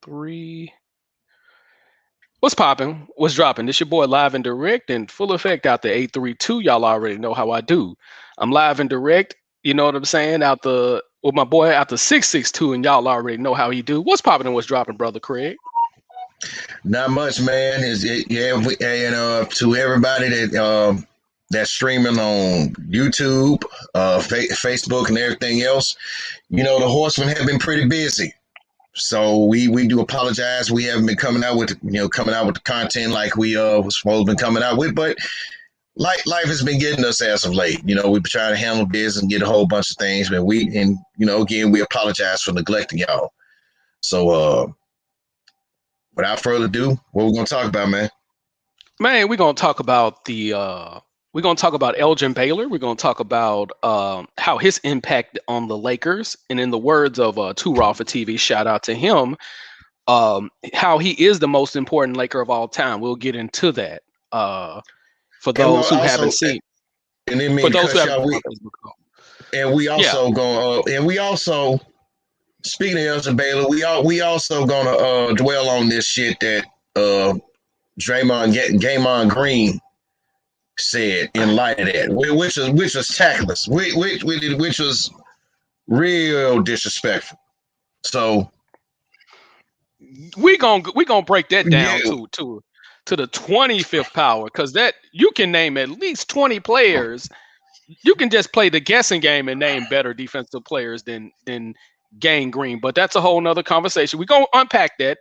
3. What's popping? What's dropping? This your boy live and direct and full effect out the 832. Y'all already know how I do. I'm live and direct. You know what I'm saying? Out the with my boy out the 662, and y'all already know how he do. What's popping and what's dropping, brother Craig? Not much, man. And to everybody that's streaming on YouTube, Facebook, and everything else, the Horsemen have been pretty busy. So we do apologize. We haven't been coming out with the content like we was supposed to be coming out with, but life has been getting us as of late. We've been trying to handle business and get a whole bunch of things, but again, we apologize for neglecting y'all. So without further ado, what we're gonna talk about, man? Man, we're gonna talk about Elgin Baylor. We're gonna talk about how his impact on the Lakers, and in the words of Too Raw for TV, shout out to him, how he is the most important Laker of all time. We'll get into that. For And those we'll who also, haven't seen, and then for mean to those who cut haven't y'all. seen We my Facebook. and we Yeah, also going and we also speaking of Elgin Baylor, we also gonna dwell on this shit that uh Draymond Green said in light of that, which was tactless, which was real disrespectful. So we gonna break that down yeah, to the 25th power, because that you can name at least 20 players. You can just play the guessing game and name better defensive players than Gang Green, but that's a whole nother conversation. We're gonna unpack that.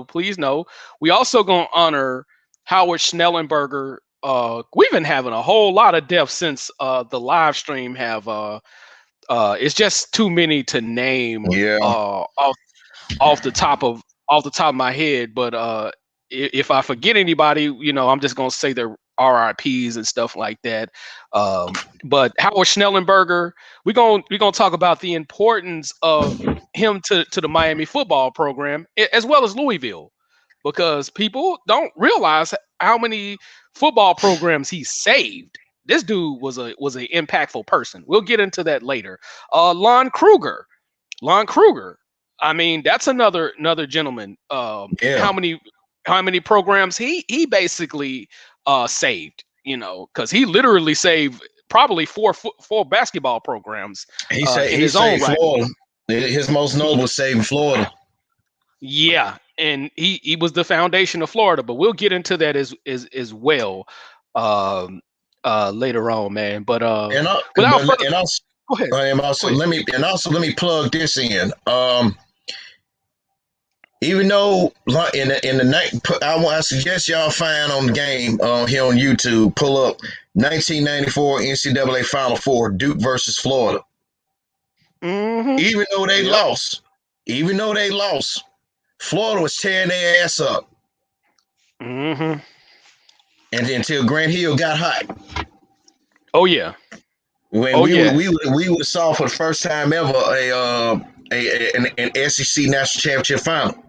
Please know we also gonna honor Howard Schnellenberger. We've been having a whole lot of deaths since the live stream have it's just too many to name yeah. off the top of my head. But if I forget anybody, I'm just gonna say their RIPS and stuff like that. But Howard Schnellenberger, we're gonna talk about the importance of him to the Miami football program, as well as Louisville, because people don't realize how many football programs he saved. This dude was a impactful person. We'll get into that later. Lon Kruger. Lon Kruger. I mean, that's another gentleman. Yeah, How many programs he basically saved? Because he literally saved probably four basketball programs he said in he his own saved right. Florida. His most notable was saving Florida. Yeah, and he was the foundation of Florida, but we'll get into that as well later on, man. But And without further, and also go ahead. and Go also ahead. let me plug this in. Even though in the night, I suggest y'all find on the game here on YouTube. Pull up 1994 NCAA Final Four, Duke versus Florida. Mm-hmm. Even though they Yep. lost, even though they lost, Florida was tearing their ass up, Mm-hmm. and until Grant Hill got hot, Oh yeah. when Oh yeah. we would have saw for the first time ever an SEC national championship final.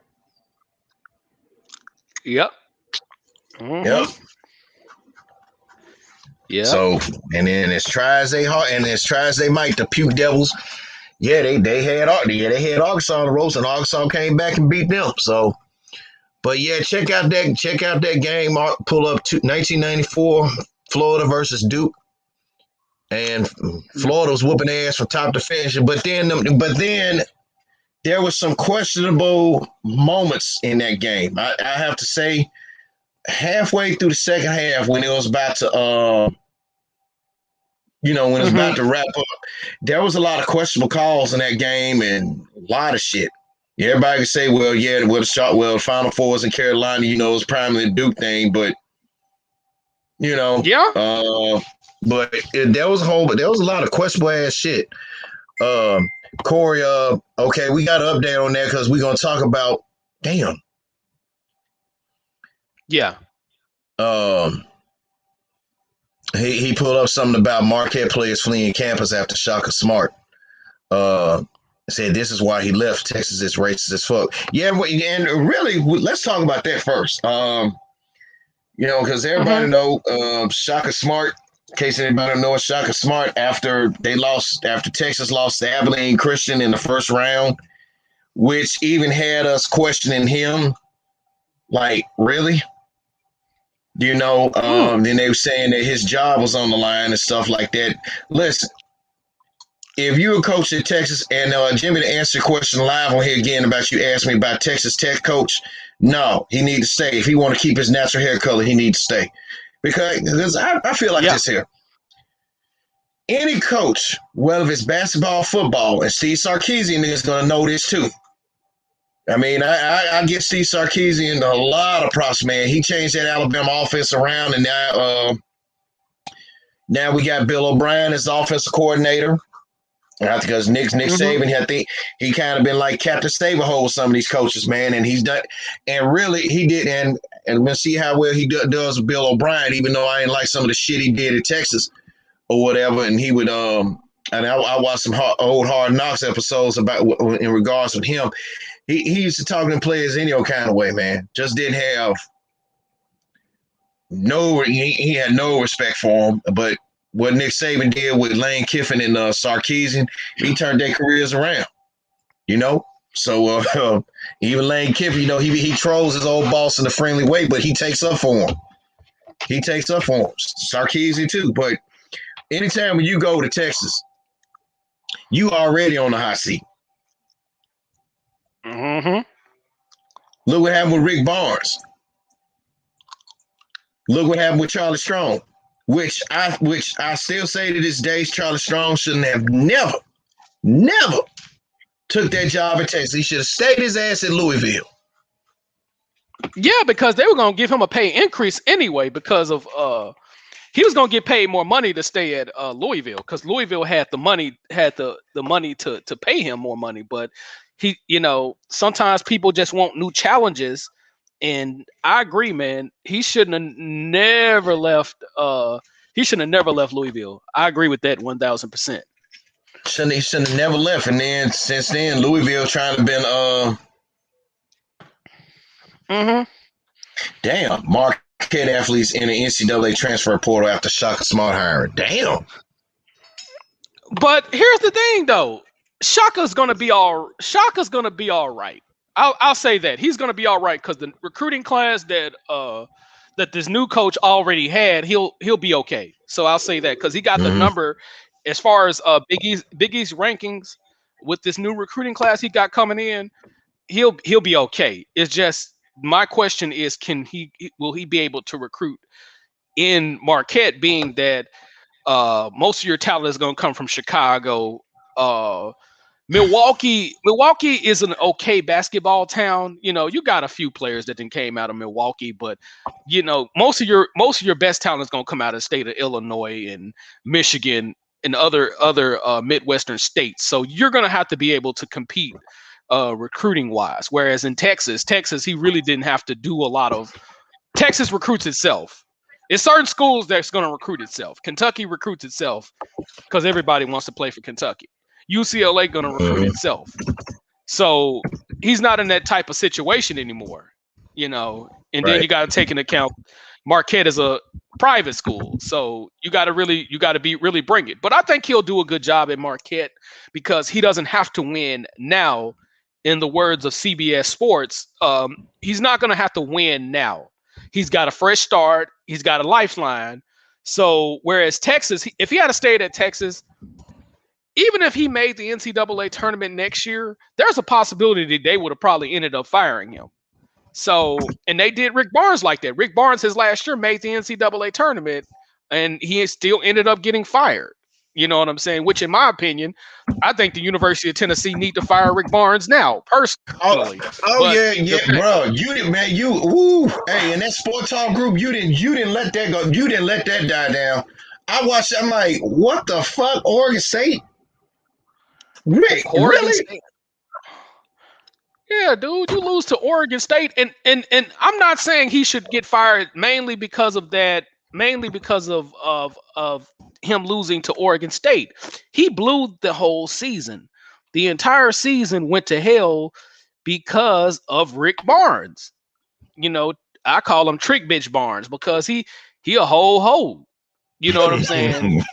Yep. Mm-hmm. Yep. Yep. So, and then as try as they heart and as try as they might, the Puke Devils, yeah, they had Arkansas on the ropes, and Arkansas came back and beat them. So, but yeah, check out that game. Pull up 1994 Florida versus Duke, and Florida was whooping ass from top to finish. But then there was some questionable moments in that game. I have to say, halfway through the second half, when it was about to when it was Mm-hmm. about to wrap up, there was a lot of questionable calls in that game and a lot of shit. Everybody can say, well, yeah, the Final Four was in Carolina, it's primarily the Duke thing, but you know, Yeah. uh, there was a lot of questionable ass shit. Um, Corey, okay, we got an update on that because we're gonna talk about. Damn. Yeah. Um, he pulled up something about Marquette players fleeing campus after Shaka Smart. Uh, said this is why he left. Texas is racist as fuck. Yeah, and really, let's talk about that first. Because everybody Mm-hmm. know Shaka Smart. In case anybody don't know, Shaka Smart after Texas lost to Abilene Christian in the first round, which even had us questioning him. Like, really? Then they were saying that his job was on the line and stuff like that. Listen, if you're a coach at Texas, and Jimmy, to answer your question live on here again about you asked me about Texas Tech coach, no, he needs to stay. If he want to keep his natural hair color, he needs to stay. Because I feel like this here. Any coach, whether it's basketball, football, and Steve Sarkisian is going to know this too. I mean, I give Steve Sarkisian a lot of props, man. He changed that Alabama offense around, and now we got Bill O'Brien as the offensive coordinator. Because Nick Saban, I think he kind of been like Captain Staberhole with some of these coaches, man, and he's done, and really he did, and we'll see how well he does with Bill O'Brien, even though I didn't like some of the shit he did at Texas or whatever, and he would and I watched some old Hard Knocks episodes about in regards with him. He used to talk to players any old kind of way, man. Just didn't have he had no respect for him. But what Nick Saban did with Lane Kiffin and Sarkisian, he turned their careers around. So even Lane Kiffin, he trolls his old boss in a friendly way, but he takes up for him. Sarkisian too. But anytime when you go to Texas, you already on the hot seat. Mm-hmm. Look what happened with Rick Barnes. Look what happened with Charlie Strong, which I still say to this day, Charlie Strong shouldn't have never took that job at Texas. He should have stayed his ass in Louisville. Yeah, because they were going to give him a pay increase anyway because of he was going to get paid more money to stay at Louisville because Louisville had the money to pay him more money, but he, sometimes people just want new challenges, and I agree, man. He shouldn't have never left. He shouldn't have never left Louisville. I agree with that 1,000%. He shouldn't have never left, and then since then, Louisville trying to been Damn, Marquette athletes in the NCAA transfer portal after Shaka Smart hiring. Damn. But here's the thing, though. Shaka's gonna be all right. I'll say that he's gonna be all right because the recruiting class that this new coach already had, he'll be okay. So I'll say that because he got the number as far as Big East rankings with this new recruiting class he got coming in. He'll be okay. It's just my question is, will he be able to recruit in Marquette, being that most of your talent is going to come from Chicago. Milwaukee is an okay basketball town. You got a few players that then came out of Milwaukee, but most of your best talent is going to come out of the state of Illinois and Michigan and other Midwestern states. So you're going to have to be able to compete recruiting wise. Whereas in Texas, he really didn't have to do a lot of. Texas recruits itself. It's certain schools that's going to recruit itself. Kentucky recruits itself because everybody wants to play for Kentucky. UCLA going to recruit itself. So he's not in that type of situation anymore, And then you got to take into account Marquette is a private school. So you got to be really bring it. But I think he'll do a good job at Marquette because he doesn't have to win now. In the words of CBS Sports, he's not going to have to win now. He's got a fresh start. He's got a lifeline. So whereas Texas, if he had stayed at Texas, even if he made the NCAA tournament next year, there's a possibility that they would have probably ended up firing him. So, and they did Rick Barnes like that. Rick Barnes, his last year, made the NCAA tournament, and he still ended up getting fired. You know what I'm saying? Which, in my opinion, I think the University of Tennessee need to fire Rick Barnes now, personally. Bro. You didn't, man. Hey, in that Sport Talk group, you didn't let that go. You didn't let that die down. I watched. I'm like, what the fuck, Oregon State? Rick, really? State. Yeah, dude, you lose to Oregon State, and I'm not saying he should get fired mainly because of that. Mainly because of him losing to Oregon State. He blew the whole season. The entire season went to hell because of Rick Barnes. I call him Trick Bitch Barnes because he a whole hoe. You know what I'm saying?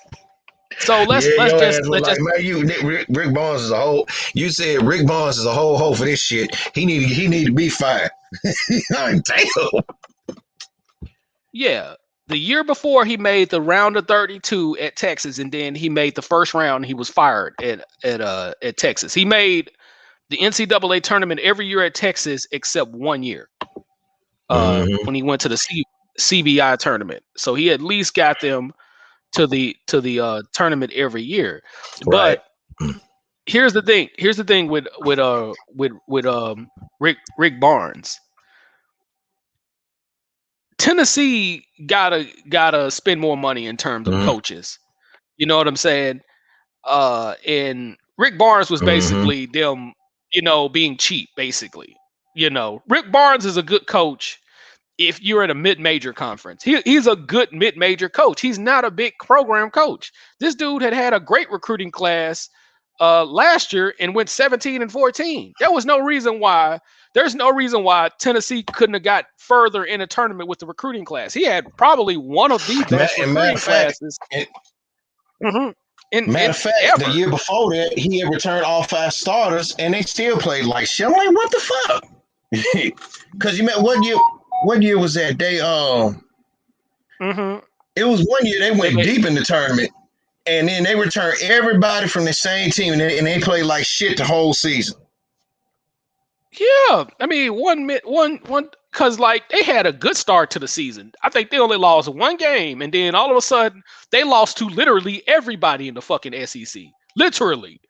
So let's Yeah, let's your just ass was let's like, just man, Rick Barnes is a whole. You said Rick Barnes is a whole hoe for this shit. He need to be fired. Like, damn. yeah. The year before he made the round of 32 at Texas, and then he made the first round. He was fired at Texas. He made the NCAA tournament every year at Texas except 1 year Mm-hmm. when he went to the CBI tournament. So he at least got them to the tournament every year. Right. But here's the thing. Here's the thing with Rick Barnes. Tennessee gotta spend more money in terms of Mm-hmm. coaches. You know what I'm saying? And Rick Barnes was Mm-hmm. basically them, being cheap, basically. Rick Barnes is a good coach if you're in a mid-major conference. He's a good mid-major coach. He's not a big program coach. This dude had a great recruiting class last year and went 17-14. There's no reason why Tennessee couldn't have got further in a tournament with the recruiting class. He had probably one of the best And matter recruiting of fact, classes and mhm, in matter of fact, the ever. year before that, he had returned all 5 starters, and they still played like shit. I'm like, what the fuck? Because you met what year? What year was that? Hmm. It was one year they They, went they, deep in the tournament, and then they returned everybody from the same team, and they played like shit the whole season. yeah, I mean one because like they had a good start to the season. I think they only lost one game, and then all of a sudden they lost to literally everybody in the fucking SEC. Literally,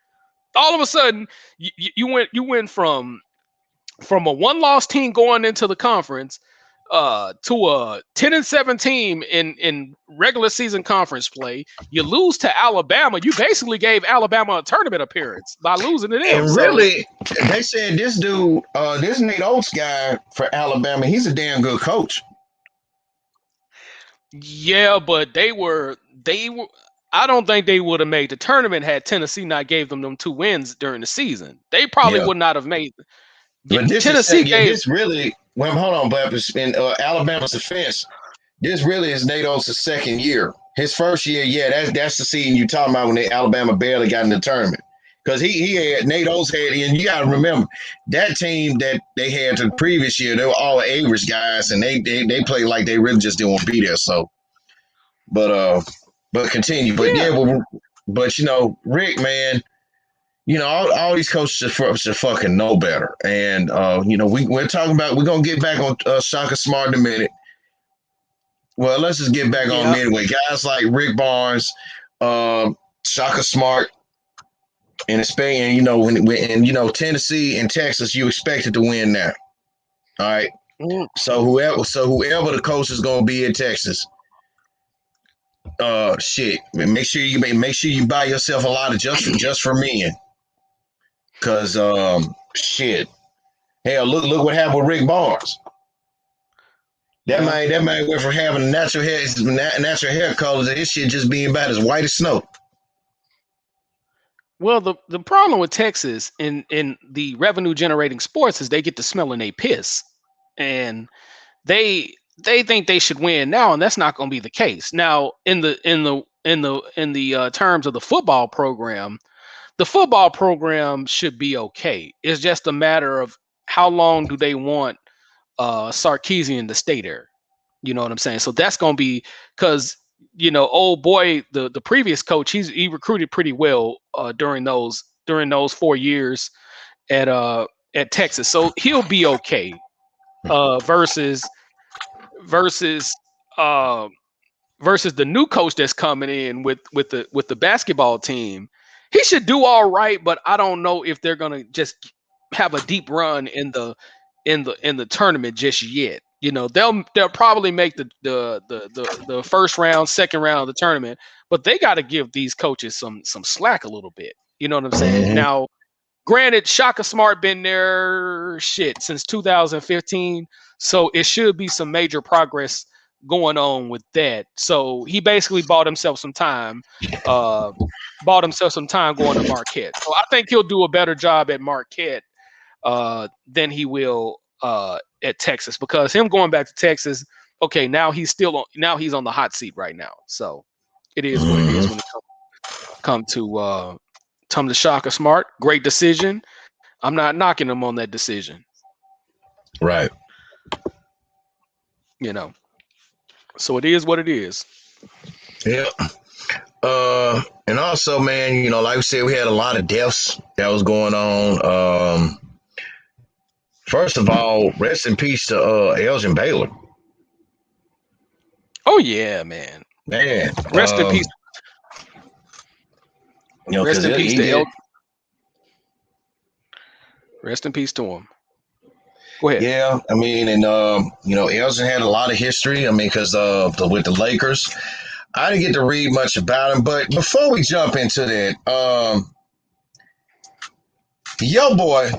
all of a sudden you went from a one loss team going into the conference to a 10-7 team in regular season conference play. You lose to Alabama. You basically gave Alabama a tournament appearance by losing to them. And So really, they said this dude, this Nate Oates guy for Alabama, he's a damn good coach. yeah, but they were I don't think they would have made the tournament had Tennessee not gave them 2 wins during the season. They probably Yeah, would not have made. but this is Tennessee yeah, gave. this really. Well, hold on, but in Alabama's defense, this really is Nate Oates' second year. His first year, yeah, that's the season you talking about when Alabama barely got in the tournament. Because he had Nate Oates had, and you got to remember that team that they had the previous year, they were all average guys, and they played like they really just didn't want to be there. So, but but continue. But Yeah. yeah, but Rick, man, all these coaches should fucking know better. And we're talking about we're gonna get back on Shaka Smart in a minute. Well, let's just get back on him Yeah. anyway. Guys like Rick Barnes, Shaka Smart, and Spain, and Tennessee and Texas, you expected to win now. All right. Mm. So whoever the coach is gonna be in Texas, shit, make sure you buy yourself a lot of just for men, cause shit, hell, look what happened with Rick Barnes. That Yeah. might that might went from having natural hair color to his shit just being about as white as snow. Well, the problem with Texas in the revenue generating sports is they get to smelling they piss, and they think they should win now, and that's not going to be the case. Now, in the terms of the football program should be okay. It's just a matter of how long do they want Sarkeesian to stay there. You know what I'm saying? So that's going to be because old boy, the previous coach, he recruited pretty well during those 4 years at at Texas, so he'll be okay. Versus versus uh, versus the new coach that's coming in with the basketball team. He should do all right, but I don't know if they're gonna just have a deep run in the tournament just yet. They'll probably make the first round, second round of the tournament, but they got to give these coaches some slack a little bit. You know what I'm saying? Mm-hmm. Now, granted, Shaka Smart been there shit since 2015, so it should be some major progress going on with that. So he basically uh, bought himself some time going to Marquette. So I think he'll do a better job at Marquette than he will at Texas, because him going back to Texas, okay, now he's on the hot seat right now. So it is what it is Mm-hmm. when it comes. come to Shaka Smart. Great decision. I'm not knocking him on that decision. Right. You know. So it is what it is. Yeah. And also, man, like we said, we had a lot of deaths that was going on. First of all, rest in peace to Elgin Baylor. Oh yeah, man. Man, Rest in peace. because Rest in peace he to did. Rest in peace to him. Go ahead. Yeah, I mean, and Elgin had a lot of history. I mean, because with the Lakers, I didn't get to read much about him. But before we jump into that, yo boy,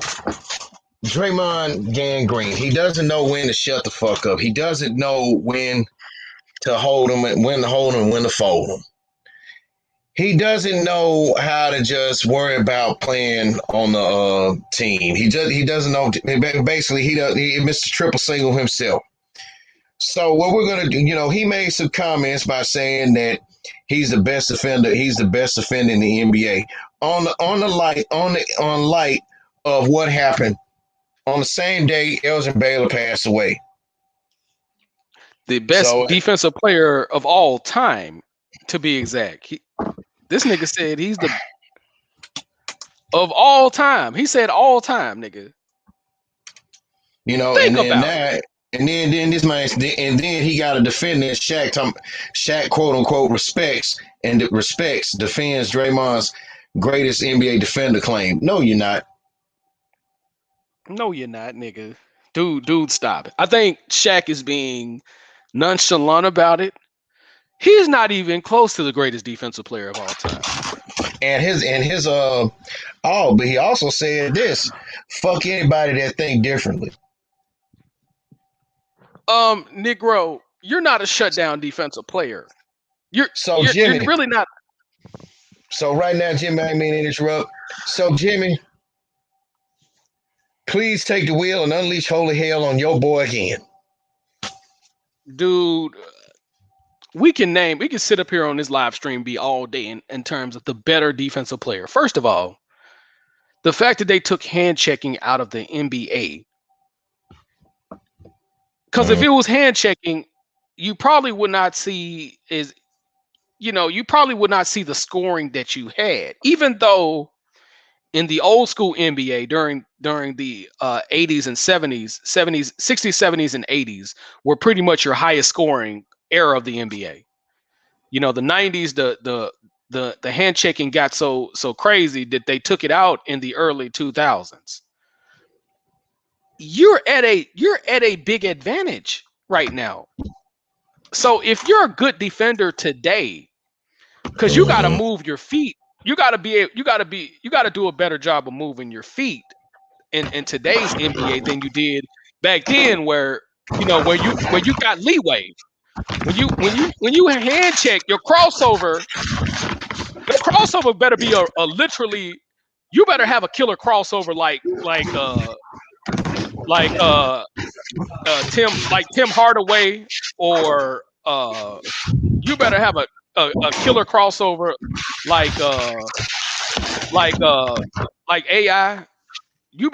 Draymond Gangrene, he doesn't know when to shut the fuck up. He doesn't know when to hold him and when to hold him and when to fold him. He doesn't know how to just worry about playing on the team. He doesn't know. Basically, he Mr. Triple Single himself. So what we're gonna do, he made some comments by saying that he's the best defender. He's the best defender in the NBA. On light of what happened on the same day Elgin Baylor passed away. The best defensive player of all time, to be exact. This nigga said he's the of all time. He said all time, nigga. Think about that. And then this man, and then he got a defender Shaq quote unquote respects defends Draymond's greatest NBA defender claim. No, you're not. No, you're not, nigga. Dude, stop it. I think Shaq is being nonchalant about it. He's not even close to the greatest defensive player of all time. But he also said this: fuck anybody that think differently. Negro, you're not a shutdown defensive player. You're really not. So right now, Jimmy, I mean to interrupt. So Jimmy, please take the wheel and unleash holy hell on your boy again. Dude, we can sit up here on this live stream be all day in terms of the better defensive player. First of all, the fact that they took hand checking out of the NBA. Because if it was hand checking, you probably would not see the scoring that you had. Even though in the old school NBA during the 80s and 70s, 60s, 70s, and 80s were pretty much your highest scoring era of the NBA. The 90s, the hand checking got so crazy that they took it out in the early 2000s. You're at a big advantage right now. So if you're a good defender today, because you got to move your feet, you got to do a better job of moving your feet in today's NBA than you did back then, where you got leeway. When you hand check your crossover better be a literally. You better have a killer crossover like Tim Hardaway, or you better have a killer crossover like AI. Your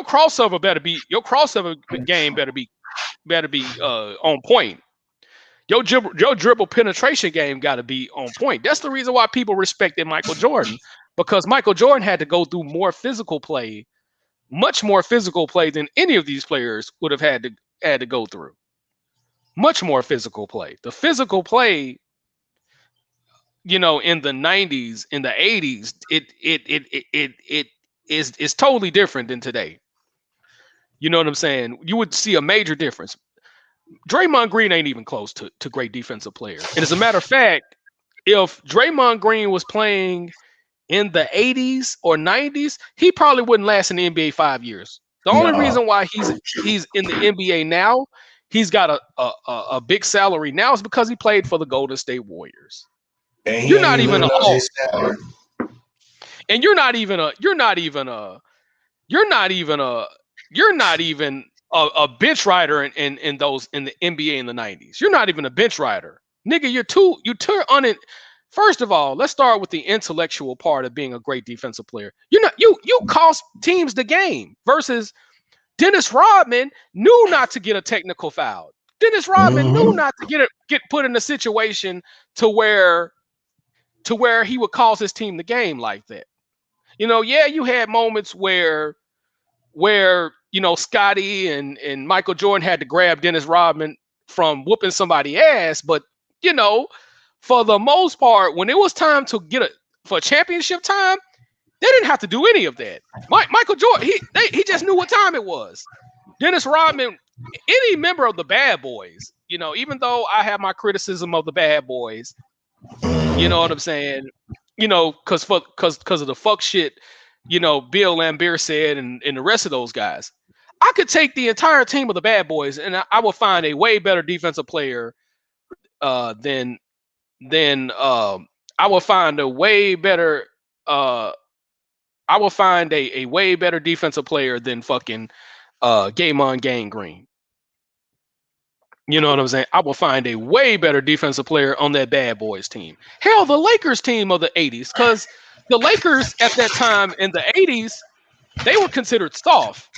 crossover game better be on point. Your dribble penetration game got to be on point. That's the reason why people respected Michael Jordan, because Michael Jordan had to go through much more physical play than any of these players would have had to go through. Much more physical play. The physical play, in the 90s, in the 80s, it is totally different than today. You know what I'm saying? You would see a major difference. Draymond Green ain't even close to great defensive player. And as a matter of fact, if Draymond Green was playing in the 80s or 90s, he probably wouldn't last in the NBA 5 years. The only reason why he's in the NBA now, he's got a big salary now, is because he played for the Golden State Warriors. And you're not even a bench rider in the NBA in the 90s. You're not even a bench rider. Nigga, you're too First of all, let's start with the intellectual part of being a great defensive player. You cost teams the game versus Dennis Rodman knew not to get a technical foul. Dennis Rodman knew not to get put in a situation to where he would cause his team the game like that. Yeah, you had moments where Scotty and Michael Jordan had to grab Dennis Rodman from whooping somebody's ass, but for the most part, when it was time to for championship time, they didn't have to do any of that. Michael Jordan, he just knew what time it was. Dennis Rodman, any member of the Bad Boys, even though I have my criticism of the Bad Boys, you know what I'm saying? Because of the fuck shit, Bill Laimbeer said and the rest of those guys. I could take the entire team of the Bad Boys and I would find a way better defensive player than I will find a way better I will find a way better defensive player than fucking Game On Gang Green. You know what I'm saying? I will find a way better defensive player on that Bad Boys team. Hell, the Lakers team of the 80s, because the Lakers at that time in the 80s, they were considered soft.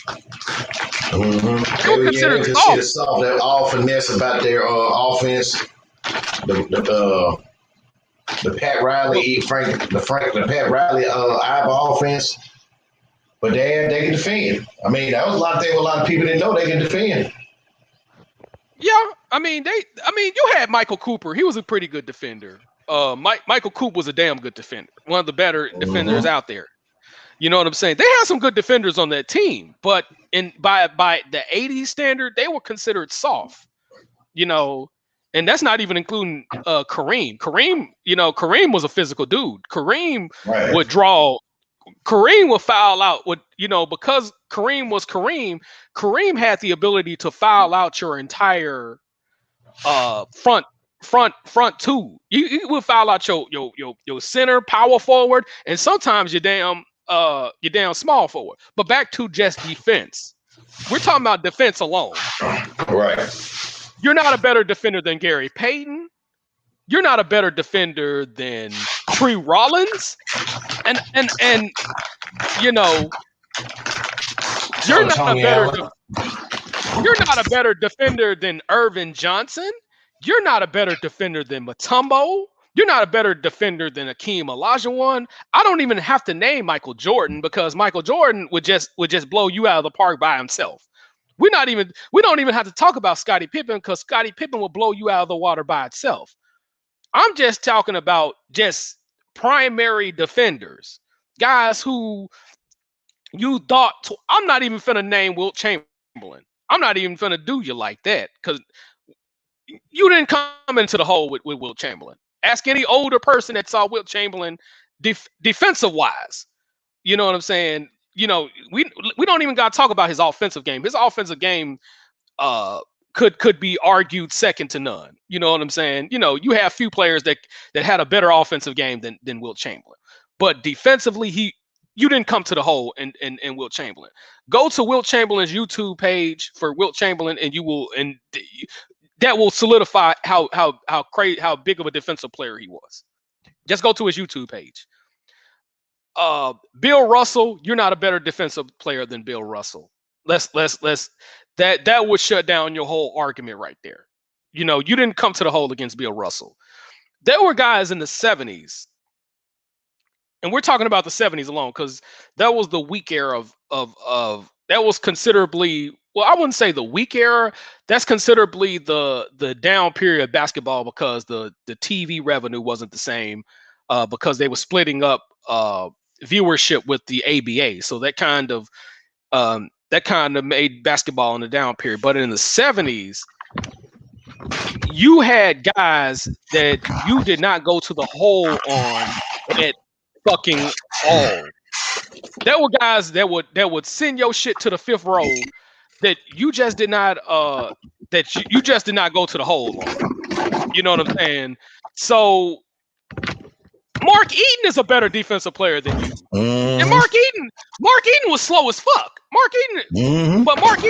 They were considered soft. They're all finesse about their offense. The Pat Riley, the Pat Riley eyeball offense, but they can defend. I mean, that was a lot of people didn't know they can defend. Yeah, I mean, you had Michael Cooper. He was a pretty good defender. Michael Cooper was a damn good defender, one of the better defenders out there. You know what I'm saying? They had some good defenders on that team, but by the 80s standard, they were considered soft. And that's not even including Kareem. Kareem was a physical dude. Kareem would draw. Kareem would foul out. Because Kareem was Kareem. Kareem had the ability to foul out your entire front two. You would foul out your center, power forward, and sometimes your damn small forward. But back to just defense. We're talking about defense alone. Right. You're not a better defender than Gary Payton. You're not a better defender than Tree Rollins. And you're not a better defender than Irvin Johnson. You're not a better defender than Mutombo. You're not a better defender than Akeem Olajuwon. I don't even have to name Michael Jordan because Michael Jordan would just blow you out of the park by himself. We don't even have to talk about Scottie Pippen because Scottie Pippen will blow you out of the water by itself. I'm just talking about just primary defenders, guys who you thought. I'm not even finna name Wilt Chamberlain. I'm not even finna do you like that because you didn't come into the hole with Wilt Chamberlain. Ask any older person that saw Wilt Chamberlain defensive wise. You know what I'm saying? We don't even got to talk about his offensive game. His offensive game could be argued second to none. You know what I'm saying? You have few players that had a better offensive game than Wilt Chamberlain. But defensively, you didn't come to the hole in Wilt Chamberlain. Go to Wilt Chamberlain's YouTube page for Wilt Chamberlain, and that will solidify how big of a defensive player he was. Just go to his YouTube page. Bill Russell, you're not a better defensive player than Bill Russell. That would shut down your whole argument right there. You didn't come to the hole against Bill Russell. There were guys in the 70s, and we're talking about the 70s alone because that was the weak era of that was considerably. Well, I wouldn't say the weak era. That's considerably the down period of basketball because the TV revenue wasn't the same because they were splitting up viewership with the ABA. So that kind of made basketball in the down period. But in the 70s, you had guys that you did not go to the hole on at fucking all. There were guys that would send your shit to the fifth row that you just did not you just did not go to the hole on. You know what I'm saying? So Mark Eaton is a better defensive player than you. And Mark Eaton was slow as fuck. But Mark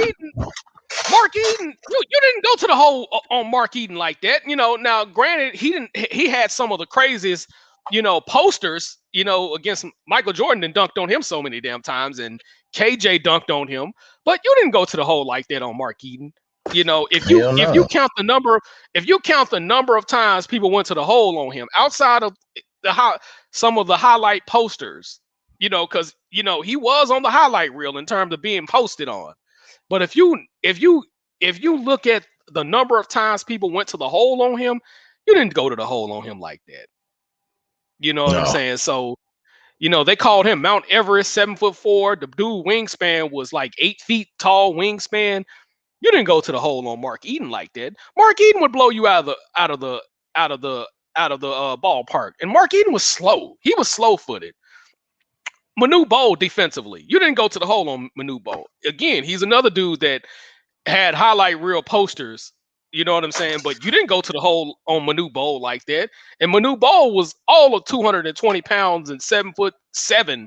Mark Eden, you didn't go to the hole on Mark Eden like that. Now granted, he had some of the craziest, posters, against Michael Jordan and dunked on him so many damn times, and KJ dunked on him, but you didn't go to the hole like that on Mark Eden. If you Hell if you no. count the number of times people went to the hole on him outside of some of the highlight posters, because he was on the highlight reel in terms of being posted on. But if you look at the number of times people went to the hole on him, you didn't go to the hole on him like that. You know what I'm No. saying? So, they called him Mount Everest, 7'4". The dude wingspan was like 8 feet tall wingspan. You didn't go to the hole on Mark Eden like that. Mark Eden would blow you out of the ballpark. And Mark Eden was slow. He was slow footed. Manu Bol defensively. You didn't go to the hole on Manu Bol. Again, he's another dude that had highlight reel posters. You know what I'm saying? But you didn't go to the hole on Manu Bol like that. And Manu Bol was all of 220 pounds and 7'7",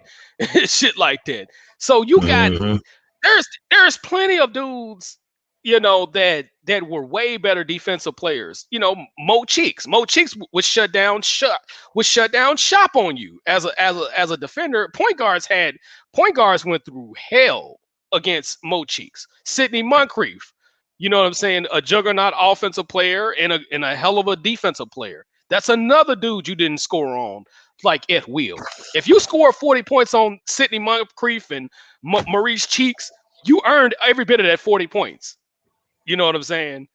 shit like that. So you got Mm-hmm. there's plenty of dudes, that were way better defensive players. Mo Cheeks. Mo Cheeks would shut down shop on you as a defender. Point guards went through hell against Mo Cheeks. Sidney Moncrief. You know what I'm saying? A juggernaut offensive player and a hell of a defensive player. That's another dude you didn't score on, like at will. If you score 40 points on Sidney Moncrief and Maurice Cheeks, you earned every bit of that 40 points. You know what I'm saying?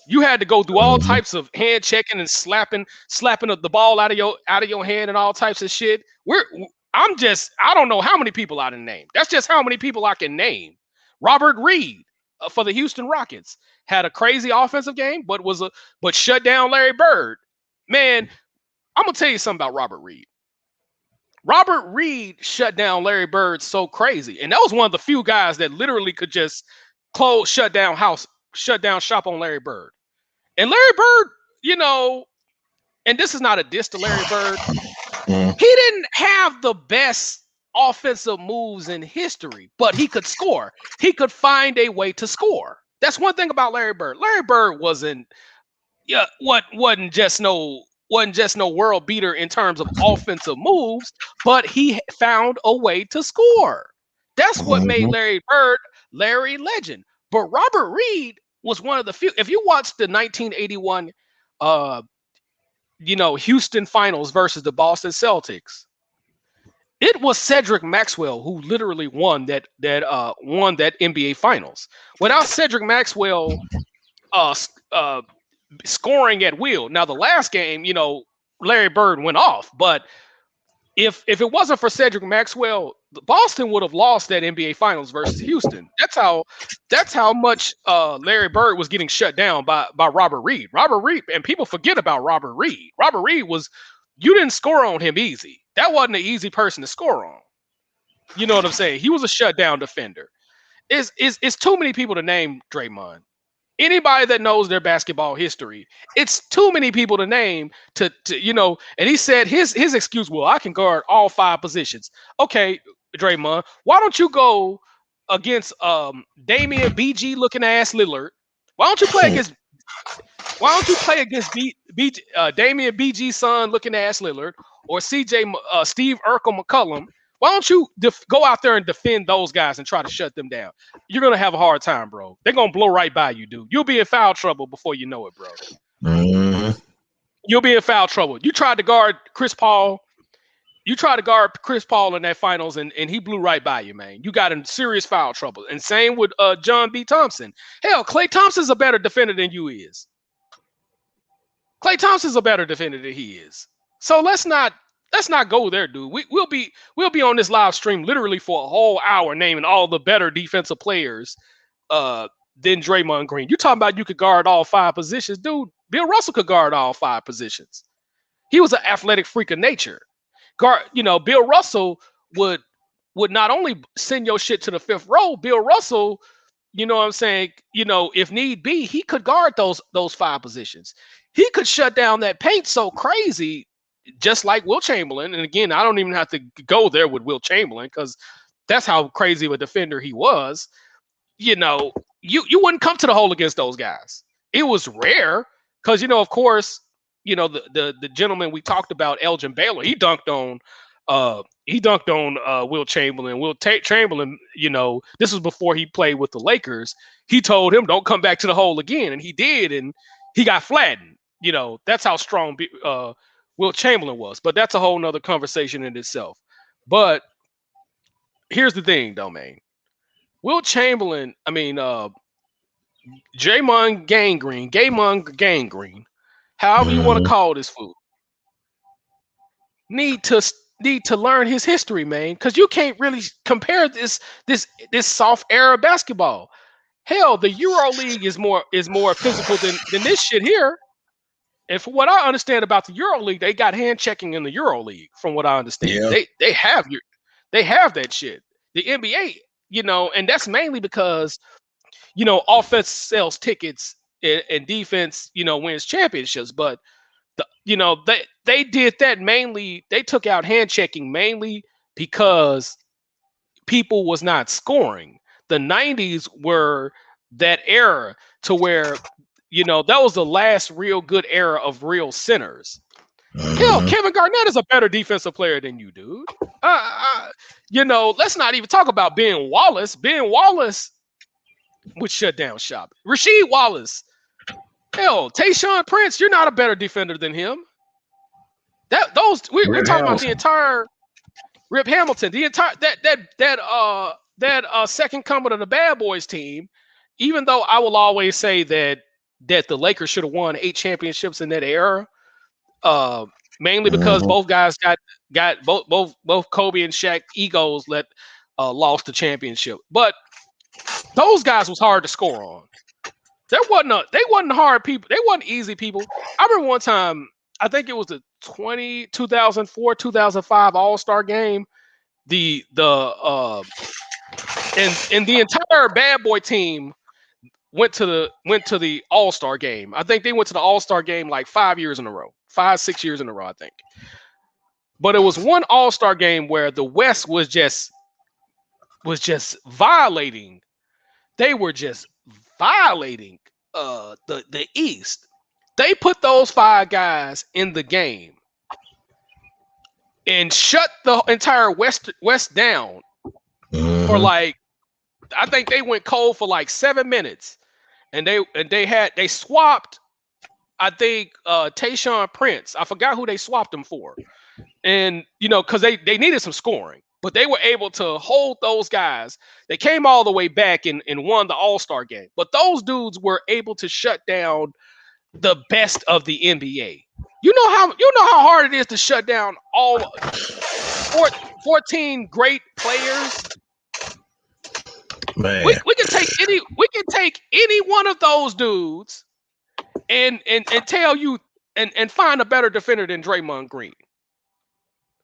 You had to go through all Mm-hmm. types of hand checking and slapping the ball out of your hand and all types of shit. I don't know how many people I didn't name. That's just how many people I can name. Robert Reed for the Houston Rockets had a crazy offensive game, but shut down Larry Bird. Man, I'm gonna tell you something about Robert Reed. Robert Reed shut down Larry Bird so crazy, and that was one of the few guys that literally could just shut down shop on Larry Bird. And Larry Bird, and this is not a diss to Larry Bird, Mm-hmm. he didn't have the best offensive moves in history, but he could score. He could find a way to score. That's one thing about Larry Bird. Larry Bird wasn't just no world beater in terms of offensive moves, but he found a way to score. That's what made Mm-hmm. Larry Bird Larry Legend. But Robert Reed was one of the few. If you watch the 1981 uh Houston finals versus the Boston Celtics, it was Cedric Maxwell who literally won that NBA finals. Without Cedric Maxwell uh, uh, scoring at will. Now the last game, Larry Bird went off, but if it wasn't for Cedric Maxwell, Boston would have lost that NBA Finals versus Houston. That's how much Larry Bird was getting shut down by Robert Reed. Robert Reed, and people forget about Robert Reed. Robert Reed you didn't score on him easy. That wasn't an easy person to score on. You know what I'm saying? He was a shutdown defender. It's too many people to name Draymond. Anybody that knows their basketball history, it's too many people to name and he said his excuse, well, I can guard all 5 positions. Okay, Draymond, why don't you go against Damian BG looking ass Lillard? Why don't you play against Damian BG son looking ass Lillard or Steve Urkel McCullum? Why don't you go out there and defend those guys and try to shut them down? You're gonna have a hard time, bro. They're gonna blow right by you, dude. You'll be in foul trouble before you know it, bro. Mm-hmm. You'll be in foul trouble. You tried to guard Chris Paul. You tried to guard Chris Paul in that finals, and he blew right by you, man. You got in serious foul trouble. And same with John B. Thompson. Hell, Klay Thompson's a better defender than you is. Klay Thompson's a better defender than he is. So let's not go there, dude. We'll be on this live stream literally for a whole hour naming all the better defensive players than Draymond Green. You talking about you could guard all 5 positions, dude? Bill Russell could guard all 5 positions. He was an athletic freak of nature. Bill Russell would not only send your shit to the 5th row. Bill Russell, you know what I'm saying? If need be, he could guard those 5 positions. He could shut down that paint so crazy, just like Will Chamberlain. And again, I don't even have to go there with Will Chamberlain because that's how crazy of a defender he was. You you wouldn't come to the hole against those guys. It was rare because of course, the gentleman we talked about, Elgin Baylor, he dunked on Will Chamberlain. Chamberlain, this was before he played with the Lakers. He told him, "Don't come back to the hole again," and he did, and he got flattened. That's how strong Will Chamberlain was. But that's a whole nother conversation in itself. But here's the thing, though, man. Will Chamberlain, Draymond Gangrene, however you want to Mm-hmm. call this fool, need to learn his history, man, because you can't really compare this soft era basketball. Hell, the Euro League is more physical than this shit here. And from what I understand about the Euro League, they got hand checking in the Euro League. From what I understand, Yeah. they have that shit. The NBA, and that's mainly because offense sells tickets and defense, wins championships. But they did that mainly. They took out hand checking mainly because people was not scoring. The 90s were that era to where that was the last real good era of real centers. Hell, Mm-hmm. Kevin Garnett is a better defensive player than you, dude. Let's not even talk about Ben Wallace. Ben Wallace would shut down shop. Rasheed Wallace. Hell, Tayshaun Prince, you're not a better defender than him. We're Rip talking about the Hamilton. entire Rip Hamilton, the entire that second coming of the Bad Boys team. Even though I will always say that the Lakers should have won 8 championships in that era, mainly because Mm-hmm. both guys got both Kobe and Shaq egos lost the championship. But those guys was hard to score on. They wasn't hard people. They wasn't easy people. I remember one time, I think it was the 2004 2005 All-Star game. The and the entire Bad Boy team went to the All-Star game. I think they went to the All-Star game like 5 years in a row. 5-6 years in a row, I think. But it was one All-Star game where the West was just violating. They were just violating the East. They put those 5 guys in the game and shut the entire West down for Mm-hmm. like, I think they went cold for like 7 minutes, and they swapped. I think Tayshaun Prince. I forgot who they swapped him for, and because they needed some scoring, but they were able to hold those guys. They came all the way back and won the All-Star game. But those dudes were able to shut down the best of the NBA. You know how hard it is to shut down all 14 great players. Man. We can take any one of those dudes and tell you and find a better defender than Draymond Green.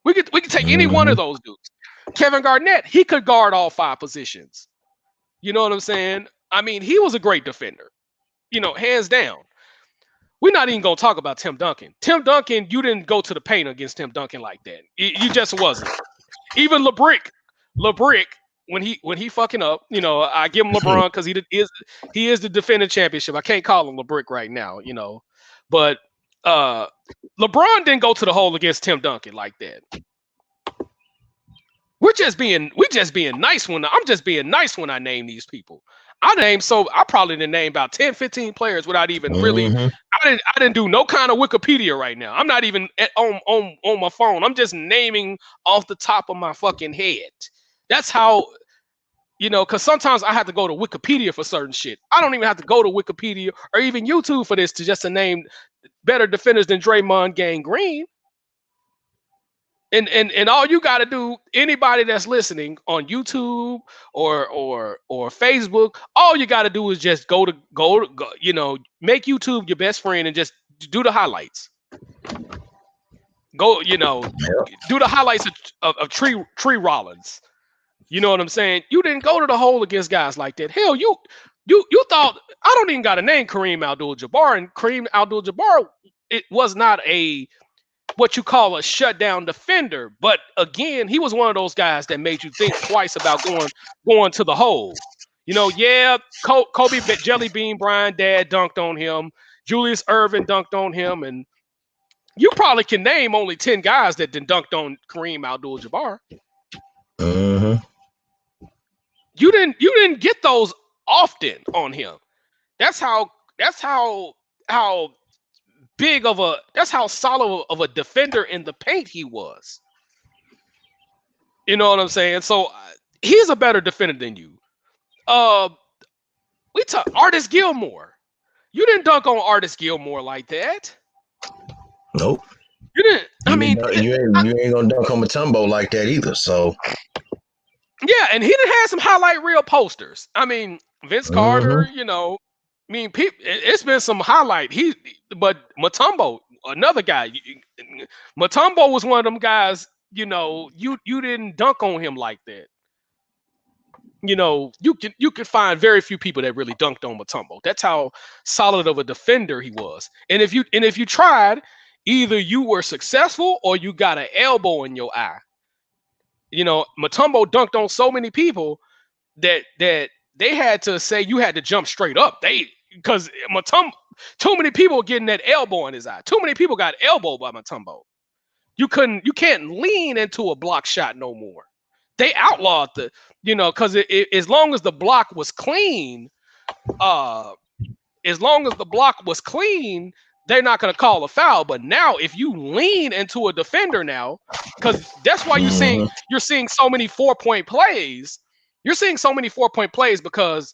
We could take any one of Mm-hmm. those dudes. Kevin Garnett, he could guard all 5 positions. You know what I'm saying? I mean, he was a great defender. Hands down. We're not even gonna talk about Tim Duncan. Tim Duncan, you didn't go to the paint against Tim Duncan like that. You just wasn't. Even LeBrick, when he fucking up, I give him LeBron because he is the defending championship. I can't call him LeBrick right now, but LeBron didn't go to the hole against Tim Duncan like that. We just being nice I'm just being nice when I name these people. I probably didn't name about 10, 15 players without even really. Mm-hmm. I didn't do no kind of Wikipedia right now. I'm not even on my phone. I'm just naming off the top of my fucking head. That's how, because sometimes I have to go to Wikipedia for certain shit. I don't even have to go to Wikipedia or even YouTube for this to name better defenders than Draymond Green. And all you got to do, anybody that's listening on YouTube or Facebook, all you got to do is just go, make YouTube your best friend and just do the highlights. Go, do the highlights of Tree Rollins. You know what I'm saying? You didn't go to the hole against guys like that. Hell, you thought I don't even got to name Kareem Abdul-Jabbar, and Kareem Abdul-Jabbar, it was not what you call a shutdown defender, but again, he was one of those guys that made you think twice about going to the hole. Yeah, Kobe Jelly Bean Bryant dad dunked on him. Julius Erving dunked on him, and you probably can name only 10 guys that done dunked on Kareem Abdul-Jabbar. Mm-hmm. You didn't get those often on him. That's how big of that's how solid of a defender in the paint he was. You know what I'm saying? So he's a better defender than you. We talk Artis Gilmore. You didn't dunk on Artis Gilmore like that. Nope. You didn't. You ain't gonna dunk on Mutombo like that either. So yeah, and he done had some highlight reel posters. I mean, Vince Carter. It's been some highlight. But Mutombo, another guy. Mutombo was one of them guys. You didn't dunk on him like that. You can find very few people that really dunked on Mutombo. That's how solid of a defender he was. And if you tried, either you were successful or you got an elbow in your eye. Mutombo dunked on so many people that they had to say you had to jump straight up. Because Mutombo, too many people were getting that elbow in his eye. Too many people got elbowed by Mutombo. You can't lean into a block shot no more. They outlawed because as long as the block was clean, they're not going to call a foul. But now, if you lean into a defender now, because that's why you're seeing so many 4-point plays. You're seeing so many 4-point plays because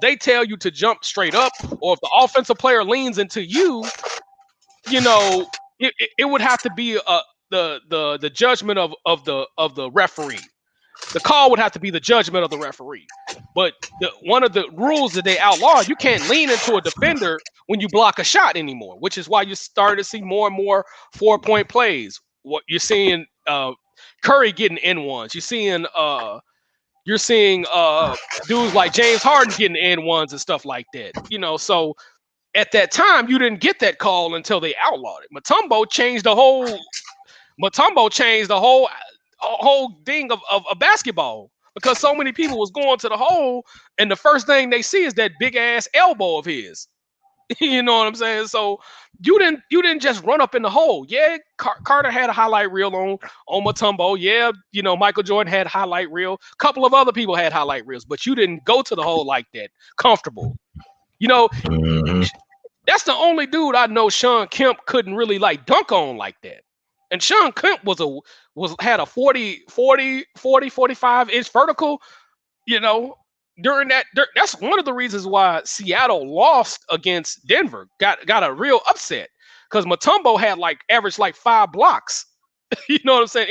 they tell you to jump straight up, or if the offensive player leans into you, it would have to be the judgment of the referee. The call would have to be the judgment of the referee. But one of the rules that they outlawed, you can't lean into a defender when you block a shot anymore, which is why you started to see more and more 4-point plays. What you're seeing, Curry getting N1s. You're seeing dudes like James Harden getting N1s and stuff like that. So at that time, you didn't get that call until they outlawed it. Mutombo changed the whole thing of basketball, because so many people was going to the hole, and the first thing they see is that big ass elbow of his. You know what I'm saying? So you didn't just run up in the hole. Yeah, Carter had a highlight reel on Mutombo. Yeah, Michael Jordan had highlight reel. A couple of other people had highlight reels, but you didn't go to the hole like that, comfortable. That's the only dude I know Sean Kemp couldn't really dunk on like that. And Sean Kemp had a 45 inch vertical, during that. That's one of the reasons why Seattle lost against Denver, got a real upset, because Mutombo had averaged 5 blocks. You know what I'm saying?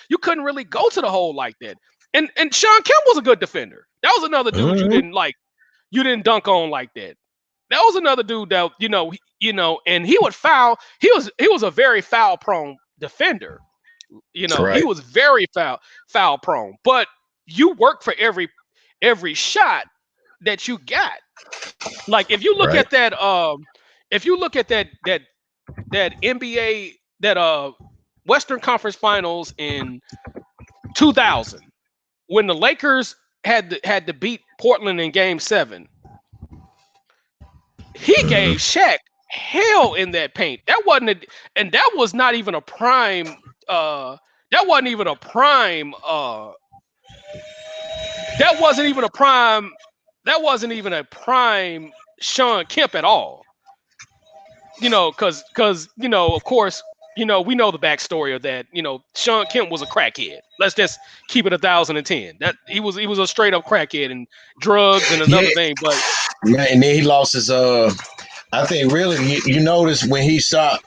You couldn't really go to the hole like that. And Sean Kemp was a good defender. That was another dude you didn't dunk on like that. That was another dude that, and he would foul. He was a very foul prone defender. Right. He was very foul prone, but you work for every shot that you got. If you look at that, that NBA, that Western Conference Finals in 2000, when the Lakers had to beat Portland in Game 7, he gave Shaq hell in that paint. That was not even a prime. That wasn't even a prime. That wasn't even a prime Sean Kemp at all. Because of course, we know the backstory of that. Sean Kemp was a crackhead. Let's just keep it 1,010. That he was a straight up crackhead, and drugs and another thing. But and then he lost his. I think really you notice when he stopped.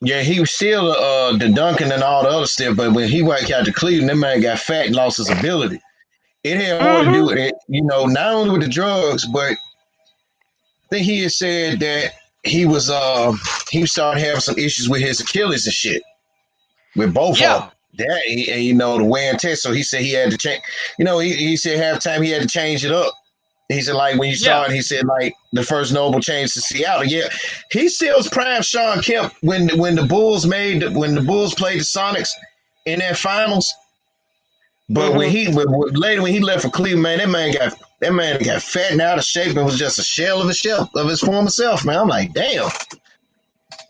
Yeah, he was still the Duncan and all the other stuff, but when he went out to Cleveland, that man got fat and lost his ability. It had more to do with it, not only with the drugs, but I think he had said that he started having some issues with his Achilles and shit, with both of them. That the wear and tear. So he said he had to change. He said halftime he had to change it up. He said when you saw it, he said the first notable change to Seattle. Yeah, he still's prime Sean Kemp when the Bulls played the Sonics in that finals. But when he left for Cleveland, man, that man got That man got fat and out of shape and was just a shell of his former self, man. I'm like, damn.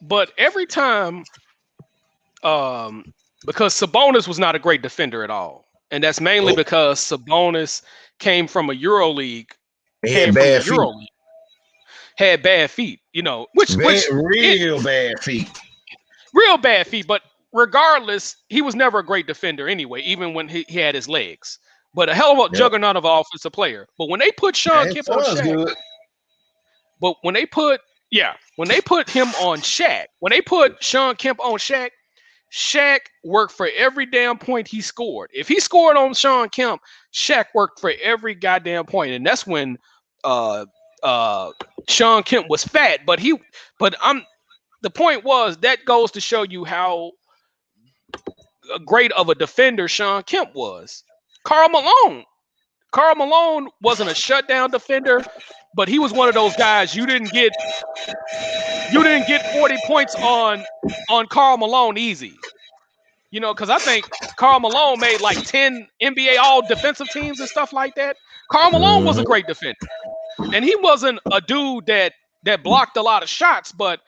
But every time, because Sabonis was not a great defender at all, and that's mainly Oh, because Sabonis came from a EuroLeague, he came had from the bad feet. EuroLeague, had bad feet, which it Real bad feet. real bad feet. But regardless, he was never a great defender anyway, even when he had his legs. But a hell of a Yep. juggernaut of an offensive player. But when they put Sean That Kemp on sounds Shaq, good. but when they put him on Shaq, when they put Sean Kemp on Shaq, Shaq worked for every damn point he scored. If he scored on Sean Kemp, Shaq worked for every goddamn point, and that's when uh Sean Kemp was fat. But the point was that goes to show you how great of a defender Sean Kemp was. Karl Malone. Karl Malone wasn't a shutdown defender, but he was one of those guys you didn't get 40 points on Karl Malone easy. Because I think Karl Malone made like 10 NBA all defensive teams and stuff like that. Karl Malone was a Mm-hmm. great defender. And he wasn't a dude that blocked a lot of shots, but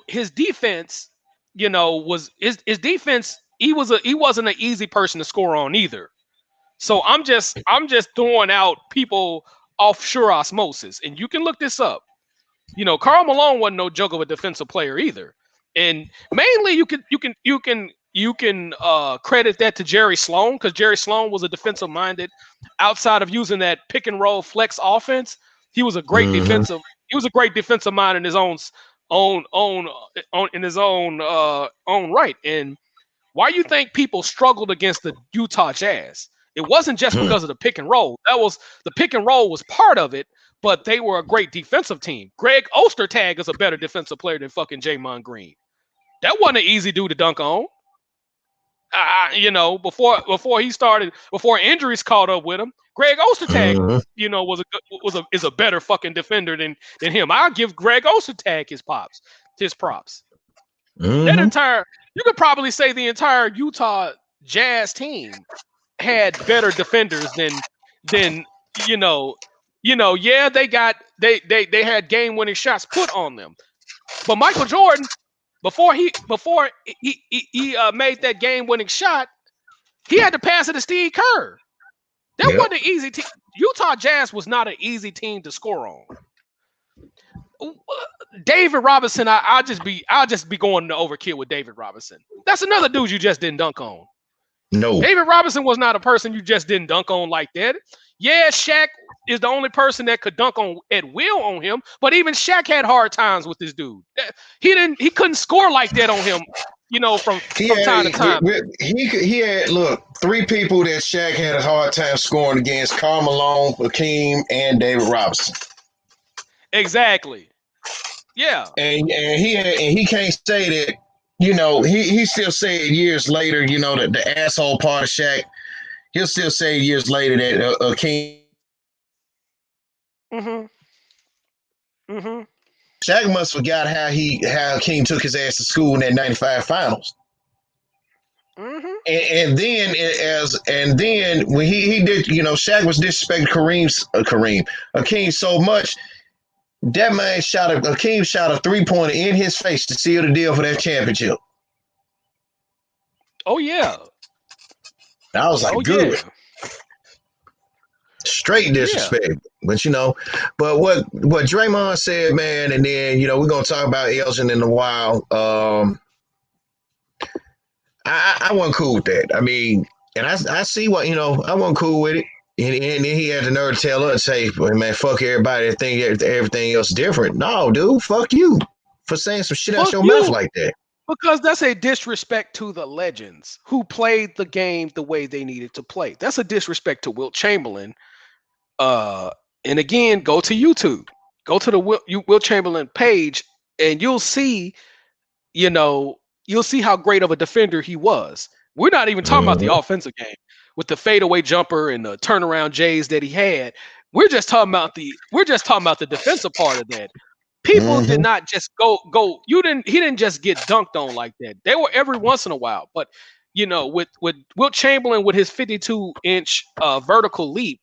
his defense, was his defense, he wasn't an easy person to score on either. So I'm just throwing out people offshore osmosis. And you can look this up. Karl Malone wasn't no joke of a defensive player either. And mainly you can credit that to Jerry Sloan, because Jerry Sloan was a defensive minded. Outside of using that pick and roll flex offense, he was a great Mm-hmm. defensive. He was a great defensive mind in his own right. And why you think people struggled against the Utah Jazz? It wasn't just because of the pick and roll. The pick and roll was part of it, but they were a great defensive team. Greg Ostertag is a better defensive player than fucking Draymond Green. That wasn't an easy dude to dunk on. Before injuries caught up with him, Greg Ostertag, Mm-hmm. is a better fucking defender than him. I'll give Greg Ostertag his props. That Mm-hmm. entire, you could probably say the entire Utah Jazz team had better defenders than yeah, they had game winning shots put on them. But Michael Jordan, before he made that game winning shot, he had to pass it to Steve Kerr. That Yep. wasn't an easy team. Utah Jazz was not an easy team to score on. David Robinson, I'll just be going to overkill with David Robinson. That's another dude you just didn't dunk on. No. David Robinson was not a person you just didn't dunk on like that. Yeah, Shaq is the only person that could dunk on at will on him, but even Shaq had hard times with this dude. He couldn't score like that on him, from time to time. He had look, three people that Shaq had a hard time scoring against: Karl Malone, Hakeem, and David Robinson. Exactly. Yeah. And he can't say that. He still say it years later. The asshole part of Shaq. He'll still say years later that Hakeem. Shaq must forgot how Hakeem took his ass to school in that '95 finals. And then when he did, Shaq was disrespecting Hakeem so much. That man Hakeem shot a 3-pointer in his face to seal the deal for that championship. Oh yeah. I was like, good. Yeah. Straight disrespect. Yeah. But what Draymond said, man, and then, we're going to talk about Elgin in a while. I wasn't cool with that. I mean, and I see what, I wasn't cool with it. And then he had the nerve to tell us, say, man, fuck everybody that think everything else different. No, dude, fuck you for saying some shit out your mouth like that. Because that's a disrespect to the legends who played the game the way they needed to play. That's a disrespect to Wilt Chamberlain. And again, go to YouTube. Go to the Wilt Chamberlain page, and you'll see how great of a defender he was. We're not even talking about the offensive game with the fadeaway jumper and the turnaround J's that he had. We're just talking about the defensive part of that. People did not just go. He didn't just get dunked on like that. They were every once in a while. But with Wilt Chamberlain with his 52-inch vertical leap,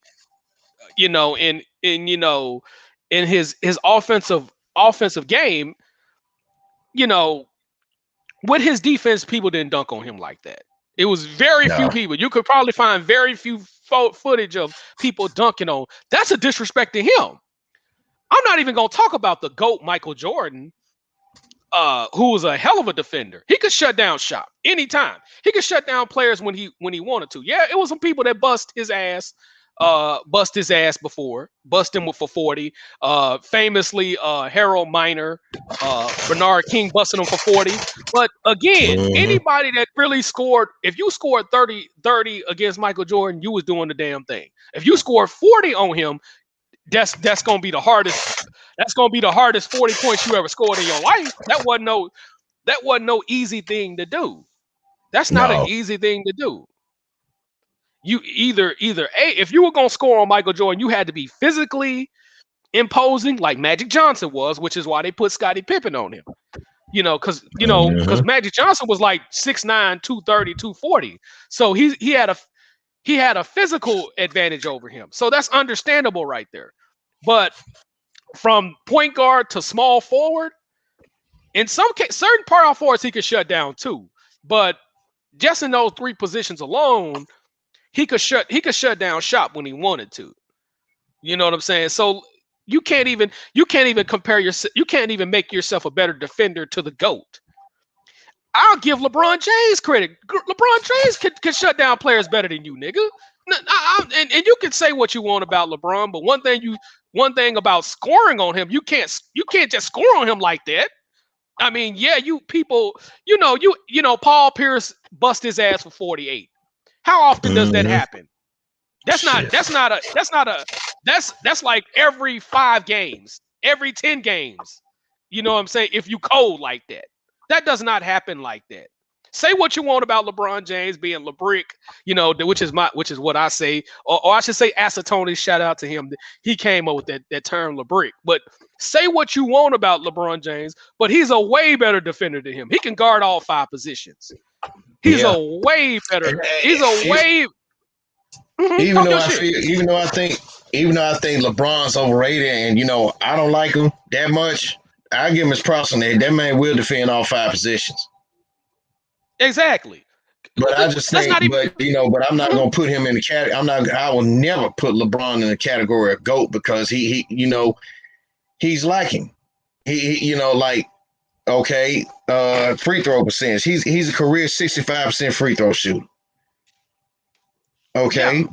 you know, in his offensive game, you know, with his defense, people didn't dunk on him like that. It was very few No. people. You could probably find very few footage of people dunking on. That's a disrespect to him. I'm not even gonna talk about the GOAT Michael Jordan, who was a hell of a defender. He could shut down shop anytime. He could shut down players when he wanted to. Yeah, it was some people that bust his ass before, bust him for 40. Famously, Harold Miner, Bernard King busting him for 40. But again, Mm-hmm. anybody that really scored, if you scored 30 against Michael Jordan, you was doing the damn thing. If you scored 40 on him, that's gonna be the hardest. That's gonna be the hardest 40 points you ever scored in your life. That wasn't no easy thing to do. That's not an No. easy thing to do. You either if you were gonna score on Michael Jordan, you had to be physically imposing like Magic Johnson was, which is why they put Scottie Pippen on him. Because Mm-hmm. Magic Johnson was like 6'9", 230, 240. So he had a physical advantage over him. So that's understandable right there. But from point guard to small forward, in some case, certain power forwards he could shut down too. But just in those three positions alone, he could shut down shop when he wanted to. You know what I'm saying? So you can't even compare yourself. You can't even make yourself a better defender to the GOAT. I'll give LeBron James credit. LeBron James could shut down players better than you, nigga. And you can say what you want about LeBron, but one thing about scoring on him, you can't just score on him like that. I mean, yeah, you people, Paul Pierce bust his ass for 48. How often does that Mm-hmm. happen? That's not Shit. that's not a that's not a that's like every 5 games, every 10 games. You know what I'm saying? If you cold like that. That does not happen like that. Say what you want about LeBron James being LeBrick, which is what I say, or I should say acetone. Shout out to him. He came up with that term LeBrick. But say what you want about LeBron James, but he's a way better defender than him. He can guard all 5 positions. He's a Yeah. way better. And, He's a e- way. even Talk though your I shit. feel, even though I think LeBron's overrated, and I don't like him that much, I give him his props on that. That man will defend all 5 positions. Exactly. But I just Let's think, not even. but I'm not Mhm. gonna put him in the category. I will never put LeBron in the category of GOAT because he's lacking. Like okay, free throw percentage. He's a career 65% free throw shooter. Yeah. Okay,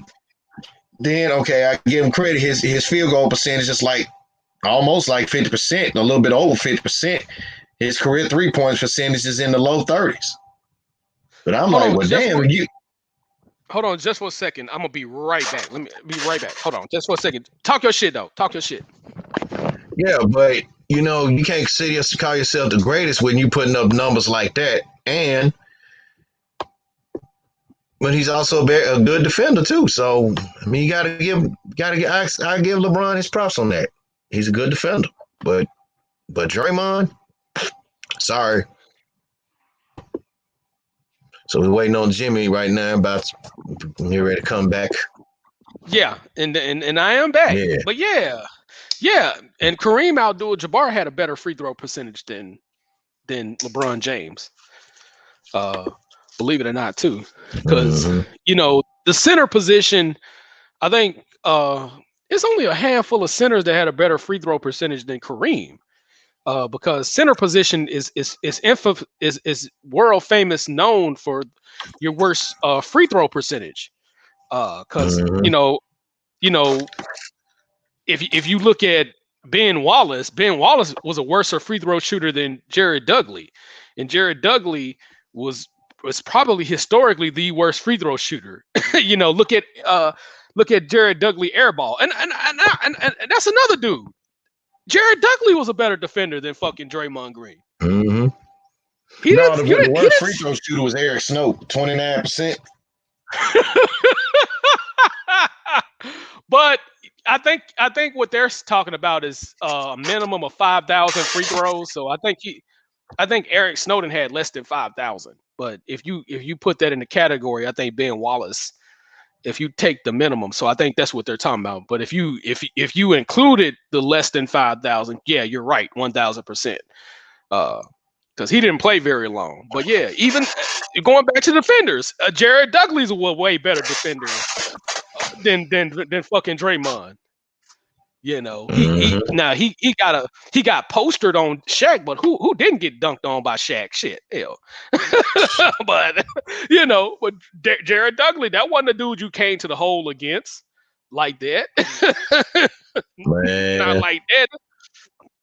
then okay, I give him credit. His field goal percentage is like almost like 50%, a little bit over 50%. His career 3 points percentage is in the low 30s. But I'm Hold like, on, well, just damn, one. you Hold on, just 1 second. I'm gonna be right back. Let me be right back. Hold on, just 1 second. Talk your shit though. Talk your shit. yeah, but you can't sit to call yourself the greatest when you putting up numbers like that. And but he's also a good defender too. So I mean, you I give LeBron his props on that. He's a good defender, but Draymond, sorry. So we're waiting on Jimmy right now. About to get ready to come back. Yeah, and I am back. Yeah. But yeah. And Kareem Abdul-Jabbar had a better free throw percentage than LeBron James. Uh, Believe it or not, too, because Mm-hmm. the center position. I think it's only a handful of centers that had a better free throw percentage than Kareem. Because center position is world famous, known for your worst free throw percentage. Because Mm-hmm. you know if you look at Ben Wallace was a worse free throw shooter than Jared Dudley, and Jared Dudley was probably historically the worst free throw shooter. Look at Jared Dudley airball, and that's another dude. Jared Dudley was a better defender than fucking Draymond Green. Mm-hmm. He No, didn't. the, You the didn't. He worst didn't. free throw shooter was Eric Snow, 29%. But I think what they're talking about is a minimum of 5,000 free throws. So I think Eric Snowden had less than 5,000. But if you put that in the category, I think Ben Wallace if you take the minimum. So I think that's what they're talking about. But if you included the less than 5,000, yeah, you're right, 1,000%. Because he didn't play very long. But yeah, even going back to defenders, Jared Dudley's a way better defender than fucking Draymond. You know, Mm-hmm. he got postered on Shaq, but who didn't get dunked on by Shaq? Shit, hell. But but Jared Dudley, that wasn't the dude you came to the hole against like that. Not Man, like that.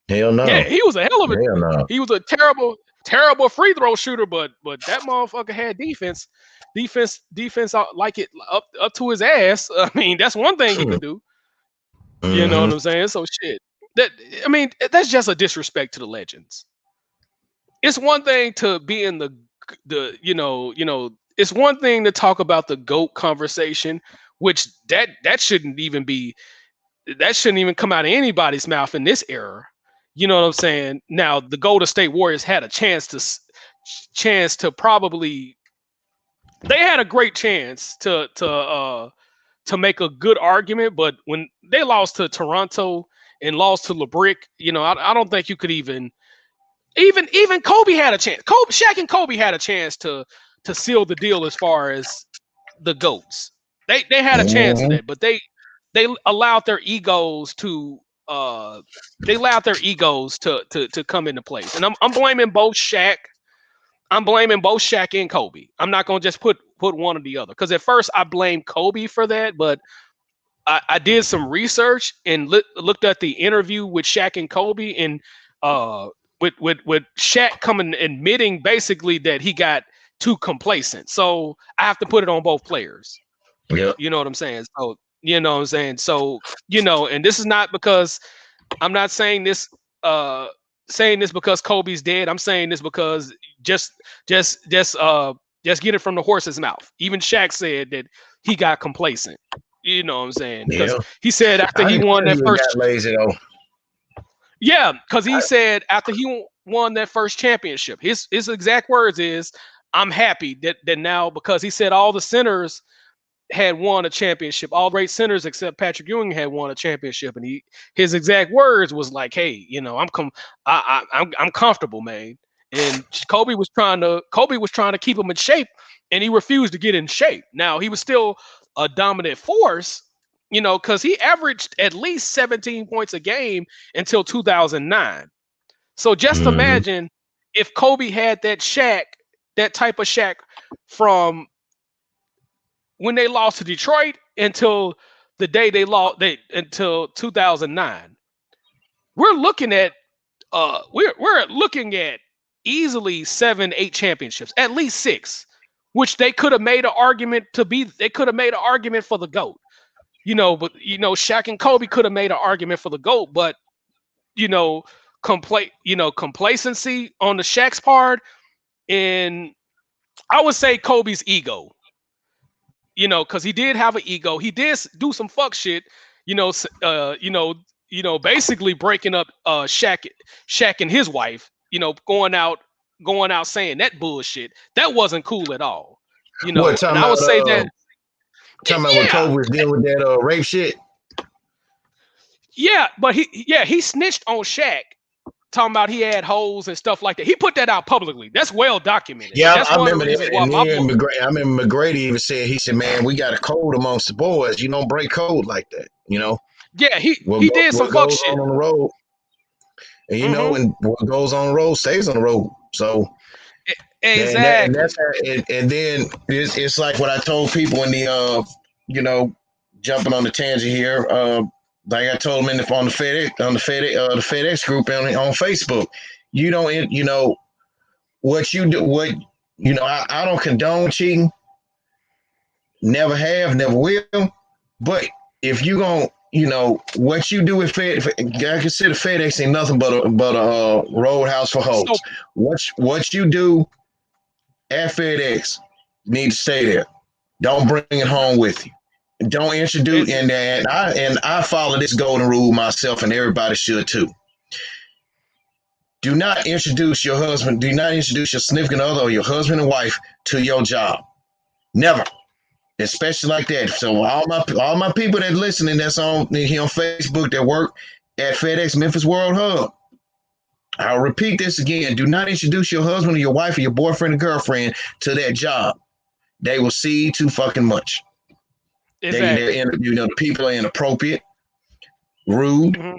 hell Yeah, no. he was a hell of a Hell no. he was a terrible free throw shooter, but that motherfucker had defense like it up to his ass. I mean, that's one thing he could do. You know what Mm-hmm. I'm saying? So shit. That I mean, that's just a disrespect to the legends. It's one thing to be in it's one thing to talk about the GOAT conversation, which that shouldn't even be that shouldn't even come out of anybody's mouth in this era. You know what I'm saying? Now, the Golden State Warriors had a chance to probably they had a great chance to make a good argument, but when they lost to Toronto and lost to LeBrick, I don't think you could even Kobe had a chance. Shaq and Kobe had a chance to seal the deal as far as the GOATs. They had a chance of Mm-hmm. that, but they allowed their egos to to come into place. And I'm blaming both Shaq. I'm blaming both Shaq and Kobe. I'm not gonna just put one or the other because at first I blamed Kobe for that, but I did some research and looked at the interview with Shaq and Kobe, and with Shaq coming admitting basically that he got too complacent. So I have to put it on both players. Yep. You know what I'm saying? So you know what I'm saying. So and this is not because I'm not saying this because Kobe's dead. I'm saying this because just just get it from the horse's mouth. Even Shaq said that he got complacent. You know what I'm saying? Because Yeah. he said after I he didn't won think that he was first, that lazy though. yeah, because he said after he won that first championship, his exact words is, "I'm happy that now," because he said all the centers had won a championship. All great centers except Patrick Ewing had won a championship, and his exact words was like, "Hey, I'm comfortable, man." And Kobe was trying to keep him in shape, and he refused to get in shape. Now he was still a dominant force, because he averaged at least 17 points a game until 2009. So just Mm-hmm. imagine if Kobe had that type of Shaq from when they lost to Detroit until the day they lost until 2009. We're looking at we're looking at easily 7, 8 championships, at least 6, which they could have made an argument they could have made an argument for the GOAT. But Shaq and Kobe could have made an argument for the GOAT, but you know, complacency on the Shaq's part, and I would say Kobe's ego. Because he did have an ego. He did do some fuck shit. You know, basically breaking up Shaq and his wife. Going out saying that bullshit. That wasn't cool at all. What And I would say that, talking about when yeah, Kobe was dealing with that rape shit? yeah, but he snitched on Shaq, talking about he had holes and stuff like that. He put that out publicly. That's well documented, and Yeah, that's I one of the remember reasons that. why And my then book. I remember McGrady even said, he said, "Man, we got a code amongst the boys. You don't break code like that. Yeah, he did some What fuck goes shit. on the road, and Hmm. and what goes on the road stays on the road. So, and that's Exactly. how, and then it's like what I told people in the you know, jumping on the tangent here. Like I told them on the FedEx group on Facebook. You don't, what you do, I don't condone cheating. Never have, never will. But if you going what you do with I consider FedEx ain't nothing but a roadhouse for So hoes. What you do at FedEx need to stay there. Don't bring it home with you. Don't introduce, it's and I follow this golden rule myself, and everybody should too. Do not introduce your husband. Do not introduce your significant other or your husband and wife to your job. Never. especially like that. So all my people that listening that's on here on Facebook that work at FedEx Memphis World Hub. I'll repeat this again. Do not introduce your husband or your wife or your boyfriend or girlfriend to that job. They will see too fucking much. Exactly. The people are inappropriate, rude. Mm-hmm.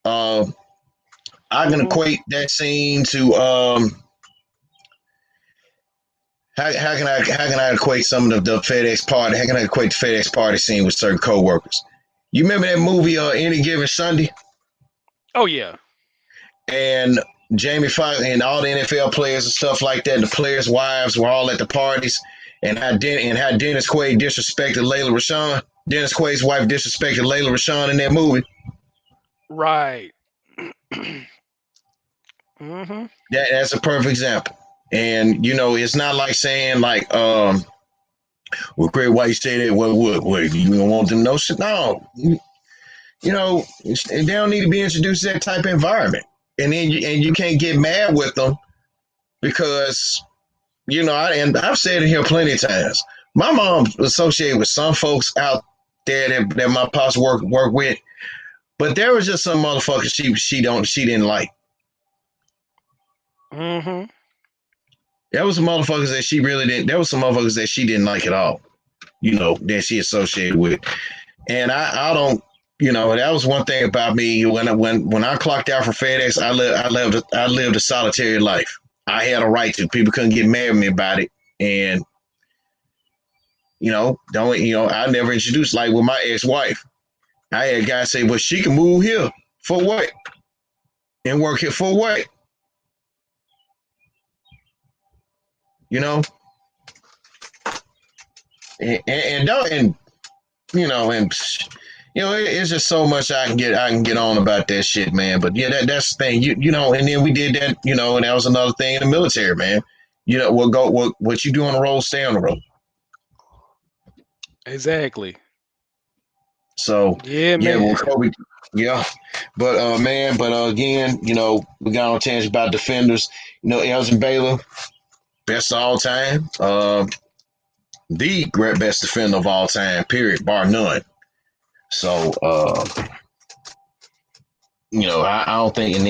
Uh, I can equate that scene to how can I equate some of the FedEx party? How can I equate the FedEx party scene with certain coworkers? You remember that movie Any Given Sunday? Oh yeah. And Jamie Foxx and all the NFL players and stuff like that. The players' wives were all at the parties, and how Dennis Quaid disrespected Layla Rashawn. Dennis Quaid's wife disrespected Layla Rashawn in that movie. Right. Mm-hmm. That's a perfect example. And it's not like saying like, well, Craig, why you say that? What? You don't want them to know shit? No, they don't need to be introduced to that type of environment. And then you can't get mad with them because I've said it here plenty of times. My mom's associated with some folks out there that my pops work with, but there was just some motherfuckers she didn't like. Mm-hmm. There was some motherfuckers that she really didn't. There was some motherfuckers that she didn't like at all. That she associated with, and I don't. That was one thing about me when I clocked out for FedEx. I lived a solitary life. I had a right to. People couldn't get mad at me about it, and I never introduced like with my ex-wife. I had guys say, "Well, she can move here for what, and work here for what?" You know, and don't and you know and it's just so much I can get on about that shit, man. But yeah, that's the thing, and then we did that, and that was another thing in the military, man. What you do on the road, stay on the road. Exactly. So Yeah, yeah, man. Kobe, yeah, but man, but again, we got on a tangent about defenders. Elgin Baylor, best of all time, the great best defender of all time, period, bar none. So I don't think, and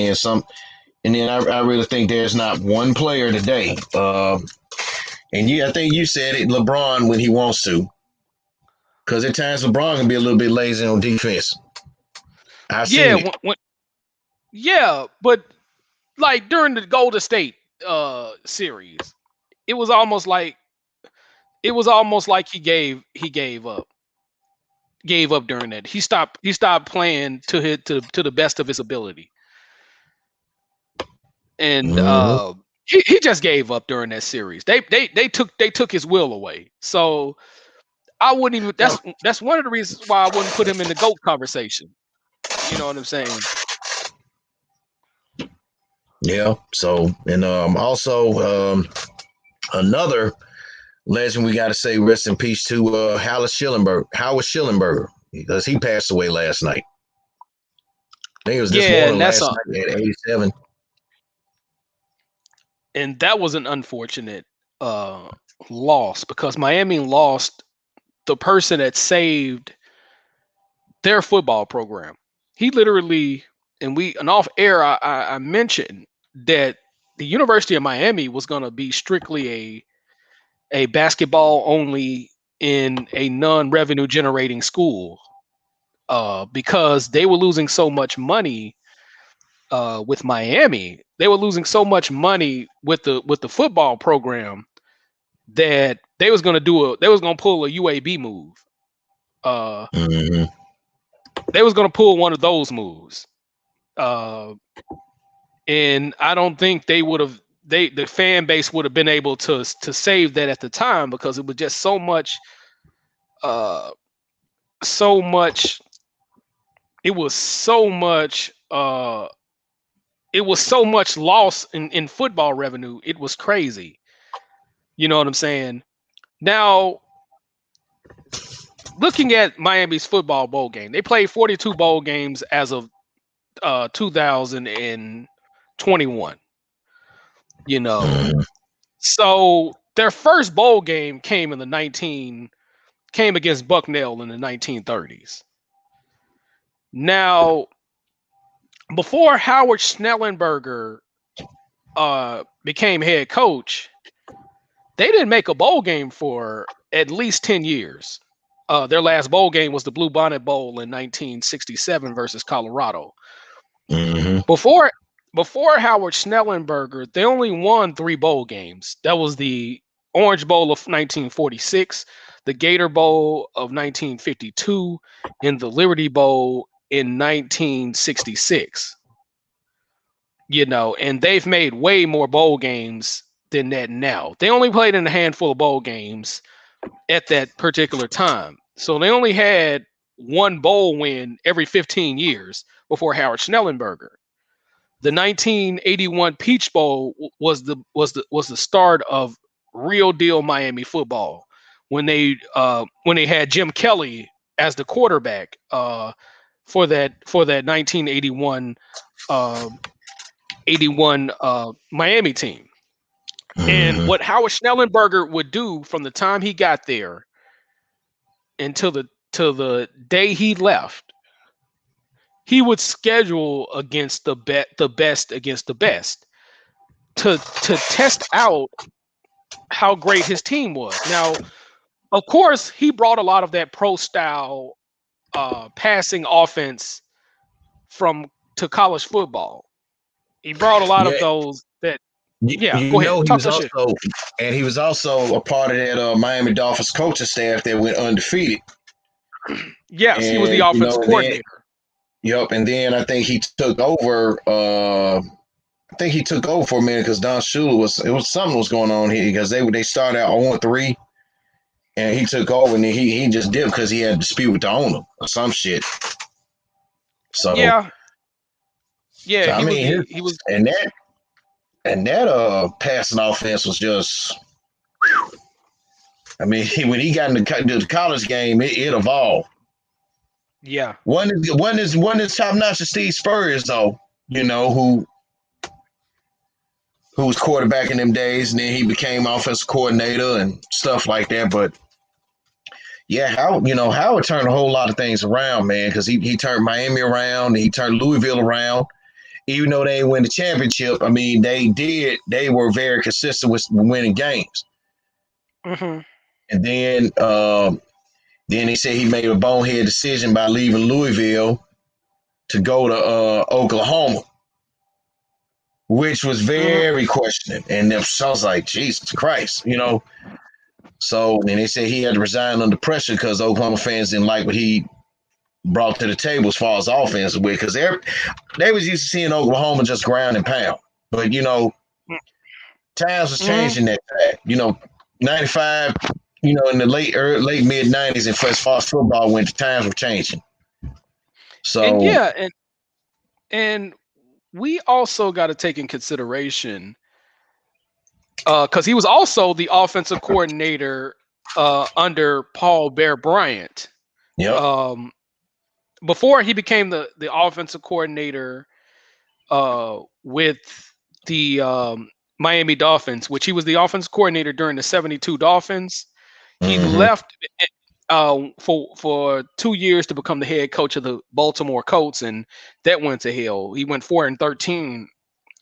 then I really think there's not one player today. I think you said it, LeBron when he wants to, because at times LeBron can be a little bit lazy on defense. I've Yeah, seen it. yeah, but like during the Golden State series, it was almost like he gave up. Gave up during that. He stopped playing to the best of his ability. And Mm-hmm. he just gave up during that series. They took his will away. So I wouldn't even. That's one of the reasons why I wouldn't put him in the GOAT conversation. You know what I'm saying? Yeah. So, and another legend we got to say rest in peace to Howard Schellenberger, because he passed away last night. I think it was this Yeah, morning, and last night at 87. that was an unfortunate uh loss because Miami lost the person that saved their football program. He literally, and off air, I mentioned that the University of Miami was going to be strictly a basketball only in a non-revenue generating school, because they were losing so much money with Miami. They were losing so much money with the football program that they was going to pull a UAB move. Uh, Mm-hmm. they was going to pull one of those moves. Uh, and I don't think they would have. The fan base would have been able to save that at the time because it was just so much. Uh, so much. It was so much. It was so much loss in football revenue. It was crazy. You know what I'm saying? Now, looking at Miami's football bowl game, they played 42 bowl games as of 2021. You know, Mm-hmm. so their first bowl game came in the came against Bucknell in the 1930s. Now, before Howard Schnellenberger became head coach, they didn't make a bowl game for at least 10 years. Their last bowl game was the Blue Bonnet Bowl in 1967 versus Colorado. Mm-hmm. Before Howard Schnellenberger, they only won 3 bowl games. That was the Orange Bowl of 1946, the Gator Bowl of 1952, and the Liberty Bowl in 1966. And they've made way more bowl games than that now. They only played in a handful of bowl games at that particular time. So they only had one bowl win every 15 years before Howard Schnellenberger. The 1981 Peach Bowl was the start of real deal Miami football when they had Jim Kelly as the quarterback for that 1981 Miami team. Mm-hmm. And what Howard Schnellenberger would do from the time he got there until the day he left, he would schedule against the best against the best to test out how great his team was. Now, of course, he brought a lot of that pro style passing offense to college football. He brought a lot of those that. Yeah, go ahead. Talk shit. He was also a part of that Miami Dolphins coaching staff that went undefeated. Yes, he was the offensive coordinator. And then I think he took over. I think he took over for a minute because Don Shula something was going on here because they started out 0-3, and he took over and then he just dipped because he had a dispute with the owner or some shit. So yeah, so, he was and that passing offense was just. I mean, when he got into the college game, it evolved. Yeah. One is top notch of Steve Spurrier, though, who was quarterback in them days, and then he became offensive coordinator and stuff like that. But yeah, Howard turned a whole lot of things around, man, because he turned Miami around, and he turned Louisville around. Even though they didn't win the championship, I mean, they were very consistent with winning games. Mm-hmm. And then they said he made a bonehead decision by leaving Louisville to go to Oklahoma, which was very questioning. And I was like, Jesus Christ, So then they said he had to resign under pressure because Oklahoma fans didn't like what he brought to the table as far as offense with, because they was used to seeing Oklahoma just ground and pound. But, times was changing that fact. 95, in the late mid 90s, and as far as football went, the times were changing. So and we also got to take in consideration because he was also the offensive coordinator under Paul Bear Bryant. Yeah. Before he became the offensive coordinator with the Miami Dolphins, which he was the offensive coordinator during the 72 Dolphins. He left for 2 years to become the head coach of the Baltimore Colts, and that went to hell. He went 4-13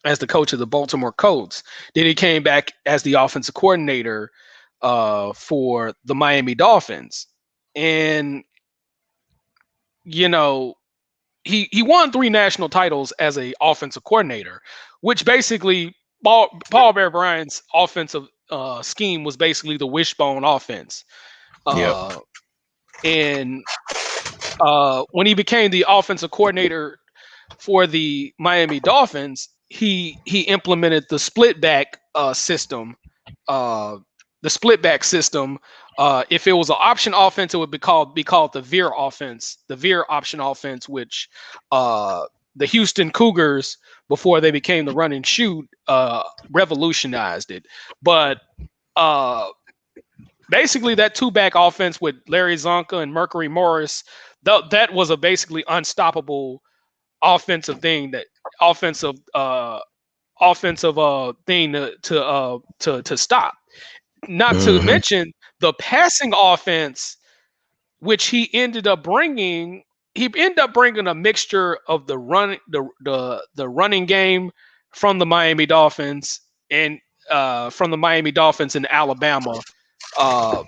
as the coach of the Baltimore Colts. Then he came back as the offensive coordinator for the Miami Dolphins. And, he won 3 national titles as an offensive coordinator, which basically Paul Bear Bryant's offensive scheme was basically the wishbone offense. And when he became the offensive coordinator for the Miami Dolphins, he implemented the split back system. The split back system. If it was an option offense, it would be called the veer offense, the veer option offense, which the Houston Cougars, before they became the run and shoot, revolutionized it. But basically, that 2-back offense with Larry Zonka and Mercury Morris, that was a basically unstoppable offensive thing. To stop. Not to mention the passing offense which he ended up bringing. He ended up bringing a mixture of the running game from the Miami Dolphins and in Alabama. Uh,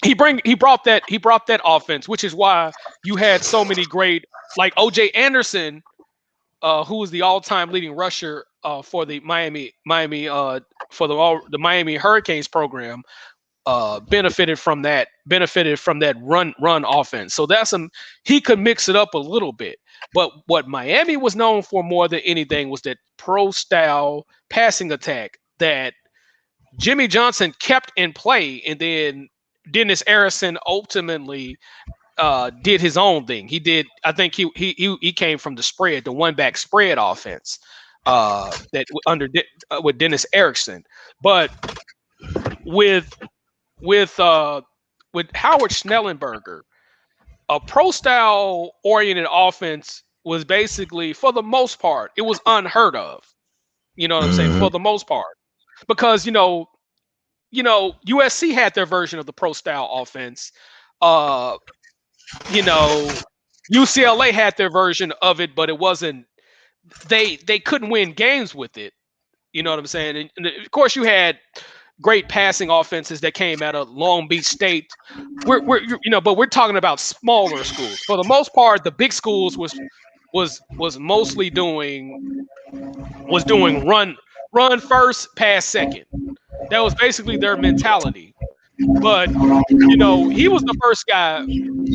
he brought that offense, which is why you had so many great, like OJ Anderson, who was the all-time leading rusher for the the Miami Hurricanes program. Benefited from that run offense. So he could mix it up a little bit. But what Miami was known for more than anything was that pro style passing attack that Jimmy Johnson kept in play, and then Dennis Harrison ultimately did his own thing. He did. I think he came from the spread, the one back spread offense that with Dennis Erickson, but with Howard Schnellenberger, a pro style oriented offense was basically, for the most part, it was unheard of. You know what I'm saying? For the most part, because USC had their version of the pro style offense. UCLA had their version of it, but it wasn't. They couldn't win games with it. You know what I'm saying? And of course, you had great passing offenses that came out of Long Beach State. But we're talking about smaller schools. For the most part, the big schools was mostly doing run first, pass second. That was basically their mentality. But he was the first guy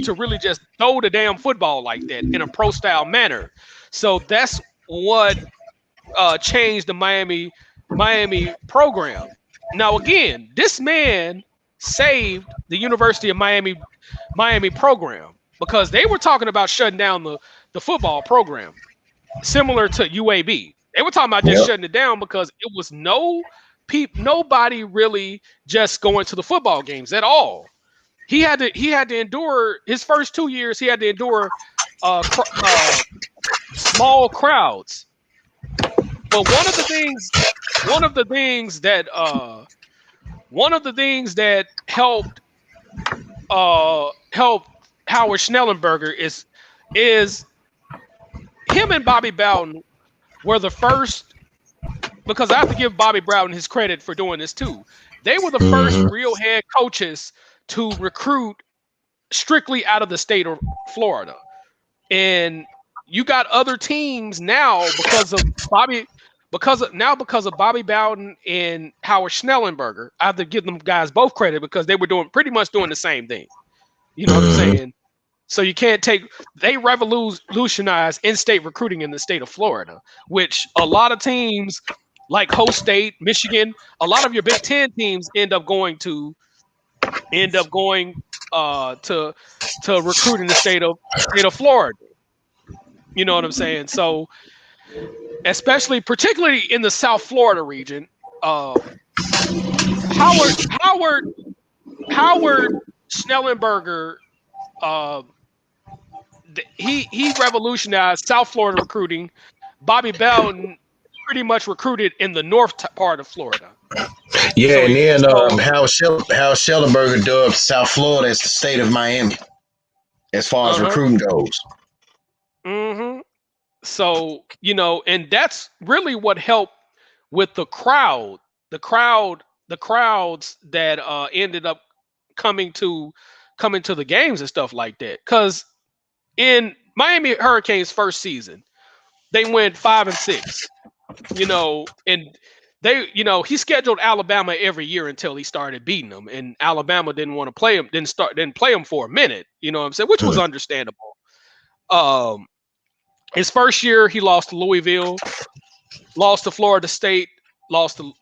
to really just throw the damn football like that in a pro style manner. So that's what changed the Miami program. Now, again, this man saved the University of Miami program, because they were talking about shutting down the football program, similar to UAB. They were talking about just shutting it down because it was nobody really just going to the football games at all. He had to endure his first 2 years. He had to endure small crowds. But one of the things that helped Howard Schnellenberger is him and Bobby Bowden were the first, because I have to give Bobby Bowden his credit for doing this too. They were the first real head coaches to recruit strictly out of the state of Florida. And you got other teams now because of Bobby Bowden and Howard Schnellenberger. I have to give them guys both credit because they were pretty much doing the same thing. You know what I'm saying? So you can't they revolutionized in-state recruiting in the state of Florida, which a lot of teams like Host State, Michigan, a lot of your Big Ten teams end up going to recruit in the state of Florida. You know what I'm saying? So, particularly in the South Florida region, Howard Schnellenberger, he revolutionized South Florida recruiting. Bobby Bowden pretty much recruited in the north part of Florida. Yeah, so, and then Howard Schellenberger dubbed South Florida as the state of Miami, as far as recruiting goes. So, and that's really what helped with the crowds that ended up coming to the games and stuff like that. Because in Miami Hurricanes' first season, they went 5-6. And they, he scheduled Alabama every year until he started beating them, and Alabama didn't want to play him, didn't play him for a minute. You know what I'm saying? Which was understandable. His first year, he lost to Louisville, lost to Florida State, lost to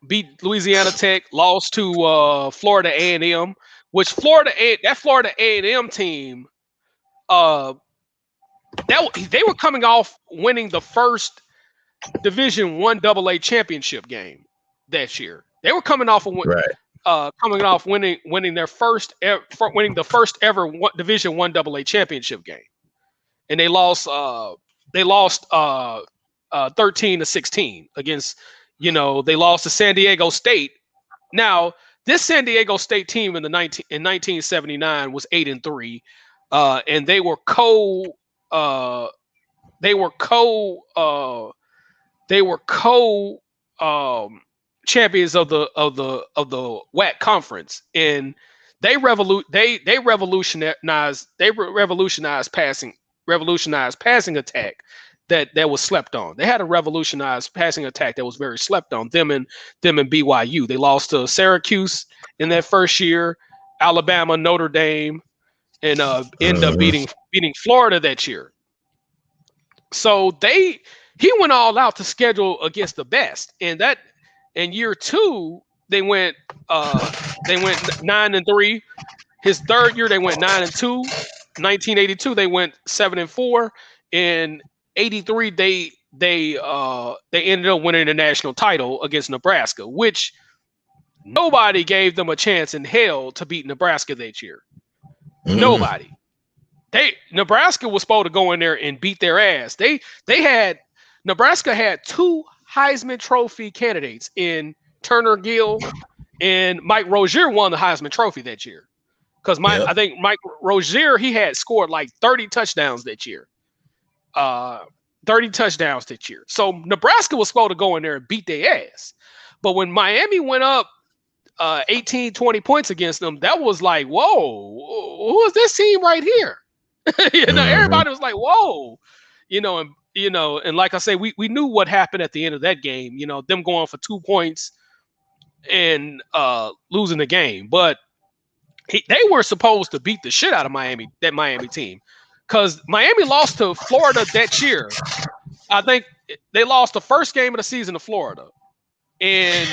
beat Louisiana Tech, lost to Florida A&M, which Florida A&M team, they were coming off winning the first Division I AA championship game that year. They were coming off winning the first ever Division I AA championship game, and they lost 13-16 against, they lost to San Diego State. Now, this San Diego State team in 1979 was 8-3, and they were they were co champions of the WAC conference, and they revolutionized passing attack that was slept on. They had a revolutionized passing attack that was very slept on. Them and BYU. They lost to Syracuse in that first year, Alabama, Notre Dame, and end up beating Florida that year. So he went all out to schedule against the best. And that in year 2, they went 9-3. His third year they went 9-2. 1982 they went 7-4. In 83 they ended up winning the national title against Nebraska, which nobody gave them a chance in hell to beat Nebraska that year. Nobody. Nebraska was supposed to go in there and beat their ass. Nebraska had 2 Heisman Trophy candidates in Turner Gill, and Mike Rozier won the Heisman Trophy that year. Because I think Mike Rozier, he had scored like 30 touchdowns that year. 30 touchdowns that year. So Nebraska was supposed to go in there and beat their ass. But when Miami went up 18, 20 points against them, that was like, whoa, who is this team right here? Everybody was like, whoa, and like I say, we knew what happened at the end of that game, them going for 2 points and losing the game. But they were supposed to beat the shit out of that Miami team, because Miami lost to Florida that year. I think they lost the first game of the season to Florida. And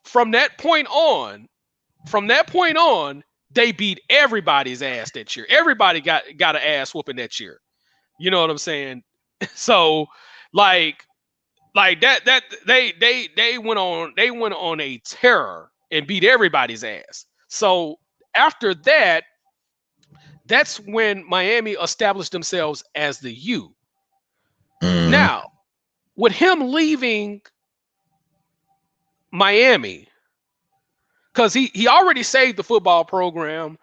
from that point on, they beat everybody's ass that year. Everybody got an ass whooping that year. You know what I'm saying? So like that they went on a terror and beat everybody's ass. So after that, that's when Miami established themselves as the U. Now, with him leaving Miami, because he already saved the football program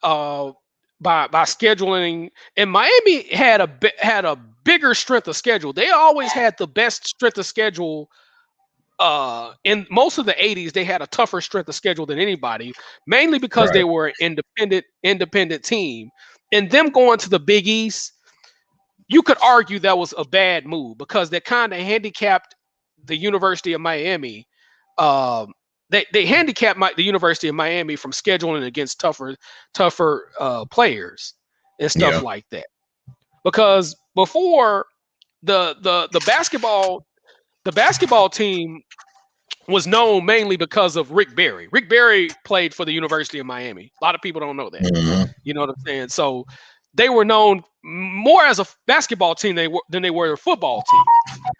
by scheduling, and Miami had a bigger strength of schedule. They always had the best strength of schedule. In most of the 80s, they had a tougher strength of schedule than anybody, mainly because they were an independent team. And them going to the Big East, you could argue that was a bad move, because they kind of handicapped the University of Miami. They handicapped the University of Miami from scheduling against tougher players and stuff like that. Because before the basketball team was known mainly because of Rick Barry. Rick Barry played for the University of Miami. A lot of people don't know that. You know what I'm saying? So they were known more as a basketball team than they were a football team.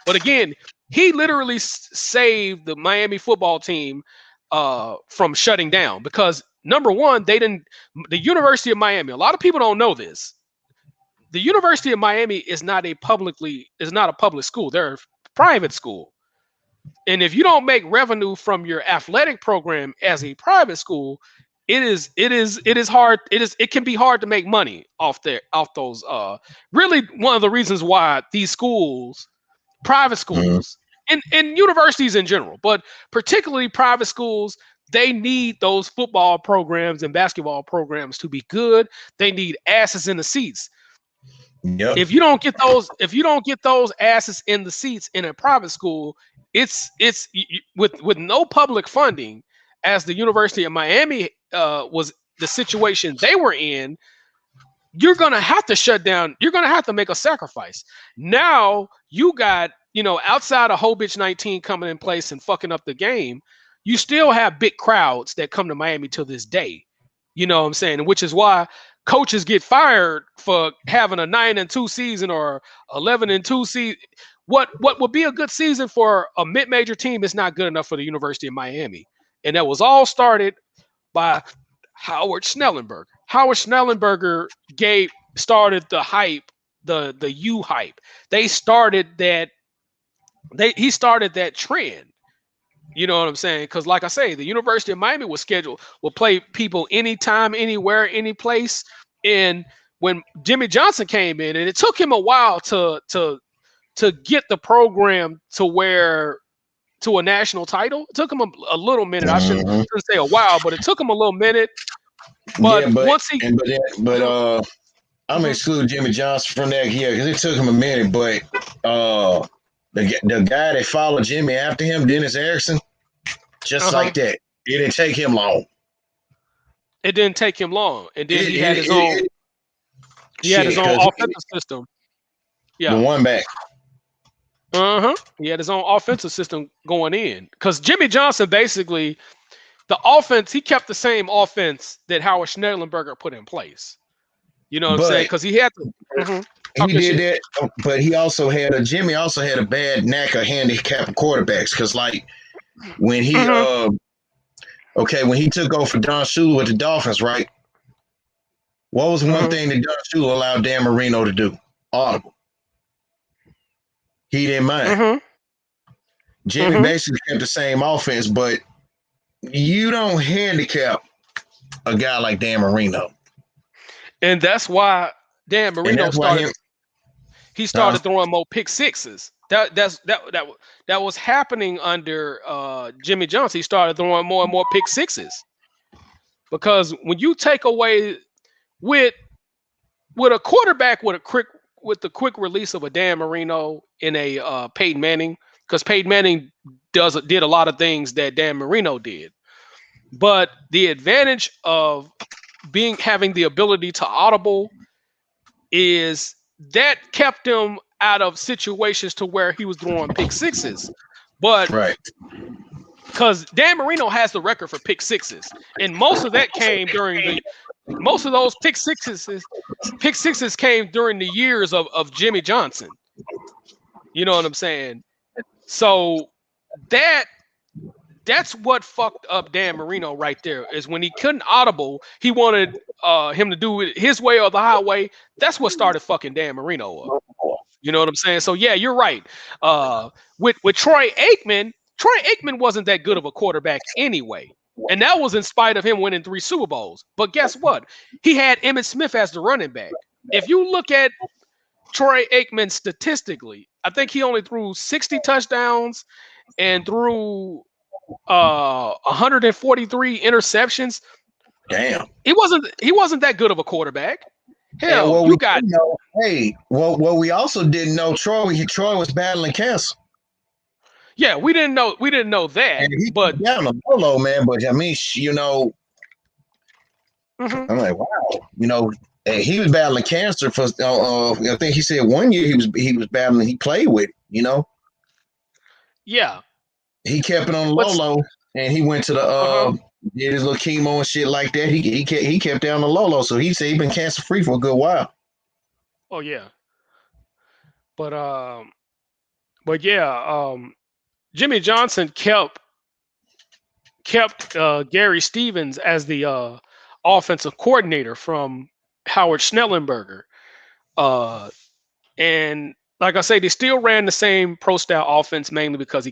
But again, he literally saved the Miami football team from shutting down, because number one, the University of Miami, a lot of people don't know this. The University of Miami is not a public school. They're a private school. And if you don't make revenue from your athletic program as a private school, it can be hard to make money off those. Really, one of the reasons why these schools, private schools, and universities in general, but particularly private schools, they need those football programs and basketball programs to be good. They need asses in the seats. Yep. If you don't get those asses in the seats in a private school, it's with no public funding, as the University of Miami was the situation they were in. You're gonna have to shut down. You're gonna have to make a sacrifice. Now you got, outside of Hobich 19 coming in place and fucking up the game, you still have big crowds that come to Miami to this day. You know what I'm saying? Which is why coaches get fired for having a 9-2 season or 11-2 season. What would be a good season for a mid-major team is not good enough for the University of Miami. And that was all started by Howard Schnellenberger. Howard Schnellenberger started the hype, the U hype. He started that trend. You know what I'm saying? Because, like I say, the University of Miami will play people anytime, anywhere, any place. And when Jimmy Johnson came in, and it took him a while to get the program to a national title. It took him a little minute. I Hmm. shouldn't say a while, but it took him a little minute. But Yeah, but once he, and but Mhm, I'm gonna mhm, exclude Jimmy Johnson from that here because it took him a minute. But the guy that followed Jimmy after him, Dennis Erickson, just uh-huh, like that, it didn't take him long. it didn't take him long, and then It he it had it, his own it he had his shit own because offensive system. the Yeah, one back. he had his own offensive system going in because Jimmy Johnson basically the offense he kept the same offense that Howard Schnellenberger put in place. You know what I'm saying? But Because he had to talk he your did shit. that. But he also had a Jimmy also had a bad knack of handicapping quarterbacks because like when he hmm when he took over for Don Shula with the Dolphins, right? What was one hmm thing that Don Shula allowed Dan Marino to do? Audible. He didn't mind. hmm Jimmy hmm basically kept the same offense, but you don't handicap a guy like Dan Marino. And that's why Dan And Marino that's why him huh? started throwing more pick sixes. That was happening under Jimmy Johnson. He started throwing more and more pick sixes because when you take away with with a quarterback with the quick release of a Dan Marino in a Peyton Manning, because Peyton Manning did a lot of things that Dan Marino did, but the advantage of being having the ability to audible is that kept him out of situations to where he was throwing pick sixes. But Right. because Dan Marino has the record for pick sixes, and most of that came during the most of those pick sixes came during the years of Jimmy Johnson. You know what I'm saying? So that that's what fucked up Dan Marino right there is when he couldn't audible, he wanted him to do it his way or the highway. That's what started fucking Dan Marino up. You know what I'm saying? So yeah, you're right. Uh, with Troy Aikman wasn't that good of a quarterback anyway, and that was in spite of him winning 3 Super Bowls. But guess what? He had Emmitt Smith as the running back. If you look at Troy Aikman statistically, I think he only threw 60 touchdowns and threw 143 interceptions. Damn. He wasn't that good of a quarterback. And Hell, what we you got didn't know, hey, what we also didn't know, Troy was battling cancer. yeah, we didn't know that, And he but down a low, man. But I mean, mhm. I'm like, wow, and he was battling cancer for. I think he said one year he was battling. He played with, Yeah, he kept it on the but low, and he went to the uh-huh. did his little chemo and shit like that. He kept it on the low, so he said he been cancer free for a good while. Oh yeah. But yeah, Jimmy Johnson kept Gary Stevens as the offensive coordinator from Howard Schnellenberger. Uh and like I say, they still ran the same pro style offense mainly because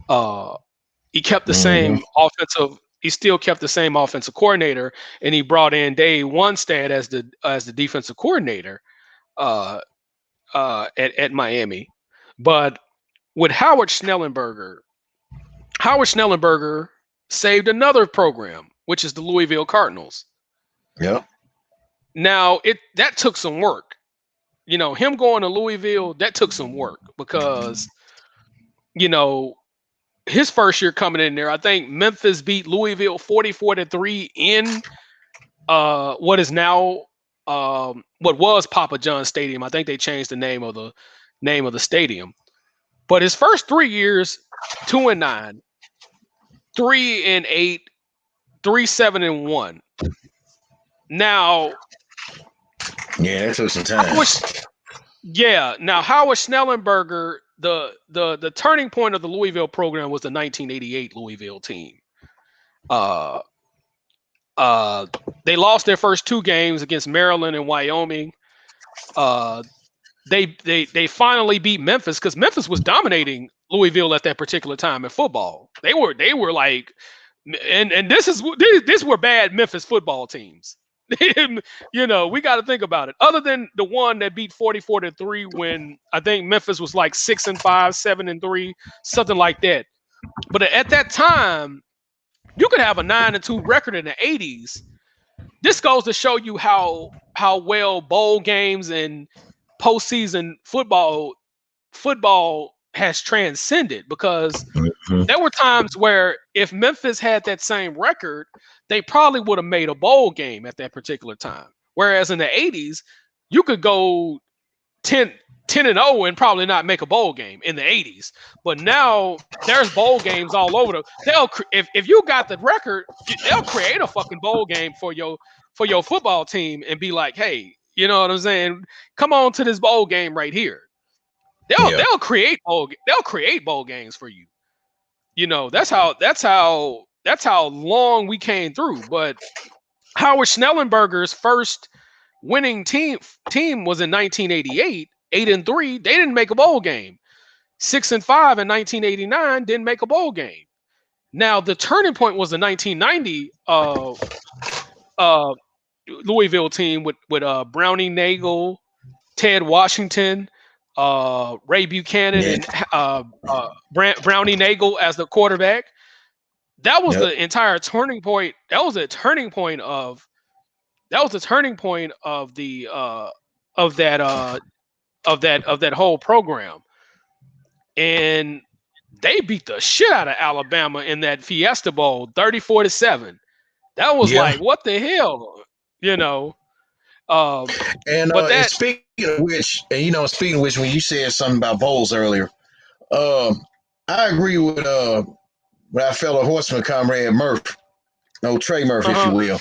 uh he kept the Mm-hmm. same offensive he still kept the same offensive coordinator, and he brought in Dave Onstad as the defensive coordinator uh at Miami. But with Howard Schnellenberger saved another program, which is the Louisville Cardinals. Yep. Now it that took some work. Him going to Louisville, that took some work because, you know, his first year coming in there, I think Memphis beat Louisville 44-3 in what is now what was Papa John Stadium. I think they changed the name of the stadium. But his first 3 years, 2-9, 3-8, 3-7-1. Now, Yeah, that took some I time. wish, yeah. Now Howard Schnellenberger, the turning point of the Louisville program was the 1988 Louisville team. Uh, they lost their first 2 games against Maryland and Wyoming. Uh, they finally beat Memphis because Memphis was dominating Louisville at that particular time in football. They were like, and this were bad Memphis football teams. We got to think about it. Other than the one that beat 44-3 when I think Memphis was like 6-5, 7-3, something like that. But at that time, you could have a 9-2 record in the 80s. This goes to show you how well bowl games and postseason football has transcended, because there were times where if Memphis had that same record, they probably would have made a bowl game at that particular time. Whereas in the 80s, you could go 10-0 and probably not make a bowl game in the 80s. But now there's bowl games all over. If you got the record, they'll create a fucking bowl game for your football team and be like, hey, you know what I'm saying? Come on to this bowl game right here. They'll create bowl games for you. That's how long we came through. But Howard Schnellenberger's first winning team was in 1988, 8-3. They didn't make a bowl game. 6-5 in 1989 didn't make a bowl game. Now the turning point was the 1990 Louisville team with Brownie Nagel, Ted Washington, Ray Buchanan, and Brownie Nagel as the quarterback. That was the entire turning point. That was a turning point of the of that whole program. And they beat the shit out of Alabama in that Fiesta Bowl, 34-7. That was like, what the hell, And speaking of which, when you said something about bowls earlier, I agree with our fellow Horseman comrade Murph, Trey Murph, if you will.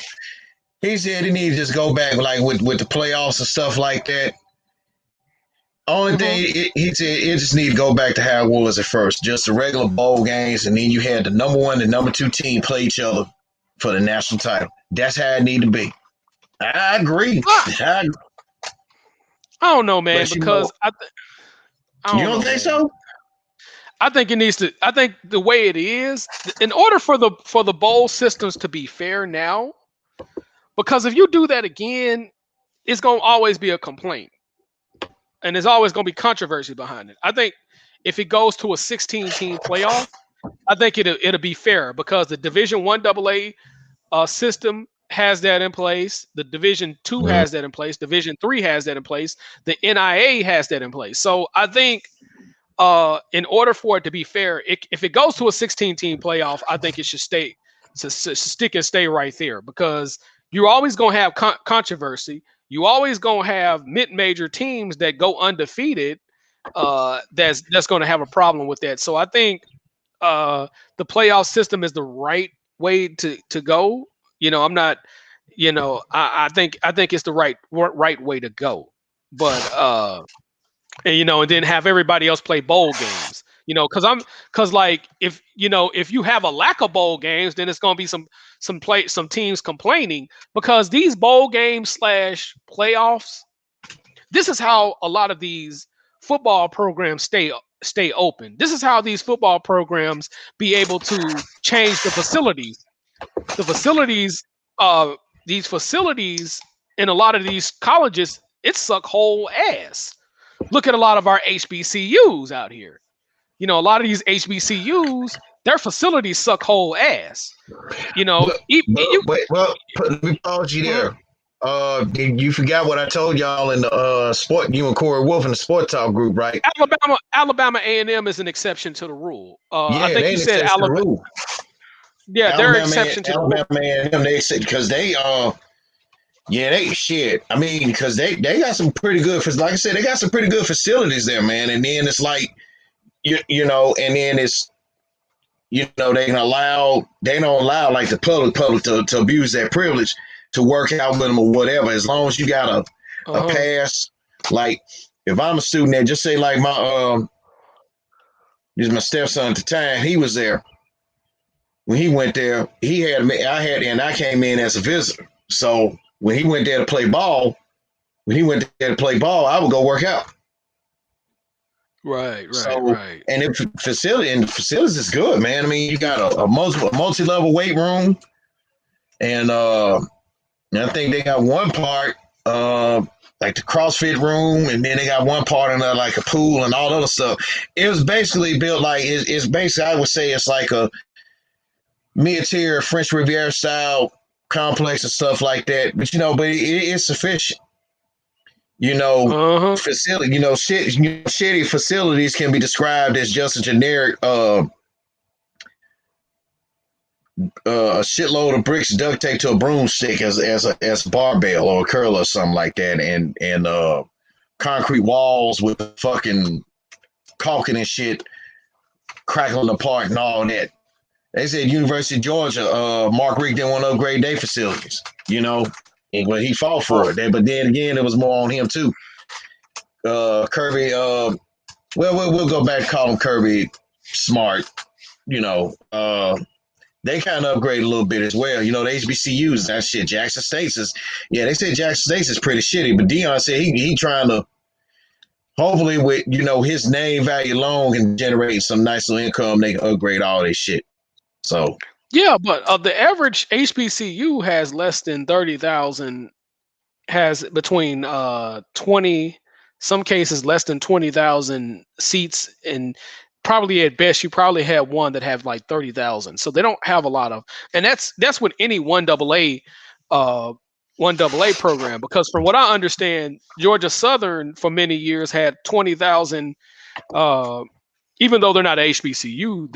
He said he needs to just go back like with the playoffs and stuff like that. Only thing he said, it just need to go back to how it was at first, just the regular bowl games, and then you had the number 1 and number 2 team play each other for the national title. That's how it need to be. I agree. I don't know, man, because you don't think so? I think it needs to. I think the way it is, in order for the bowl systems to be fair now, because if you do that again, it's gonna always be a complaint, and there's always gonna be controversy behind it. I think if it goes to a 16-team playoff, I think it'll be fair, because the Division I AA system has that in place. The Division II has that in place. Division III has that in place. The NIA has that in place. So I think in order for it to be fair, if it goes to a 16-team playoff, I think it should stick and stay right there, because you're always going to have controversy. You always going to have mid-major teams that go undefeated that's going to have a problem with that. So I think the playoff system is the right way to go. I'm not, I think it's the right way to go. But and then have everybody else play bowl games. Because like if you have a lack of bowl games, then it's gonna be some teams complaining, because these bowl games / playoffs. This is how a lot of these football programs stay open. This is how these football programs be able to change the facilities. These facilities in a lot of these colleges, it suck whole ass. Look at a lot of our HBCUs out here. A lot of these HBCUs, their facilities suck whole ass. Let me pause you there. You forgot what I told y'all in the sport. You and Corey Wolf in the Sport Talk group, right? Alabama A&M is an exception to the rule. I think you said Alabama. Yeah, they're an exception to the rule. Alabama A&M, they said, because they they shit. I mean, because they got some pretty good, like I said, they got some pretty good facilities there, man. And then it's like, and then it's, they don't allow like the public to abuse that privilege to work out with them or whatever, as long as you got a pass. Like if I'm a student there, just say like my stepson at the time, he was there. When he went there, I came in as a visitor. So when he went there to play ball, I would go work out. So, and the facilities is good, man. I mean, you got a multi-level weight room, and I think they got one part like the CrossFit room, and then they got one part in there like a pool and all other stuff. It was basically built like it's basically, I would say, it's like a mid-tier French Riviera style complex and stuff like that. But but it's sufficient. Facility. Shitty facilities can be described as just a generic a shitload of bricks duct taped to a broomstick as a barbell or a curl or something like that, and concrete walls with fucking caulking and shit crackling apart and all that. They said University of Georgia, Mark Richt didn't want to upgrade their facilities, but he fought for it. But then again, it was more on him too. Kirby, we'll go back and call him Kirby Smart. They kind of upgrade a little bit as well. The HBCUs, that shit. Jackson State's they say Jackson State's is pretty shitty, but Dion said he trying to, hopefully with, his name value alone can generate some nice little income. They can upgrade all this shit. So. Yeah, but the average HBCU has less than 30,000, has between 20, some cases less than 20,000 seats, and probably at best you probably have one that have like 30,000. So they don't have a lot of, and that's with any one AA program, because from what I understand, Georgia Southern for many years had 20,000. Even though they're not HBCU,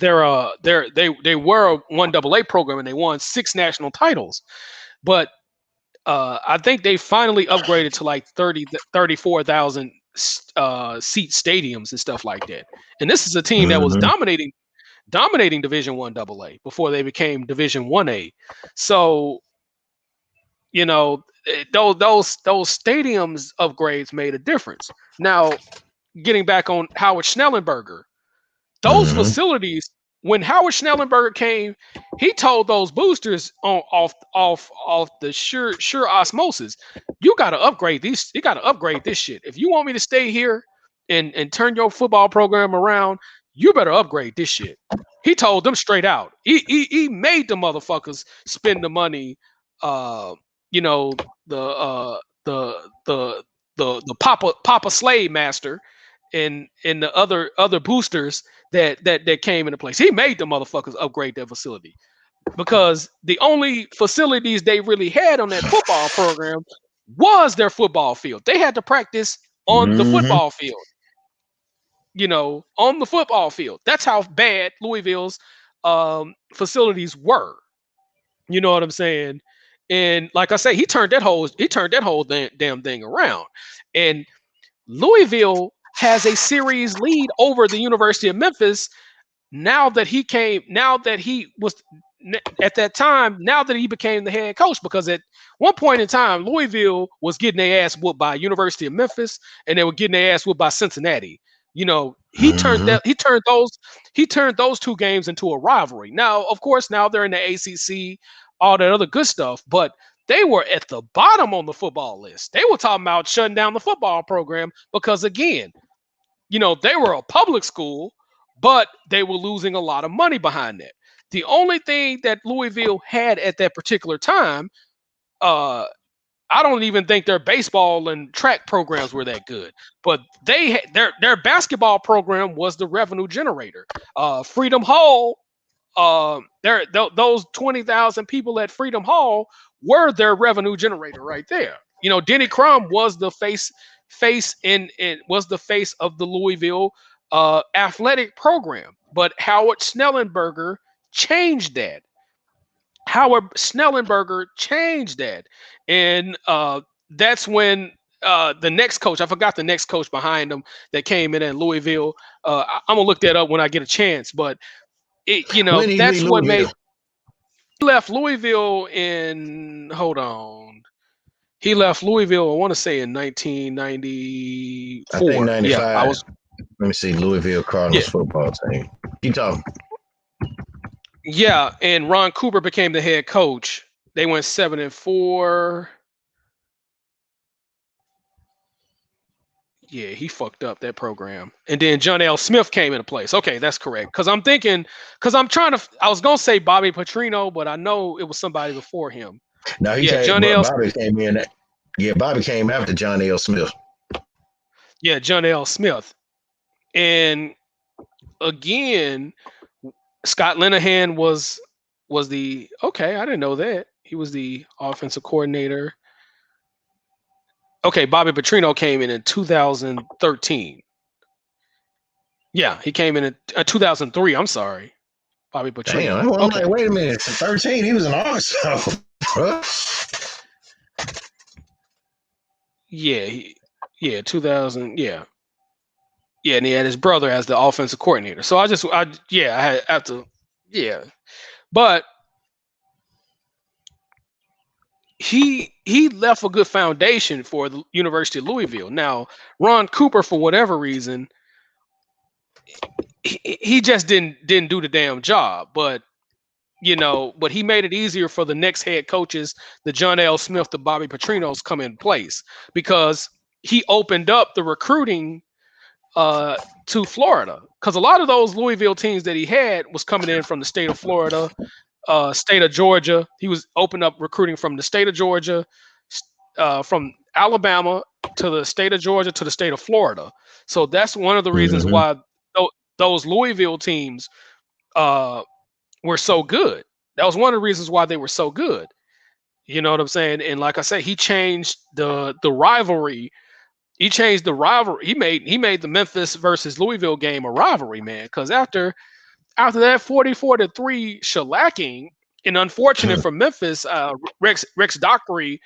they were a one AA program and they won 6 national titles, but I think they finally upgraded to like 34,000 seat stadiums and stuff like that. And this is a team that was dominating Division 1 AA before they became Division 1A. So, those stadiums upgrades made a difference. Now, getting back on Howard Schnellenberger, those facilities, when Howard Schnellenberger came, he told those boosters off the sure osmosis, you got to upgrade these. You got to upgrade this shit. If you want me to stay here and turn your football program around, you better upgrade this shit. He told them straight out. He made the motherfuckers spend the money. The Papa Slave Master and the other boosters that came into place. He made the motherfuckers upgrade their facility, because the only facilities they really had on that football program was their football field. They had to practice on the football field. On the football field. That's how bad Louisville's facilities were. You know what I'm saying? And like I say, he turned that whole damn thing around. And Louisville has a series lead over the University of Memphis now that he was at that time, now that he became the head coach, because at one point in time, Louisville was getting their ass whooped by University of Memphis, and they were getting their ass whooped by Cincinnati. He turned those two games into a rivalry. Now, of course, now they're in the ACC, all that other good stuff, but they were at the bottom on the football list. They were talking about shutting down the football program because, again, they were a public school, but they were losing a lot of money behind that. The only thing that Louisville had at that particular time, I don't even think their baseball and track programs were that good, but their basketball program was the revenue generator. Freedom Hall, those 20,000 people at Freedom Hall were their revenue generator right there. Denny Crum was the face of the Louisville athletic program, but Howard Schnellenberger changed that. And that's when the next coach, I forgot the next coach behind him that came in at Louisville. I'm gonna look that up when I get a chance, but that's what made. He left Louisville in. Hold on. He left Louisville, I want to say in 1994. I think 95. Yeah, let me see, Louisville Cardinals football team. Keep talking. Yeah, and Ron Cooper became the head coach. They went 7-4. Yeah, he fucked up that program. And then John L. Smith came into place. Okay, that's correct. Because I'm thinking, because I'm trying to, I was going to say Bobby Petrino, but I know it was somebody before him. Now he Yeah, came. John L. Bobby came in. Yeah, Bobby came after John L. Smith. Yeah, John L. Smith. And again, Scott Linehan was the okay. I didn't know that he was the offensive coordinator. Okay, Bobby Petrino came in 2013. Yeah, he came in 2003. I'm sorry, Bobby Damn, Petrino. I'm like, Okay, wait a minute. 13, he was in Arkansas. yeah, yeah, 2000. Yeah, yeah, and he had his brother as the offensive coordinator. So I have to, yeah, but he left a good foundation for the University of Louisville. Now, Ron Cooper, for whatever reason, he just didn't do the damn job. But but he made it easier for the next head coaches, the John L. Smith, the Bobby Petrinos, come in place because he opened up the recruiting to Florida. Because a lot of those Louisville teams that he had was coming in from the state of Florida, state of Georgia. He was opened up recruiting from the state of Georgia, from Alabama to the state of Georgia to the state of Florida. So that's one of the reasons Mm-hmm. why those Louisville teams uh, were so good. That was one of the reasons why they were so good. You know what I'm saying? And like I said, he changed the rivalry. He changed the rivalry. He made the Memphis versus Louisville game a rivalry, man. Because after that 44-3 shellacking, and unfortunate for Memphis, Rex Dockery,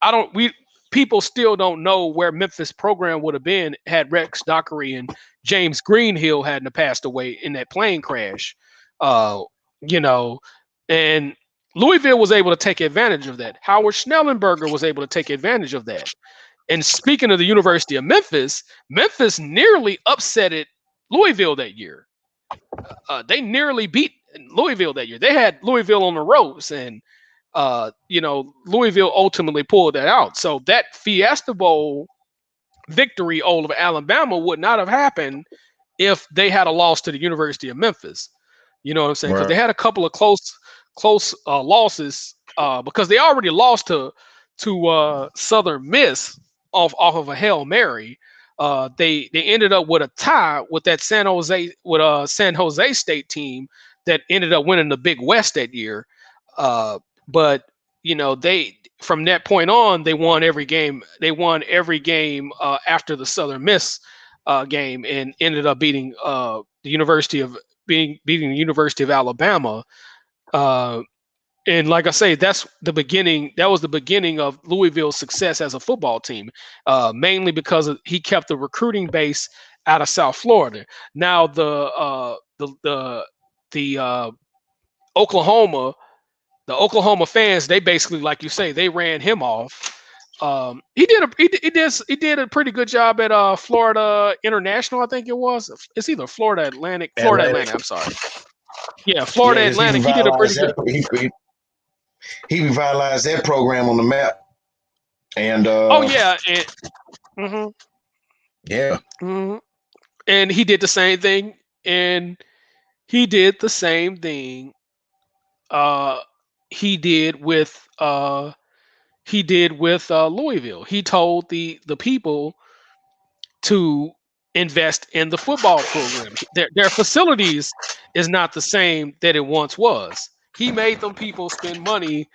I don't we people still don't know where Memphis program would have been had Rex Dockery and James Greenhill hadn't passed away in that plane crash. Uh, you know, and Louisville was able to take advantage of that. Howard Schnellenberger was able to take advantage of that. And speaking of the University of Memphis, Memphis nearly upsetted Louisville that year. They nearly beat Louisville that year. They had Louisville on the ropes, and Louisville ultimately pulled that out. So that Fiesta Bowl victory over Alabama would not have happened if they had a loss to the University of Memphis. You know what I'm saying? Because Right. they had a couple of close losses because they already lost to Southern Miss off of a Hail Mary. They ended up with a tie with that San Jose State team that ended up winning the Big West that year. But they from that point on they won every game. They won every game after the Southern Miss game and ended up beating beating the University of Alabama. Uh, and like I say, that's the beginning. That was the beginning of Louisville's success as a football team, mainly because he kept the recruiting base out of South Florida. Now the Oklahoma, the Oklahoma fans, they basically, like you say, they ran him off. He did a pretty good job at Florida International, I think it was. It's either Florida Atlantic, Florida Atlantic. Atlantic. I'm sorry. Yeah, Yeah, Florida because he Atlantic. He did a pretty revitalized good. he revitalized that program on the map. And Oh yeah, and mhm, yeah, mhm. And he did the same thing. And he did the same thing. Uh, he did with Louisville. He told the people to invest in the football program. Their facilities is not the same that it once was. He made them people spend money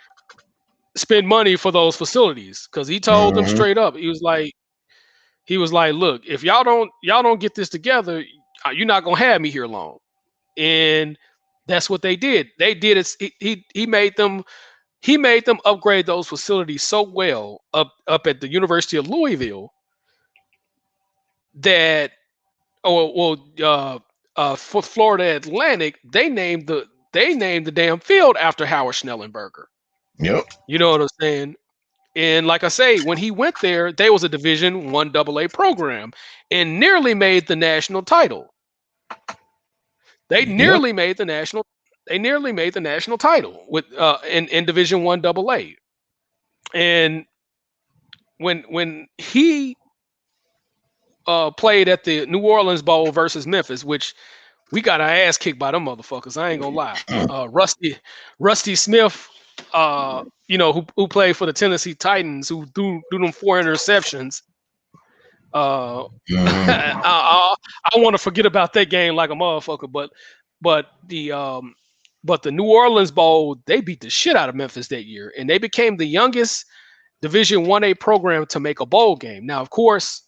for those facilities because he told them mm-hmm. straight up. He was like, look, if y'all don't get this together, you're not gonna have me here long. And that's what they did. They did it. He made them upgrade those facilities so well up at the University of Louisville that for Florida Atlantic they named the damn field after Howard Schnellenberger. Yep. You know what I'm saying? And like I say, when he went there, they was a Division One AA program and nearly made the national title. They Yep. nearly made the national. They nearly made the national title with in Division One AA. And when played at the New Orleans Bowl versus Memphis, which we got our ass kicked by them motherfuckers. I ain't gonna lie. Rusty Smith, who played for the Tennessee Titans, who threw them 4 interceptions. I want to forget about that game like a motherfucker, but the New Orleans Bowl, they beat the shit out of Memphis that year, and they became the youngest Division 1A program to make a bowl game. Now, of course,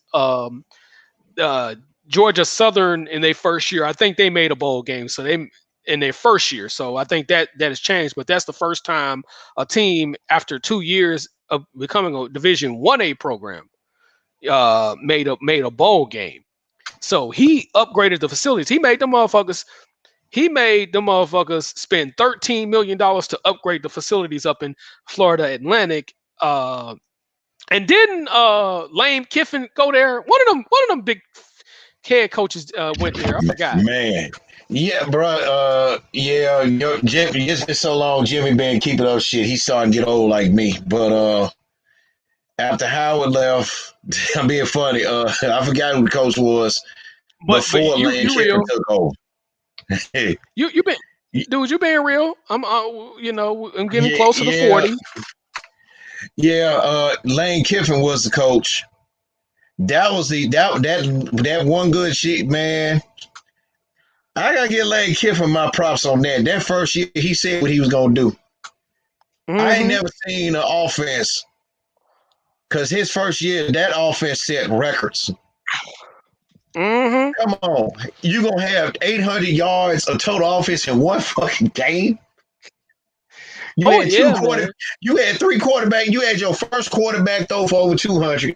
Georgia Southern in their first year, I think they made a bowl game. So they in their first year. So I think that has changed. But that's the first time a team after 2 years of becoming a Division 1A program made a bowl game. So he upgraded the facilities. He made the motherfuckers spend $13 million to upgrade the facilities up in Florida Atlantic. And didn't Lane Kiffin go there? One of them big head coaches went there. I forgot. Man. Yeah, bro. Yeah, Jimmy. It's been so long. Jimmy been keeping up shit. He's starting to get old like me. But after Howard left, I'm being funny. I forgot who the coach was before Lane Kiffin took over. you been, dude. You being real? I'm getting close to the 40. Yeah, Lane Kiffin was the coach. That was that one good shit, man. I gotta get Lane Kiffin my props on that. That first year, he said what he was gonna do. Mm-hmm. I ain't never seen an offense because his first year, that offense set records. Mm-hmm. Come on, you gonna have 800 yards of total offense in one fucking game? You had three quarterbacks. You had your first quarterback throw for over 200.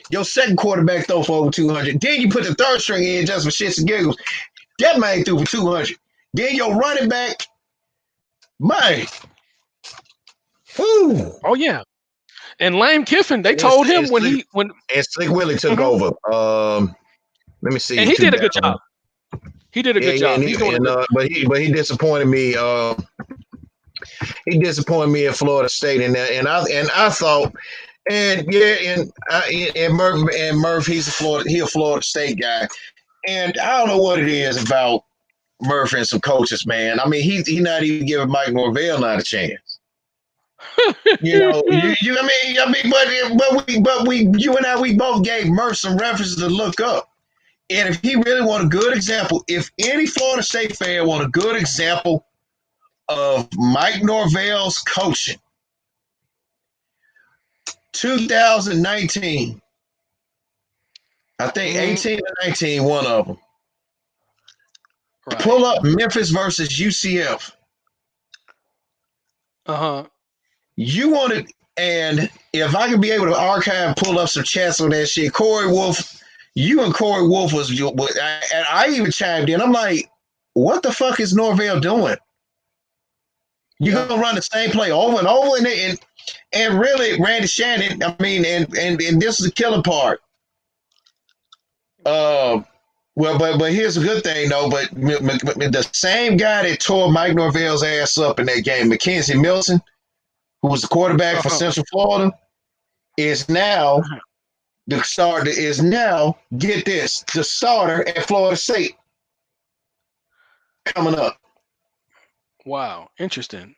Your second quarterback throw for over 200. Then you put the third string in just for shits and giggles. That man threw for 200. Then your running back, man. Whew. Oh yeah. And Lane Kiffin, they told him when Slick Willie took over. Let me see. And he did a good job. He did a good job. But he disappointed me. He disappointed me at Florida State, and I thought, and Murph, he's a Florida State guy, and I don't know what it is about Murph and some coaches, man. I mean, he not even giving Mike Norvell not a chance. But you and I, we both gave Murph some references to look up. And if he really want a good example, if any Florida State fan want a good example of Mike Norvell's coaching, 2019, I think 18 or 19, one of them. Right. Pull up Memphis versus UCF. You want it, and if I could be able to archive, pull up some chats on that shit, Corey Wolf, you and Corey Wolf and I even chimed in. I'm like, what the fuck is Norvell doing? You're gonna run the same play over and over, and really, Randy Shannon. I mean, and this is the killer part. But here's a good thing though. But the same guy that tore Mike Norvell's ass up in that game, Mackenzie Milton, who was the quarterback for Central Florida, is now the starter. Is now, get this, the starter at Florida State coming up. Wow, interesting.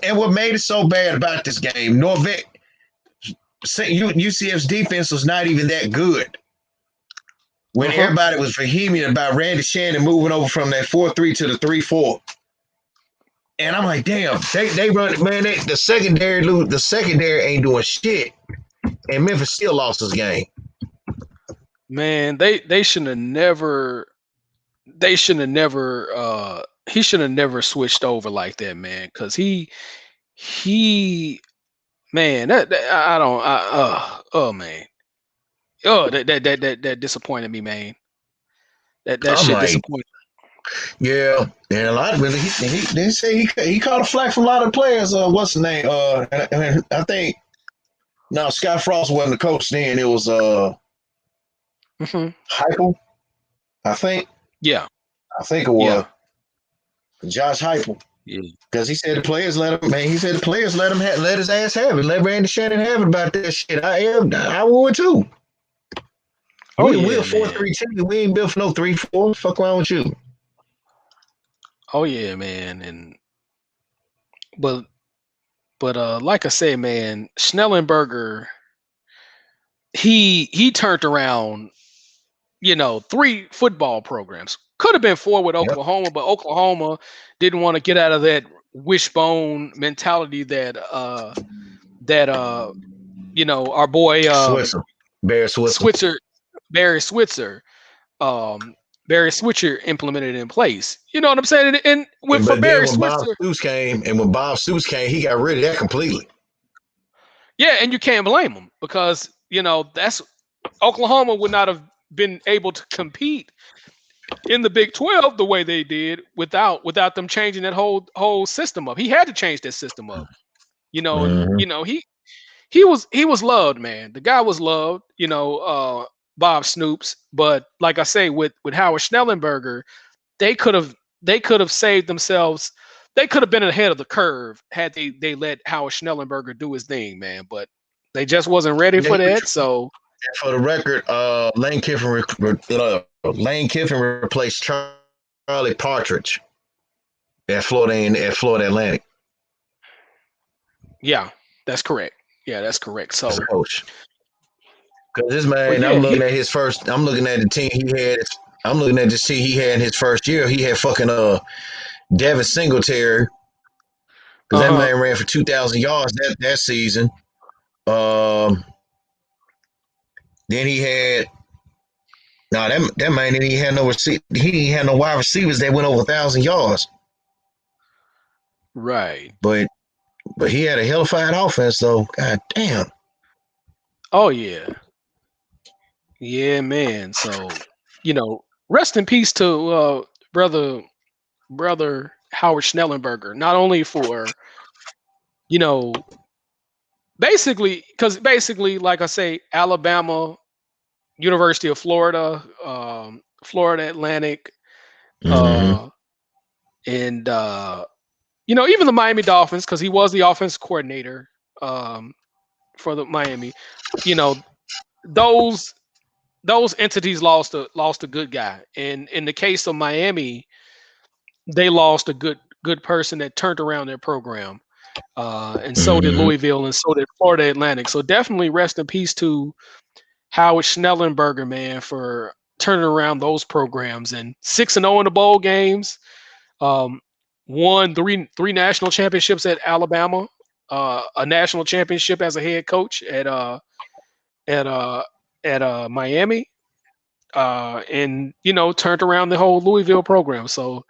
And what made it so bad about this game, UCF's defense was not even that good. When everybody was vehement about Randy Shannon moving over from that 4-3 to the 3-4. And I'm like, damn, they run, man, the secondary ain't doing shit. And Memphis still lost this game. Man, they shouldn't have never he should have never switched over like that, man. Cause man, that disappointed me, man. That shit like, disappointed. Yeah, and a lot of it, they say he caught a flack from a lot of players. What's the name? I think Scott Frost wasn't the coach then. It was Heupel, I think. Yeah, I think it was Josh Heupel. Yeah, because he said the players let him. Man, he said the players let his ass have it. Let Randy Shannon have it about that shit. I would too. Oh We a yeah, man. 4-3 team. We ain't built for no 3-4. Fuck around with you. Oh yeah, man. And but like I said, man, Schnellenberger, he turned around, 3 football programs. Could have been 4 with Yep. Oklahoma, but Oklahoma didn't want to get out of that wishbone mentality that our boy Switzer. Bear Switzer. Switzer Barry Switzer um Barry Switzer implemented in place. You know what I'm saying? And with for But then Barry when Bob Switzer, Stoops came, he got rid of that completely. yeah, and you can't blame him because that's Oklahoma would not have been able to compete in the Big 12 the way they did without them changing that whole system up. He had to change that system up. And Mm-hmm. he was loved, man. The guy was loved, Bob Snoops. But like I say, with Howard Schnellenberger, they could have saved themselves. They could have been ahead of the curve had they let Howard Schnellenberger do his thing, man. But they just wasn't ready Yeah, for that. So for the record, Lane Kiffin replaced Charlie Partridge at Florida Atlantic yeah, that's correct. Yeah, that's correct. as a So, coach. Because this but man, yeah, I'm looking at the team he had. I'm looking at this team he had in his first year. He had fucking Devin Singletary, because that uh-huh. man ran for 2,000 yards that season. Um, then he had that man didn't even have he didn't have no wide receivers that went over 1,000 yards. Right. But he had a hellified offense though. God damn. Oh yeah. Yeah, man. So, rest in peace to brother Howard Schnellenberger, not only for, you know, basically like I say, Alabama, University of Florida, Florida Atlantic, Mm-hmm. uh and even the Miami Dolphins, because he was the offense coordinator um for the Miami. You know, those those entities lost a good guy. And in the case of Miami, they lost a good person that turned around their program. And so did Mm-hmm. Louisville, and so did Florida Atlantic. So definitely rest in peace to Howard Schnellenberger, man, for turning around those programs. And 6-0 in the bowl games. Um, won three national championships at Alabama. A national championship as a head coach at uh, at Miami. And turned around the whole Louisville program. So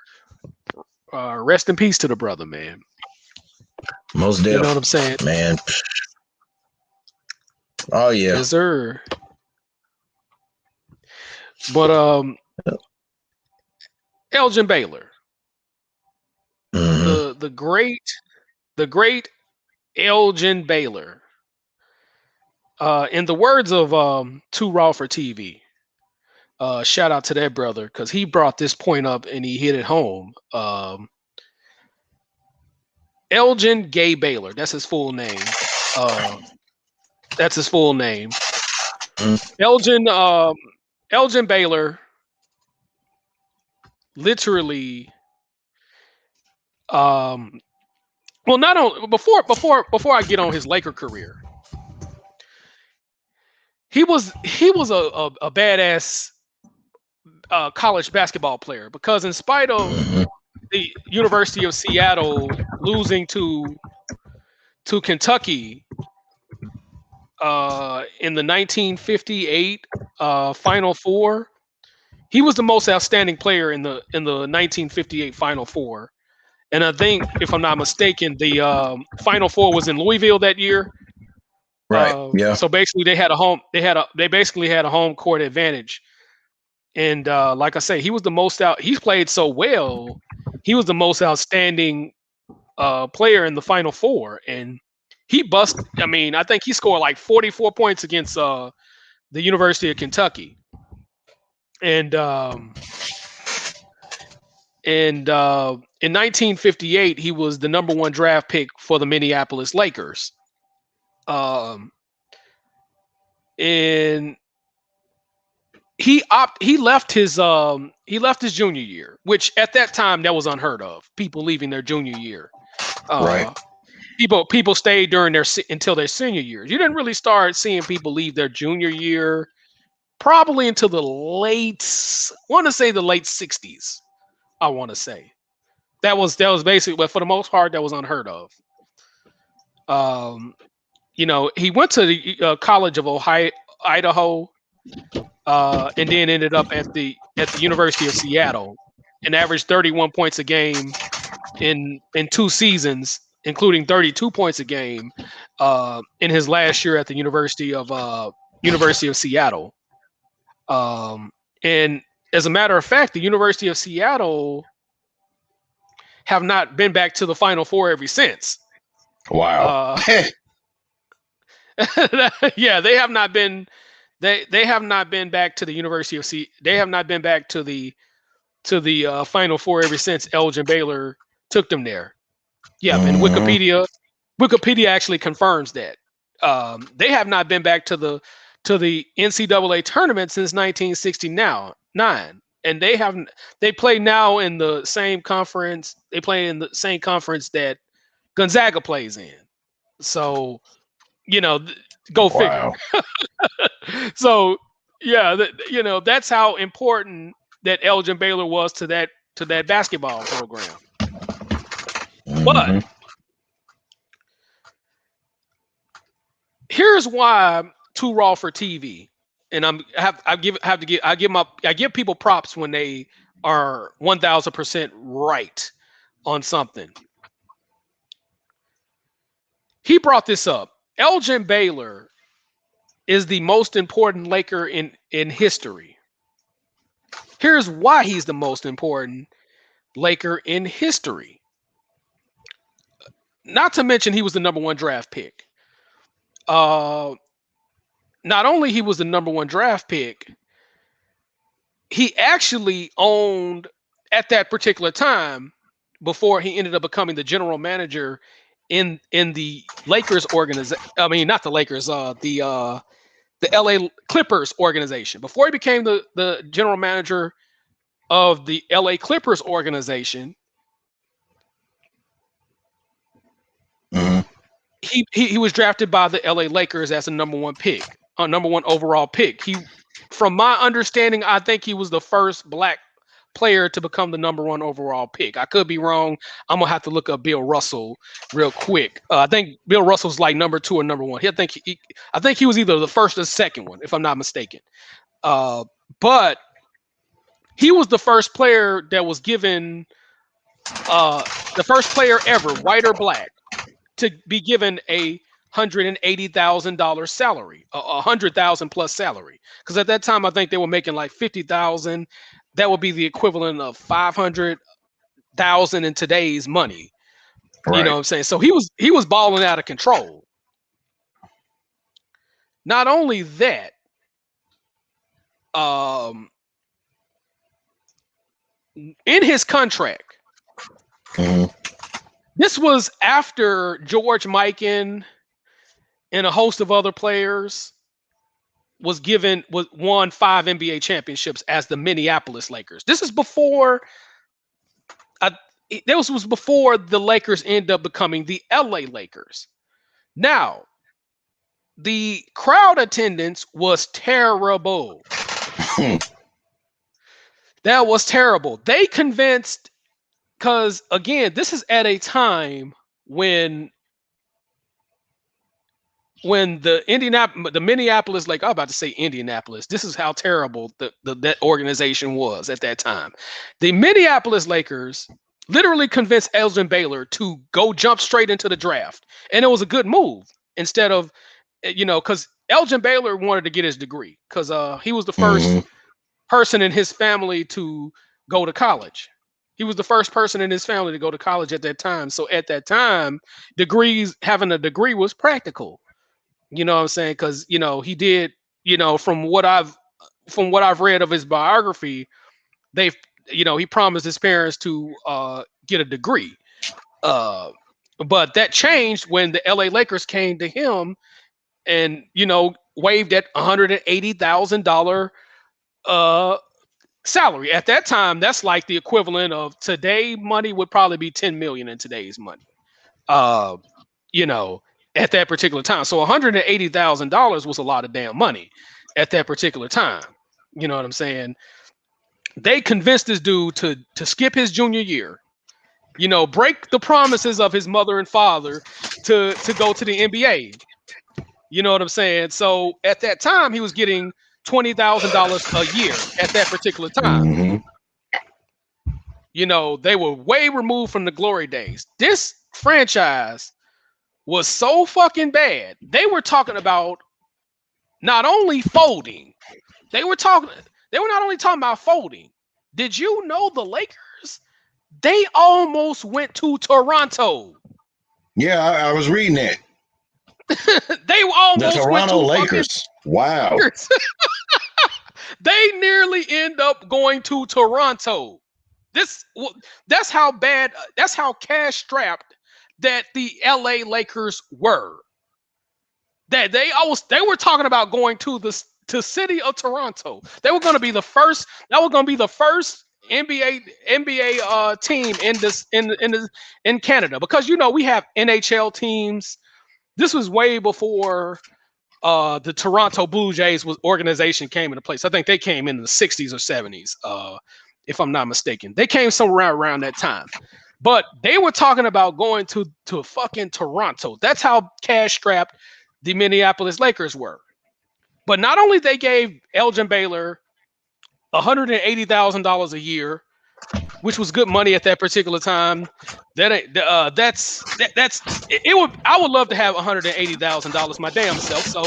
rest in peace to the brother, man. Most You know what deaf, I'm saying? man. Oh yeah. Yes, sir. But Elgin Baylor, Mm-hmm. the great Elgin Baylor. In the words of Too Raw for TV, shout out to that brother because he brought this point up and he hit it home. Elgin Gay Baylor, that's his full name. Uh, that's his full name. Elgin Elgin Baylor literally well, not on before I get on his Laker career, he was a badass college basketball player because in spite of Mm-hmm. the University of Seattle losing to Kentucky in the 1958 Final Four, he was the most outstanding player in the 1958 Final Four. And I think, if I'm not mistaken, the Final Four was in Louisville that year. Right. Yeah. So basically, they basically had a home court advantage. And like I say, he was the most out. He played so well. He was the most outstanding player in the Final Four, and he bust. I mean, I think he scored like 44 points against the University of Kentucky, and in 1958 he was the number 1 draft pick for the Minneapolis Lakers. Um, in he left his junior year, which at that time that was unheard of. People leaving their junior year. Right. People stayed during until their senior years. You didn't really start seeing people leave their junior year probably until the late, want to say the late 60s. I want to say that was basically, but for the most part that was unheard of. Um, he went to the College of Ohio, Idaho, and then ended up at the University of Seattle and averaged 31 points a game in 2 seasons, including 32 points a game in his last year at the University of Seattle. And as a matter of fact, the University of Seattle have not been back to the Final Four ever since. Wow. Yeah, they have not been. They have not been back to the University of They have not been back to the Final Four ever since Elgin Baylor took them there. Yeah, and Wikipedia actually confirms that. They have not been back to the NCAA tournament since 1969, and they play now in the same conference. They play in the same conference that Gonzaga plays in. So, go figure. So, yeah, that's how important that Elgin Baylor was to that basketball program. But here's why too raw for TV, and I give people props when they are 1000% right on something. He brought this up. Elgin Baylor is the most important Laker in history. Here's why he's the most important Laker in history. Not to mention he was the number 1 draft pick. Not only he was the number 1 draft pick, he actually owned at that particular time, before he ended up becoming the general manager in the Lakers organization. I mean, not the Lakers, the LA Clippers organization. Before he became the general manager of the LA Clippers organization, he was drafted by the LA Lakers as a number 1 pick, a number 1 overall pick. From my understanding, I think he was the first black player to become the number 1 overall pick. I could be wrong. I'm gonna have to look up Bill Russell real quick. I think Bill Russell's like number 2 or number 1. I think he was either the first or second one, if I'm not mistaken. But he was the first player that was given, the first player ever, white or black, to be given a $180,000 salary, $100,000 plus salary. Because at that time, I think they were making like $50,000. That would be the equivalent of $500,000 in today's money. Right. You know what I'm saying? So he was balling out of control. Not only that, in his contract, this was after George Mikan and a host of other players won 5 NBA championships as the Minneapolis Lakers. This is before was before the Lakers end up becoming the LA Lakers. Now, the crowd attendance was terrible. That was terrible. They convinced, because again, this is at a time when the Minneapolis, like I'm about to say Indianapolis, this is how terrible that organization was at that time. The Minneapolis Lakers literally convinced Elgin Baylor to go jump straight into the draft. And it was a good move, instead of, because Elgin Baylor wanted to get his degree, because he was the first person in his family to go to college. He was the first person in his family to go to college at that time. So at that time, having a degree was practical. You know what I'm saying? Because he did. From what I've read of his biography, he promised his parents to get a degree. But that changed when the LA Lakers came to him and waved that $180,000 salary. At that time, that's like the equivalent of today money would probably be 10 million in today's money. Uh, you know, at that particular time. So $180,000 was a lot of damn money at that particular time. You know what I'm saying? They convinced this dude to skip his junior year, break the promises of his mother and father to go to the NBA. You know what I'm saying? So at that time, he was getting $20,000 a year at that particular time. Mm-hmm. They were way removed from the glory days. This franchise was so fucking bad. They were talking about not only folding, they were not only talking about folding. Did you know the Lakers? They almost went to Toronto. Yeah, I was reading that. They almost the went to Toronto Lakers. Wow. They nearly end up going to Toronto. That's how bad. That's how cash strapped that the LA Lakers were. That they were talking about going to city of Toronto. They were going to be the first. That was going to be the first NBA team in Canada, because we have NHL teams. This was way before the Toronto Blue Jays organization came into place. I think they came in the 60s or 70s, if I'm not mistaken. They came somewhere around that time. But they were talking about going to fucking Toronto. That's how cash strapped the Minneapolis Lakers were. But not only they gave Elgin Baylor $180,000 a year, which was good money at that particular time. I would love to have $180,000 my damn self. So,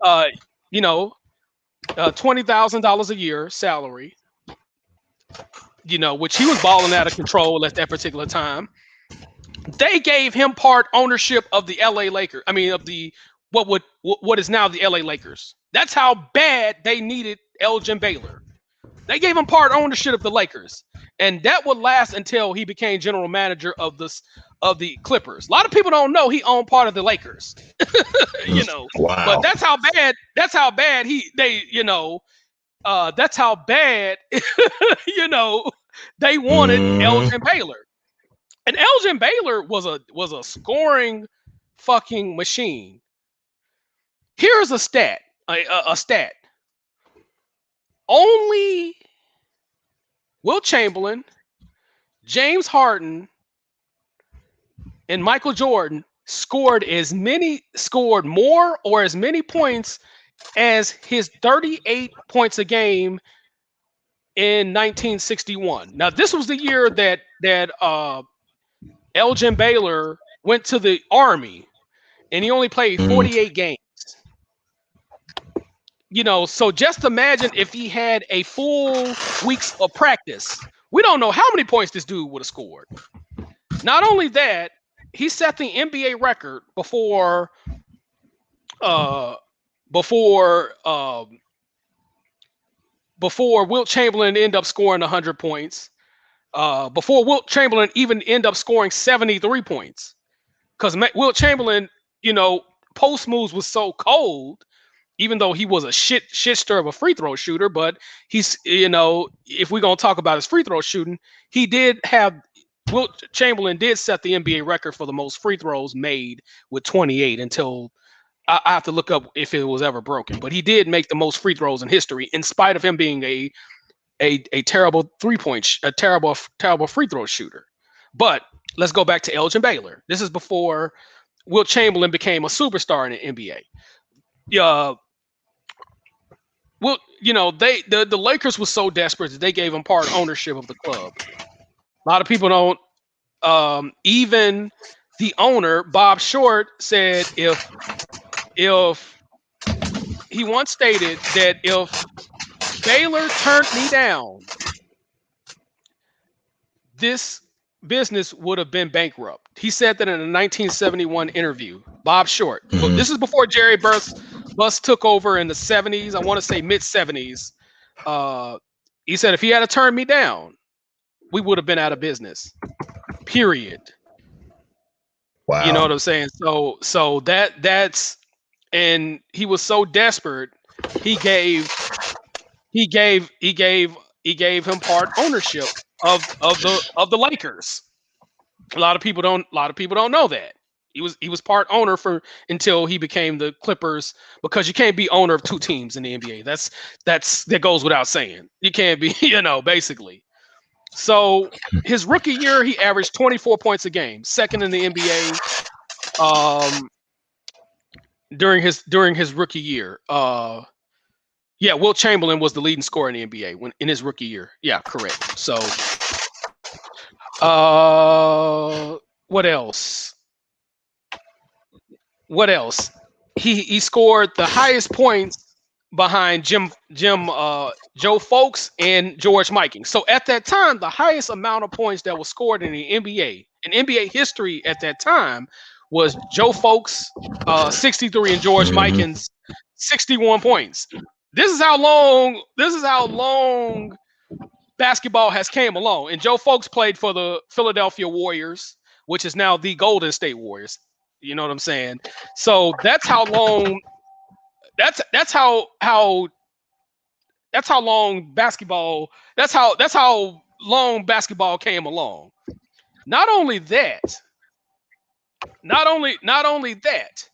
$20,000 a year salary. Which he was balling out of control at that particular time. They gave him part ownership of the LA Lakers. I mean, of the what is now the LA Lakers. That's how bad they needed Elgin Baylor. They gave him part ownership of the Lakers, and that would last until he became general manager of the Clippers. A lot of people don't know he owned part of the Lakers. Wow. But that's how bad. That's how bad that's how bad. They wanted Elgin Baylor, and Elgin Baylor was a scoring fucking machine. Here's a stat. A stat. Only Wilt Chamberlain, James Harden, and Michael Jordan scored more or as many points as his 38 points a game in 1961. Now, this was the year that Elgin Baylor went to the Army, and he only played 48 games. So just imagine if he had a full weeks of practice. We don't know how many points this dude would have scored. Not only that, he set the NBA record before Wilt Chamberlain ended up scoring 100 points. Before Wilt Chamberlain even ended up scoring 73 points. Because Wilt Chamberlain, post moves was so cold. Even though he was a shit stir of a free throw shooter, but he's, if we're going to talk about his free throw shooting, Wilt Chamberlain did set the NBA record for the most free throws made with 28 until I have to look up if it was ever broken. But he did make the most free throws in history, in spite of him being a terrible terrible free throw shooter. But let's go back to Elgin Baylor. This is before Wilt Chamberlain became a superstar in the NBA. Well, the Lakers were so desperate that they gave him part ownership of the club. A lot of people don't. Even the owner, Bob Short, said if he once stated that if Baylor turned me down, this business would have been bankrupt. He said that in a 1971 interview. Bob Short. But this is before Jerry Buss took over in the 70s. I want to say mid 70s. He said if he had to turn me down, we would have been out of business. Period. Wow. You know what I'm saying? So that's, and he was so desperate, he gave he gave him part ownership of the Lakers. A lot of people don't know that. He was part owner for until he became the Clippers, because you can't be owner of two teams in the NBA. That goes without saying. You can't be, basically. So his rookie year, he averaged 24 points a game, second in the NBA. During his rookie year. Yeah, Wilt Chamberlain was the leading scorer in the NBA in his rookie year. Yeah, correct. So, what else? What else? He scored the highest points behind Joe Folks and George Mikan. So at that time, the highest amount of points that was scored in the NBA in NBA history at that time was Joe Folks 63 and George Mm-hmm. Mikan's 61 points. This is how long basketball has came along. And Joe Folks played for the Philadelphia Warriors, which is now the Golden State Warriors. You know what I'm saying? So that's how long. That's how long basketball. That's how long basketball came along. Not only that. Not only that.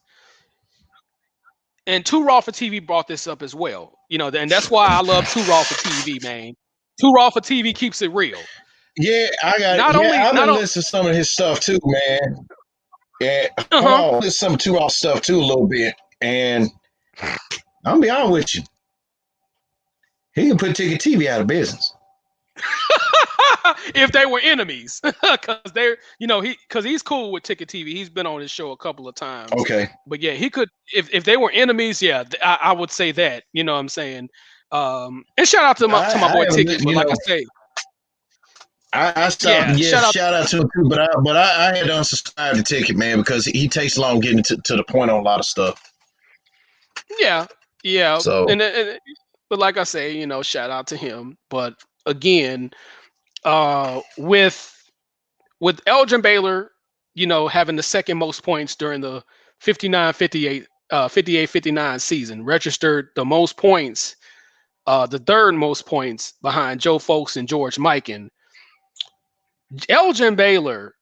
And Too Raw for TV brought this up as well. And that's why I love Too Raw for TV, man. Too Raw for TV keeps it real. Yeah, I got it. Not Yeah, only, I've not been only, listening to some of his stuff too, man. Yeah, uh hold huh. on, listen to some Too Raw stuff too a little bit. And I'm gonna be honest with you, he can put Ticket TV out of business. If they were enemies, because he's cool with Ticket TV. He's been on his show a couple of times, Okay. but yeah, he could if they were enemies. Yeah, I would say that. You know what I'm saying? And shout out to my I boy haven't, Ticket, but like I say, I stopped. yeah, Yes, shout out. shout out to him too. But I had to unsubscribe to Ticket, man, because he takes long getting to the point on a lot of stuff. Yeah, yeah, So but like I say, shout out to him. But again, with Elgin Baylor, having the second most points during the 59-58 season, registered the most points, the third most points behind Joe Folks and George Mikan. Elgin Baylor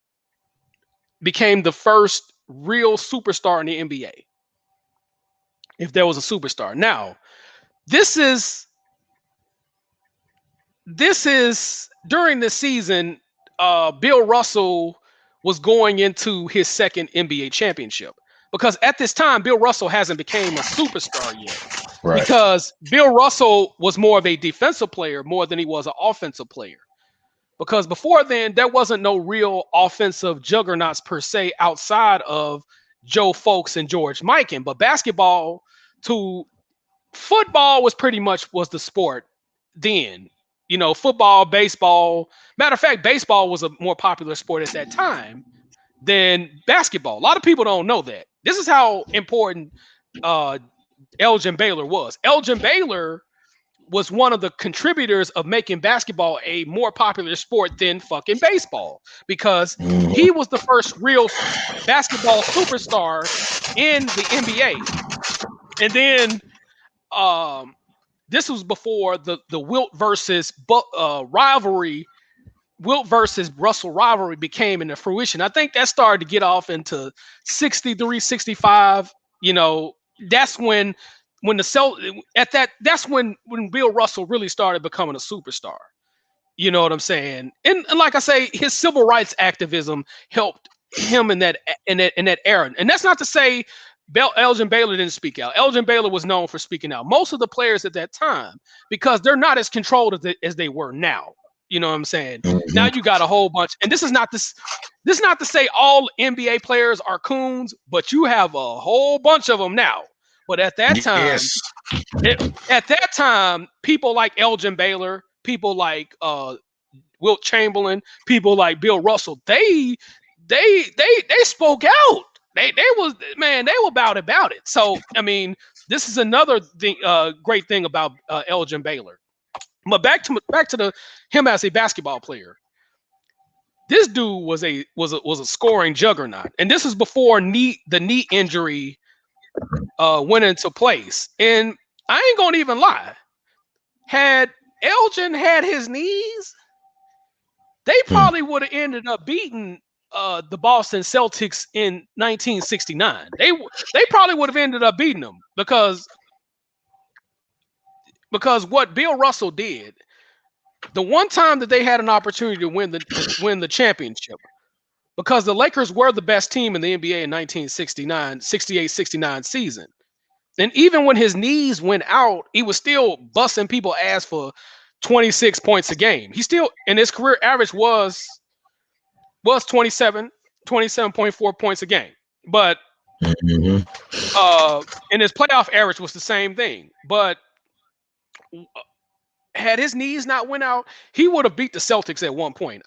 became the first real superstar in the NBA, if there was a superstar. Now, this is during the season, Bill Russell was going into his second NBA championship, because at this time Bill Russell hasn't become a superstar yet, right. because Bill Russell was more of a defensive player more than he was an offensive player, because before then there wasn't no real offensive juggernauts per se outside of Joe Folks and George Mikan. But to football was the sport then. Football, baseball. Matter of fact, baseball was a more popular sport at that time than basketball. A lot of people don't know that. This is how important uh, Elgin Baylor was. Elgin Baylor was one of the contributors of making basketball a more popular sport than fucking baseball, because Mm-hmm. he was the first real basketball superstar in the NBA. And then this was before the Wilt versus rivalry, Wilt versus Russell rivalry became into fruition. I think that started to get off into 63, 65. That's when that's when Bill Russell really started becoming a superstar. You know what I'm saying? And like I say, his civil rights activism helped him in that era. And that's not to say Elgin Baylor didn't speak out. Elgin Baylor was known for speaking out. Most of the players at that time, because they're not as controlled as they were now. You know what I'm saying? Now Mm-hmm. you got a whole bunch, and this is not to say all NBA players are coons, but you have a whole bunch of them now. But at that time, Yes. people like Elgin Baylor, people like Wilt Chamberlain, people like Bill Russell, they spoke out. They were about it. So I mean, this is another thing, great thing about Elgin Baylor. But back to him as a basketball player. This dude was a scoring juggernaut, and this is before the knee injury went into place. And I ain't gonna even lie. Had Elgin had his knees, they probably would have ended up beating the Boston Celtics in 1969. They probably would have ended up beating them because what Bill Russell did, the one time that they had an opportunity to win the championship, because the Lakers were the best team in the NBA in 1969, 68-69 season. And even when his knees went out, he was still busting people ass for 26 points a game. He still, and his career average was 27.4 points a game. But and his playoff average was the same thing. But had his knees not went out, he would have beat the Celtics at one point.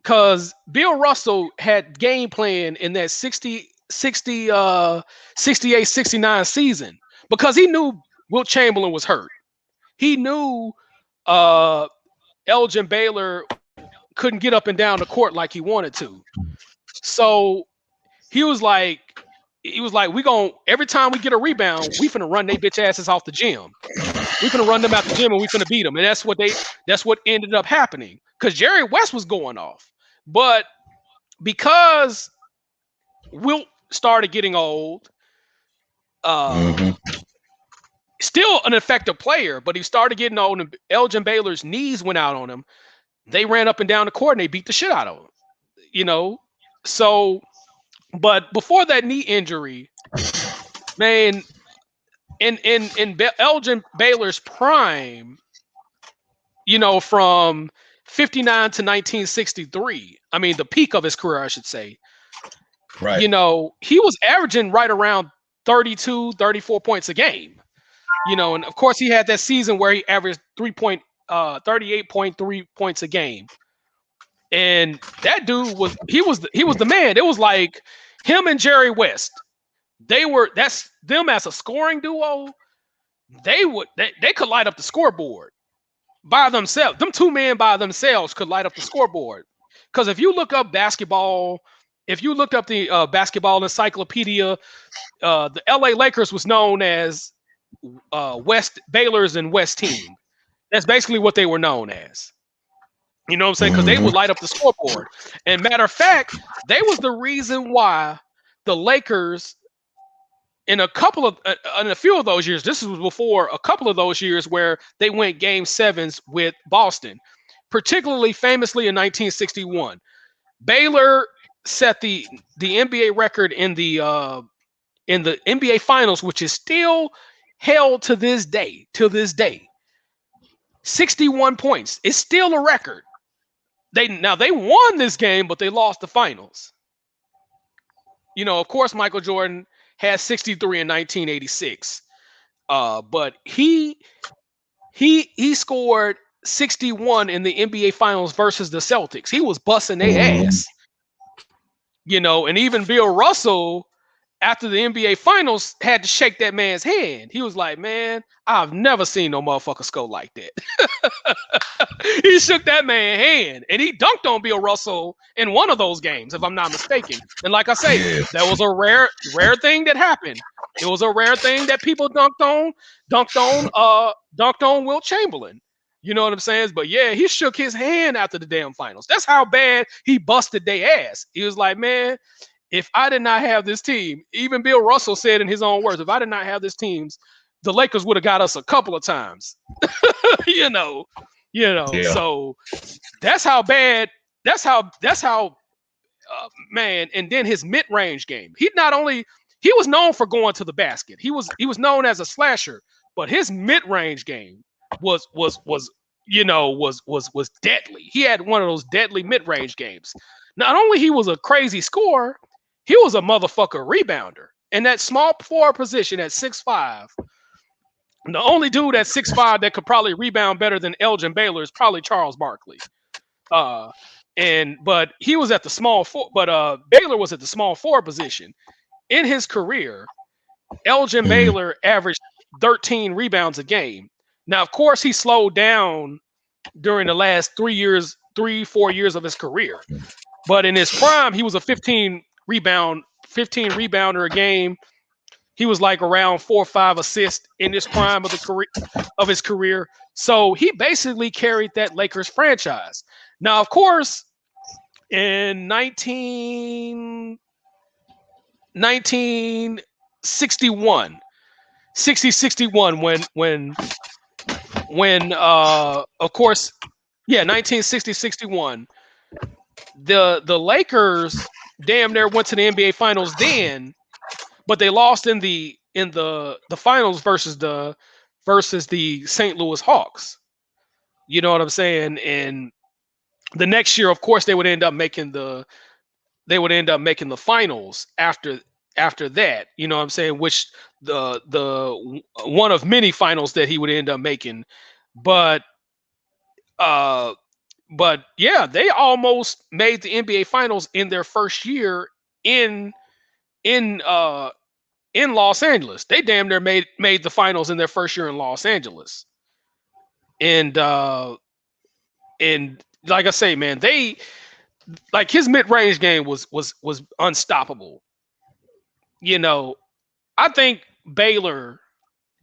Because Bill Russell had game plan in that 68-69 season because he knew Wilt Chamberlain was hurt. He knew Elgin Baylor couldn't get up and down the court like he wanted to. So he was like, we gonna, every time we get a rebound, we finna run they bitch asses off the gym. We finna run them out the gym and we finna beat them. And that's what ended up happening. Because Jerry West was going off. But because Wilt started getting old, still an effective player, but he started getting old and Elgin Baylor's knees went out on him. They ran up and down the court and they beat the shit out of him. So, but before that knee injury, man, in Elgin Baylor's prime, from 59 to 1963, I mean, the peak of his career, I should say. Right. He was averaging right around 32, 34 points a game. And of course he had that season where he averaged 38.3 points a game. And that dude was the man. It was like him and Jerry West. That's them as a scoring duo. They could light up the scoreboard by themselves. Them two men by themselves could light up the scoreboard. Because if you look up basketball, if you looked up the basketball encyclopedia, the LA Lakers was known as West Baylor's and West team. That's basically what they were known as. You know what I'm saying? Because they would light up the scoreboard. And matter of fact, they was the reason why the Lakers, in a few of those years, this was before a couple of those years where they went game sevens with Boston, particularly famously in 1961. Baylor set the NBA record in the NBA Finals, which is still held to this day. 61 points. It's still a record. They won this game, but they lost the finals. Of course, Michael Jordan had 63 in 1986. But he scored 61 in the NBA Finals versus the Celtics. He was busting their ass. And even Bill Russell, after the NBA Finals, had to shake that man's hand. He was like, man, I've never seen no motherfucker score like that. He shook that man's hand, and he dunked on Bill Russell in one of those games, if I'm not mistaken. And like I say, that was a rare thing that happened. It was a rare thing that people dunked on Wilt Chamberlain. You know what I'm saying? But yeah, he shook his hand after the damn finals. That's how bad he busted their ass. He was like, man, if I did not have this team, even Bill Russell said in his own words, if I did not have this team, the Lakers would have got us a couple of times. Yeah. So that's how bad. That's how. Man. And then his mid-range game. He was known for going to the basket. He was known as a slasher, but his mid-range game was deadly. He had one of those deadly mid-range games. Not only he was a crazy scorer, he was a motherfucker rebounder. And that small forward position at 6'5", the only dude at 6'5" that could probably rebound better than Elgin Baylor is probably Charles Barkley. But he was at the small four. But Baylor was at the small forward position. In his career, Elgin Baylor averaged 13 rebounds a game. Now, of course, he slowed down during the last 4 years of his career. But in his prime, he was a 15 rebounder a game. He was like around 4 or 5 assists in his prime of his career. So he basically carried that Lakers franchise. Now, of course, in 1961, 61, when of course, yeah, 1960-61, the Lakers damn near went to the NBA Finals then, but they lost in the finals versus the St. Louis Hawks. You know what I'm saying? And the next year, of course, they would end up making the finals after that. You know what I'm saying? Which the one of many finals that he would end up making. But uh but yeah, they almost made the NBA finals in their first year in in uh in Los Angeles. They damn near made the finals in their first year in Los Angeles. And like I say, man, they like his mid-range game was unstoppable. You know, I think Baylor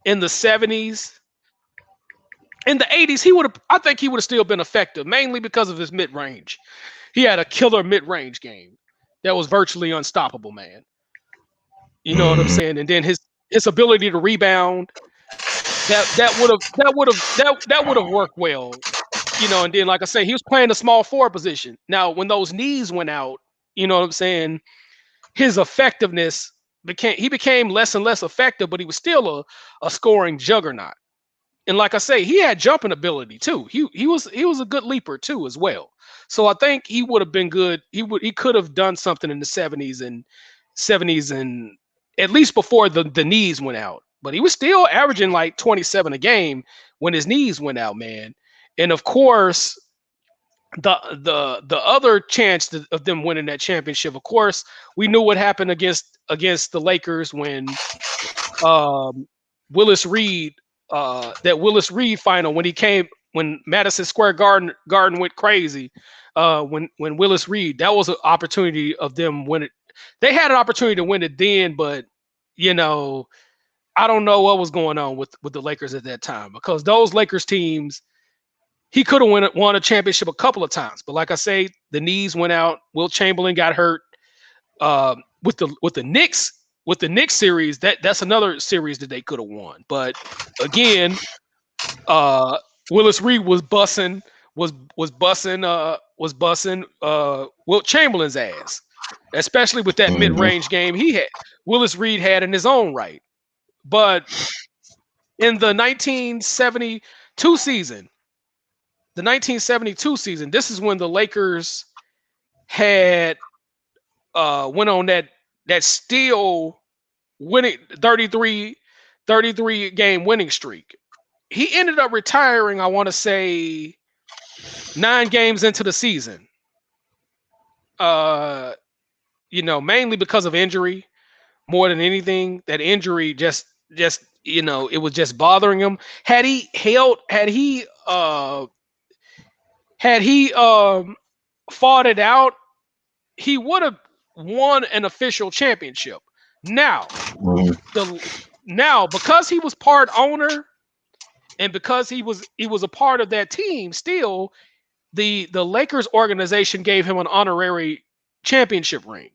in the 70s, in the 80s, I think he would have still been effective, mainly because of his mid-range. He had a killer mid-range game that was virtually unstoppable, man. You know what I'm saying? And then his ability to rebound, that would have worked well. You know, and then like I say, he was playing the small forward position. Now, when those knees went out, you know what I'm saying, his effectiveness became less and less effective, but he was still a scoring juggernaut. And like I say, he had jumping ability too. He was a good leaper too as well. So I think he would have been good. He could have done something in the 70s and at least before the knees went out. But he was still averaging like 27 a game when his knees went out, man. And of course, the other chance of them winning that championship, of course, we knew what happened against the Lakers when Willis Reed, that Willis Reed final when Madison Square Garden went crazy. When Willis Reed, that was an opportunity of them winning. They had an opportunity to win it then, but you know, I don't know what was going on with the Lakers at that time, because those Lakers teams, he could have won a championship a couple of times, but like I say, the knees went out. Will Chamberlain got hurt. With the Knicks series, that's another series that they could have won. But again, Willis Reed was bussing Wilt Chamberlain's ass, especially with that mid-range game Willis Reed had in his own right. But in the 1972 season, this is when the Lakers had went on that still winning 33 game winning streak. He ended up retiring, I want to say 9 games into the season. You know, mainly because of injury more than anything. That injury just you know, it was just bothering him. Had he fought it out, he would have won an official championship. Now, because he was part owner and because he was a part of that team, still the Lakers organization gave him an honorary championship ring.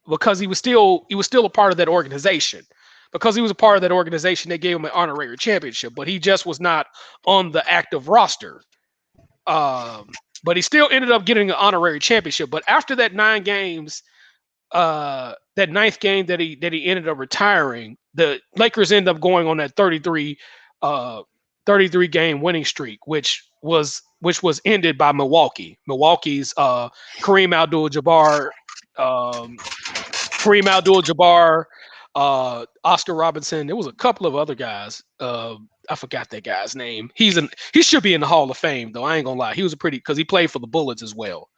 Because he was still a part of that organization. Because he was a part of that organization, they gave him an honorary championship, but he just was not on the active roster. But he still ended up getting an honorary championship. But after that 9 games, that 9th game that he ended up retiring, the Lakers ended up going on that 33 game winning streak, which was ended by Milwaukee. Milwaukee's Kareem Abdul-Jabbar, Oscar Robinson. There was a couple of other guys. I forgot that guy's name. He should be in the Hall of Fame, though. I ain't gonna lie. He was because he played for the Bullets as well.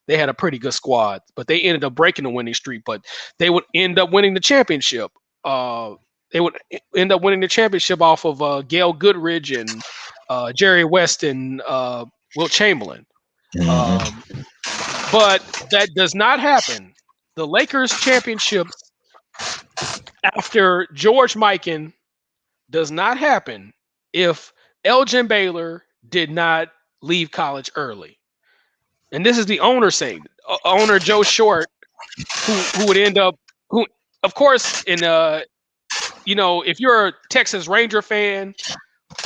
They had a pretty good squad, but they ended up breaking the winning streak. But they would end up winning the championship. They would end up winning the championship off of Gail Goodrich and Jerry West and Wilt Chamberlain. But that does not happen. The Lakers championships after George Mikan does not happen if Elgin Baylor did not leave college early. And this is the owner saying, owner Joe Short, who would end up, who of course if you're a Texas Ranger fan,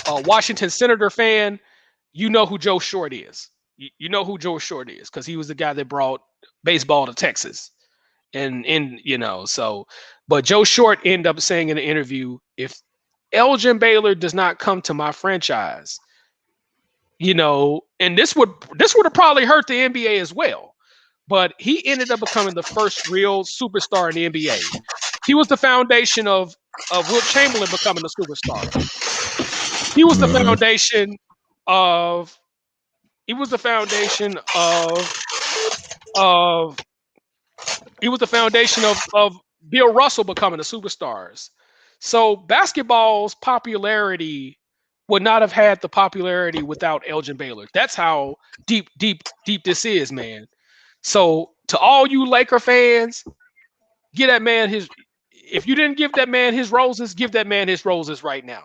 a Washington Senator fan, you know who Joe Short is. You know who Joe Short is because he was the guy that brought baseball to Texas. But Joe Short ended up saying in an interview, if Elgin Baylor does not come to my franchise, and this would have probably hurt the NBA as well. But he ended up becoming the first real superstar in the NBA. He was the foundation of Wilt Chamberlain becoming a superstar. He was the foundation of he was the foundation of Bill Russell becoming a superstars. So basketball's popularity would not have had the popularity without Elgin Baylor. That's how deep this is, man. So to all you Laker fans, give that man his. If you didn't give that man his roses, give that man his roses right now.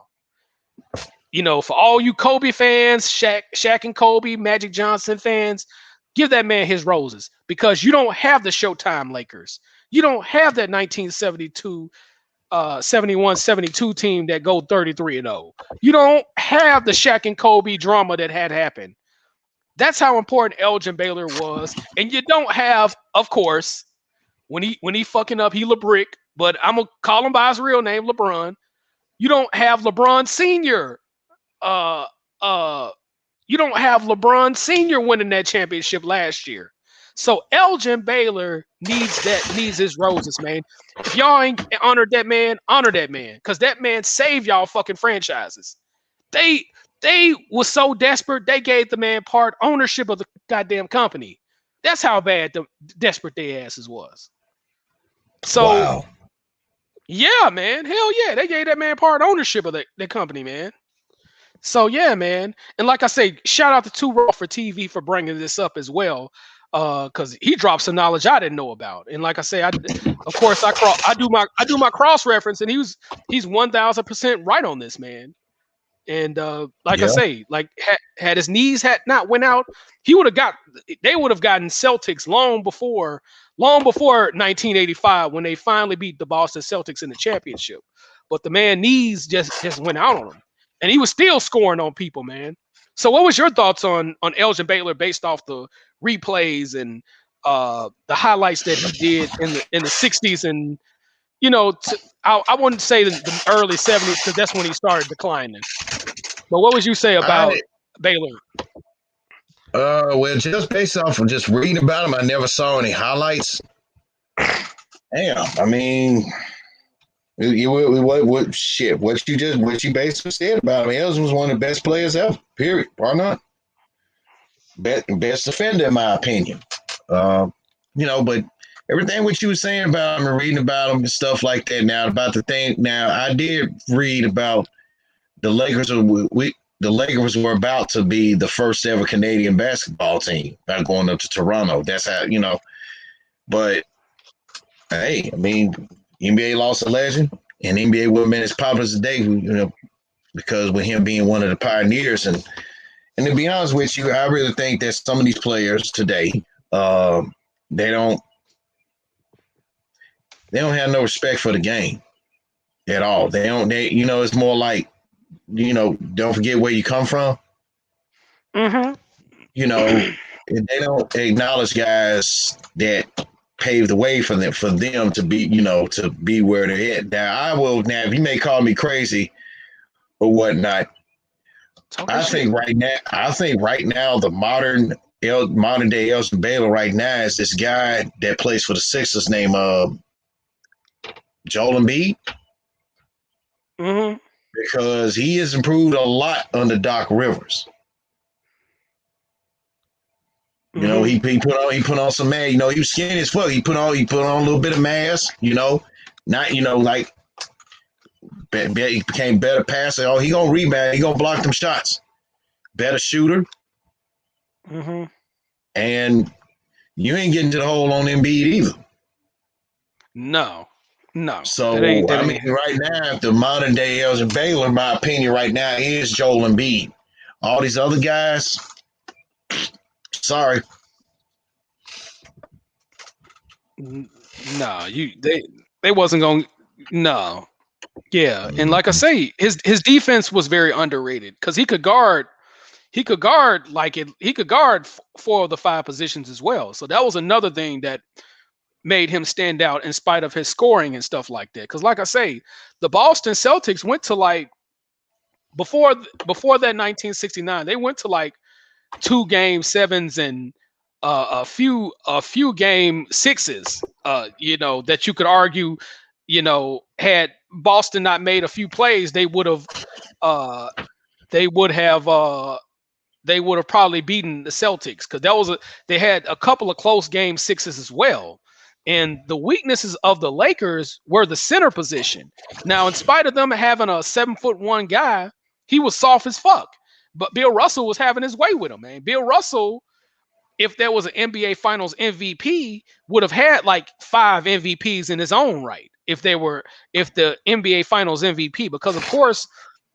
For all you Kobe fans, Shaq and Kobe, Magic Johnson fans, give that man his roses because you don't have the Showtime Lakers. You don't have that 1972, 71, 72 team that go 33-0. You don't have the Shaq and Kobe drama that had happened. That's how important Elgin Baylor was. And you don't have, of course, when he fucking up, he LeBrick, but I'm going to call him by his real name, LeBron. You don't have LeBron Sr. You don't have LeBron Sr. winning that championship last year. So Elgin Baylor needs his roses, man. If y'all ain't honored that man, honor that man. Because that man saved y'all fucking franchises. They was so desperate, they gave the man part ownership of the goddamn company. That's how bad the desperate their asses was. So wow. Yeah, man. Hell yeah. They gave that man part ownership of the company, man. So yeah, man. And like I say, shout out to Too Raw for TV for bringing this up as well. Because he dropped some knowledge I didn't know about. And like I say, I do my cross reference, and he's 1000% right on this, man. And I say, like had his knees had not went out, they would have gotten Celtics long before 1985 when they finally beat the Boston Celtics in the championship. But the man knees just went out on him, and he was still scoring on people, man. So what was your thoughts on Elgin Baylor based off the replays and the highlights that he did in the 60s and I wouldn't say the early 70s because that's when he started declining. But what would you say about Baylor? Well, just based off of just reading about him, I never saw any highlights. Damn, I mean, what you basically said about him? Elgin was one of the best players ever. Period. Why not? Best defender, in my opinion. But everything what you were saying about him and reading about him and stuff like that. Now about the thing. Now I did read about the Lakers. The Lakers were about to be the first ever Canadian basketball team by going up to Toronto. That's how But hey, I mean, NBA lost a legend, and NBA would have been as popular today. Because with him being one of the pioneers, and to be honest with you, I really think that some of these players today, they don't have no respect for the game at all. It's more like, don't forget where you come from. Mm-hmm. They don't acknowledge guys that paved the way for them to be, to be where they're at. Now, you may call me crazy or whatnot. I think right now the modern day Elgin Baylor right now is this guy that plays for the Sixers named Joel Embiid. Mm-hmm. Because he has improved a lot under Doc Rivers. He put on some mass. He was skinny as fuck. He put on a little bit of mass. Not like he became better passer. Oh, he gonna rebound. He gonna block them shots. Better shooter. Mm-hmm. And you ain't getting to the hole on Embiid either. No. No, So that I mean, ain't. right now, the modern day Elgin Baylor, in my opinion, right now is Joel Embiid. All these other guys, sorry. No, they wasn't going. No, yeah, and like I say, his defense was very underrated because he could guard like it. He could guard four of the five positions as well. So that was another thing that made him stand out in spite of his scoring and stuff like that. Because like I say, the Boston Celtics went to like before that 1969, they went to like two game sevens and a few game sixes. That you could argue, had Boston not made a few plays, uh they would have probably beaten the Celtics because they had a couple of close game sixes as well. And the weaknesses of the Lakers were the center position. Now, in spite of them having a 7'1" guy, he was soft as fuck. But Bill Russell was having his way with him, man. Bill Russell, if there was an NBA Finals MVP, would have had like 5 MVPs in his own right if the NBA Finals MVP, because of course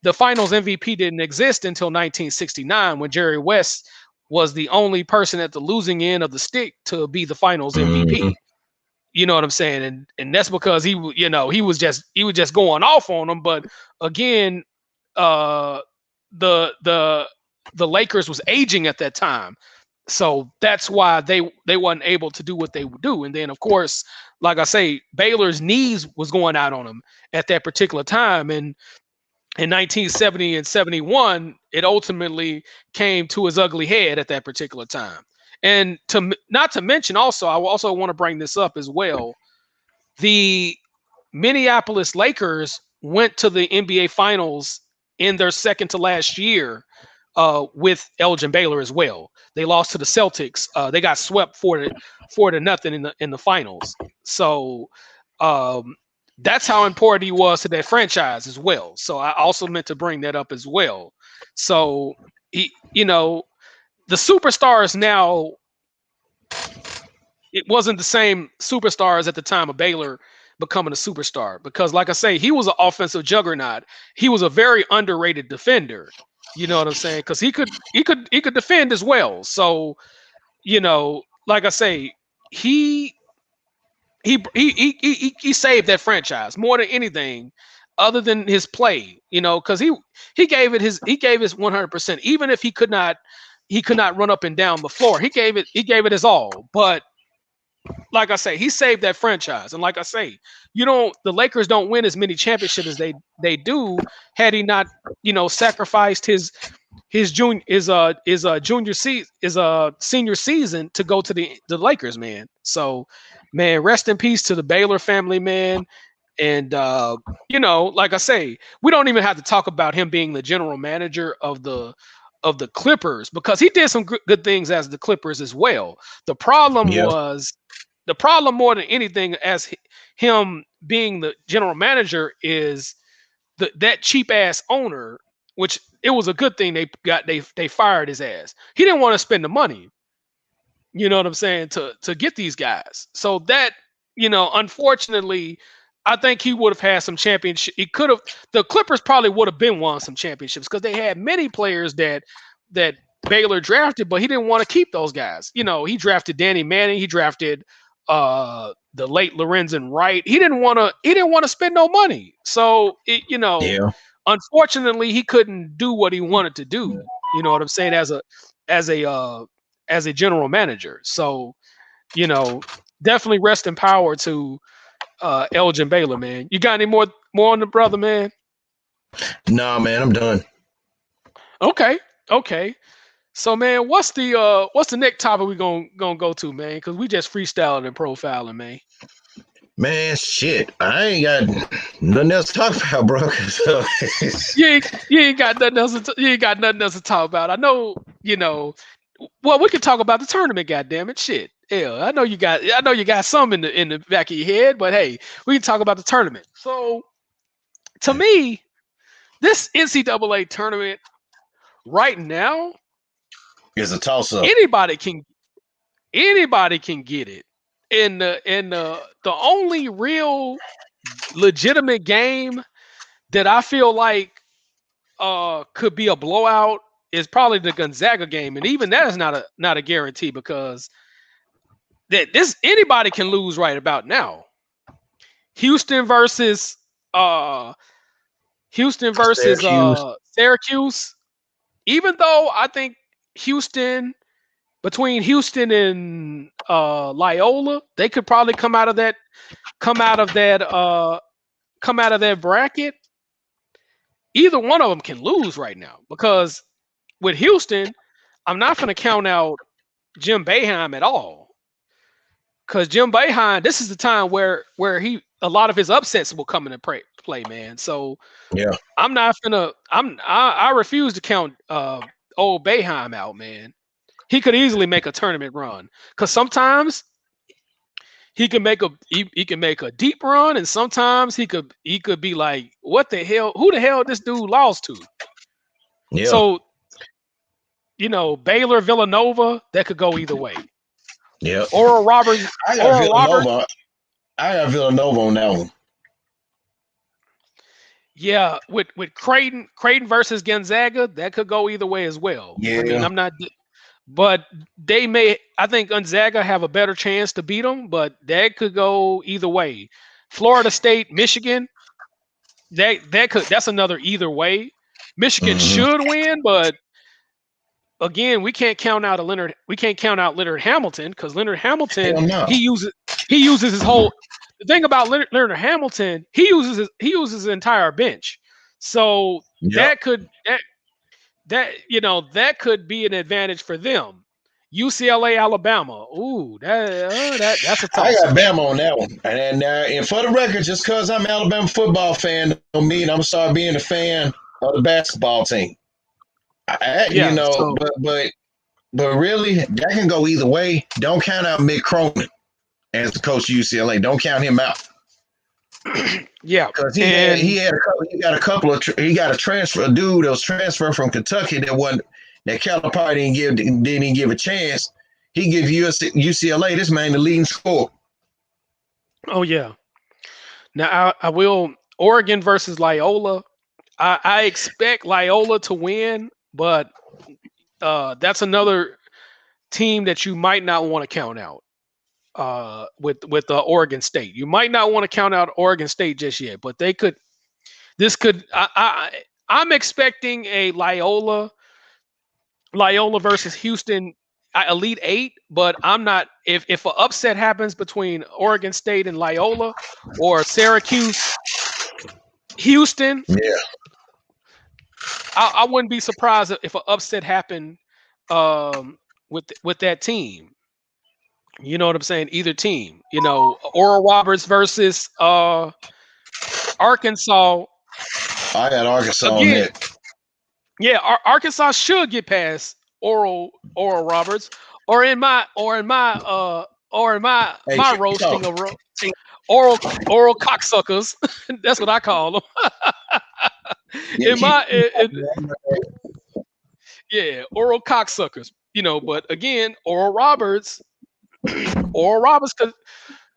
the Finals MVP didn't exist until 1969 when Jerry West was the only person at the losing end of the stick to be the Finals Mhm. MVP. You know what I'm saying? And that's because he was just going off on them. But again, uh, the Lakers was aging at that time, so that's why they wasn't able to do what they would do. And then of course, like I say, Baylor's knees was going out on him at that particular time, and in 1970 and 71, it ultimately came to his ugly head at that particular time. And not to mention, also, I also want to bring this up as well. The Minneapolis Lakers went to the NBA Finals in their second to last year with Elgin Baylor as well. They lost to the Celtics. They got swept 4-0 in the finals. So um, that's how important he was to that franchise as well. So I also meant to bring that up as well. So the superstars now, it wasn't the same superstars at the time of Baylor becoming a superstar because, like I say, he was an offensive juggernaut. He was a very underrated defender. You know what I'm saying? Because he could defend as well. So like I say, he he saved that franchise more than anything, other than his play. Because he gave his 100%. Even if he could not run up and down the floor, he gave it his all. But like I say, he saved that franchise. And like I say, the Lakers don't win as many championships as they do had he not, sacrificed his senior season to go to the Lakers, man. So, man, rest in peace to the Baylor family, man. And like I say, we don't even have to talk about him being the general manager of the Clippers because he did some good things as the Clippers as well. The problem Yeah. was the problem more than anything as him being the general manager is that cheap ass owner, which it was a good thing they fired his ass. He didn't want to spend the money, you know what I'm saying, to get these guys. So that, unfortunately, I think he would have had some championship. He could have The Clippers probably would have been won some championships because they had many players that Baylor drafted, but he didn't want to keep those guys. He drafted Danny Manning, he drafted the late Lorenzen Wright. He didn't want to spend no money. So Yeah. unfortunately he couldn't do what he wanted to do. You know what I'm saying, as a as a general manager. So, you know, definitely rest in power to Elgin Baylor, man. You got any more on the brother, man? Nah, man, I'm done. Okay, okay. So, man, what's the next topic we gonna go to, man? Because we just freestyling and profiling, man. Man, shit. I ain't got nothing else to talk about, bro. So, You ain't got nothing else. You ain't got nothing else to talk about. I know. Well, we can talk about the tournament. Goddamn it, shit. Yeah, I know you got. I know you got some in the back of your head, but hey, we can talk about the tournament. So, to me, this NCAA tournament right now, it's a toss up. anybody can anybody can get it. And the only real legitimate game that I feel like could be a blowout is probably the Gonzaga game, and even that is not a guarantee because that this anybody can lose right about now. Houston versus uh Houston versus Syracuse. Syracuse. Even though I think Houston between Houston and Loyola, they could probably come out of that come out of that bracket. Either one of them can lose right now because with Houston, I'm not going to count out Jim Boeheim at all because Jim Boeheim, this is the time where he a lot of his upsets will come into play, man. So Yeah. I'm not gonna I refuse to count old Boeheim out, man. He could easily make a tournament run because sometimes he can make a deep run, and sometimes he could be like, what the hell? Who the hell this dude lost to? Yeah. So Baylor Villanova that could go either way. Yeah. Oral Roberts, I got Oral Roberts, Villanova. I got Villanova on that one. yeah, with Creighton versus Gonzaga that could go either way as well. I mean, Yeah. I'm not, but they may. I think Gonzaga have a better chance to beat them, but that could go either way. Florida State, Michigan, that's another either way. Michigan Mm-hmm. should win, but again, we can't count out Leonard Hamilton because Leonard Hamilton Hell no. he uses his whole. The thing about Leonard Hamilton, he uses his entire bench, so Yep. that could be an advantage for them. UCLA, Alabama. Ooh, that's a I toss got up. Bama on that one. And for the record, just because I'm an Alabama football fan don't mean I'm gonna start being a fan of the basketball team. Yeah. So But really, that can go either way. Don't count out Mick Cronin as the coach of UCLA. Don't count him out yeah, because and he got a transfer, a dude that was transferred from Kentucky that Calipari didn't even give a chance. He give UCLA this man the leading scorer. oh yeah. Now I will Oregon versus Loyola. I expect Loyola to win, but that's another team that you might not want to count out. With Oregon State, you might not want to count out Oregon State just yet, but they could. This could. I'm expecting a Loyola versus Houston Elite Eight, but I'm not. If an upset happens between Oregon State and Loyola, or Syracuse Houston, Yeah. I wouldn't be surprised if an upset happened with that team. You know what I'm saying? Either team. Oral Roberts versus Arkansas. I got Arkansas on Again, that. yeah, Arkansas should get past Oral Roberts, or in my Hey, my check this roasting out. of oral cocksuckers. That's what I call them. Yeah, in my yeah, oral cocksuckers. But again, Oral Roberts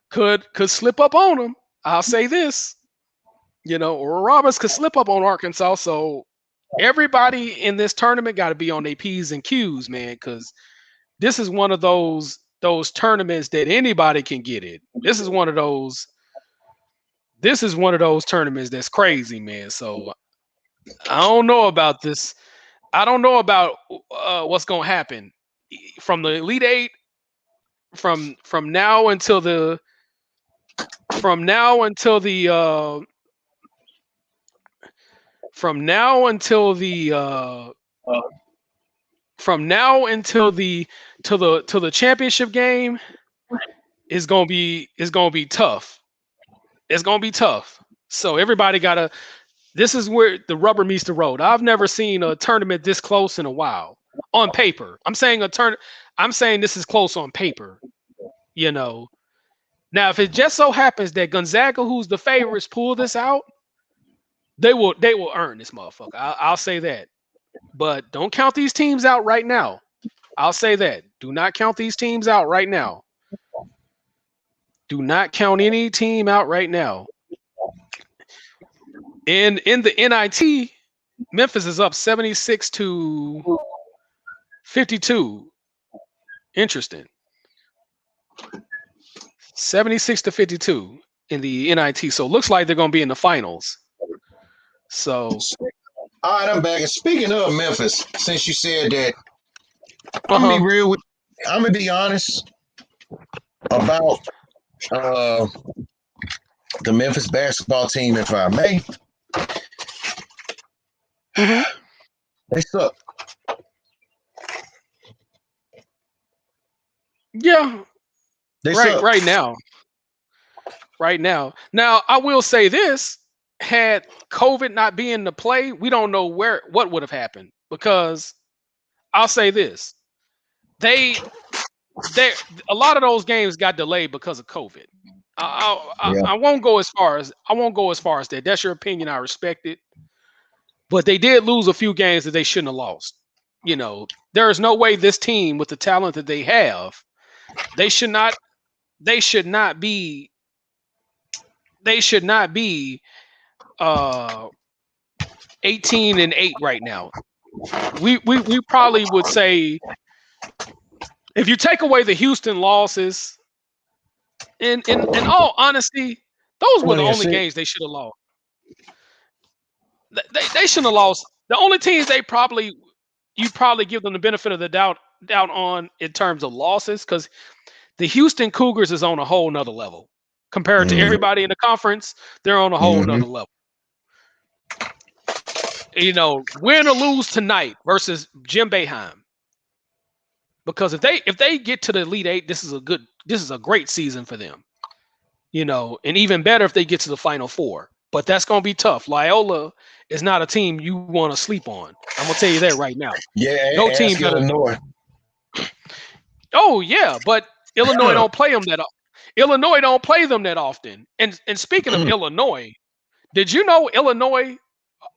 could slip up on them. I'll say this. Oral Roberts could slip up on Arkansas. So everybody in this tournament got to be on their P's and Q's, man, because this is one of those tournaments that anybody can get it. This is one of those tournaments that's crazy, man. So I don't know about this. I don't know about what's gonna happen from the Elite Eight from now until the from now until the from now until the from now until the to the championship game is gonna be tough. It's gonna be tough. So everybody gotta. This is where the rubber meets the road. I've never seen a tournament this close in a while on paper. I'm saying this is close on paper. Now if it just so happens that Gonzaga, who's the favorites, pull this out, they will earn this motherfucker. I'll say that. But don't count these teams out right now. I'll say that. Do not count these teams out right now. Do not count any team out right now. In the NIT, Memphis is up 76-52. Interesting. 76-52 in the NIT. So it looks like they're going to be in the finals. So, all right, I'm back. And speaking of Memphis, since you said that, I'm gonna be real with. I'm gonna be honest about the Memphis basketball team, if I may. They suck. Yeah, They suck. right now. Now, I will say this: had COVID not been to play, we don't know what would have happened. Because I'll say this: they a lot of those games got delayed because of COVID. I won't go as far as that. That's your opinion. I respect it, but they did lose a few games that they shouldn't have lost. You know, there is no way this team, with the talent that they have, they should not be 18-8 right now. We probably would say, if you take away the Houston losses, in all honesty, those were the only games they should have lost. They shouldn't have lost. The only teams you probably give them the benefit of the doubt on in terms of losses, because the Houston Cougars is on a whole nother level compared to everybody in the conference. They're on a whole nother level. You know, win or lose tonight versus Jim Boeheim. Because if they get to the Elite Eight, this is a great season for them. You know, and even better if they get to the Final Four. But that's going to be tough. Loyola is not a team you want to sleep on. I'm going to tell you that right now. Yeah, no team better. Illinois. Oh yeah, but Illinois don't play them that. Illinois don't play them that often. And speaking of Illinois, did you know Illinois,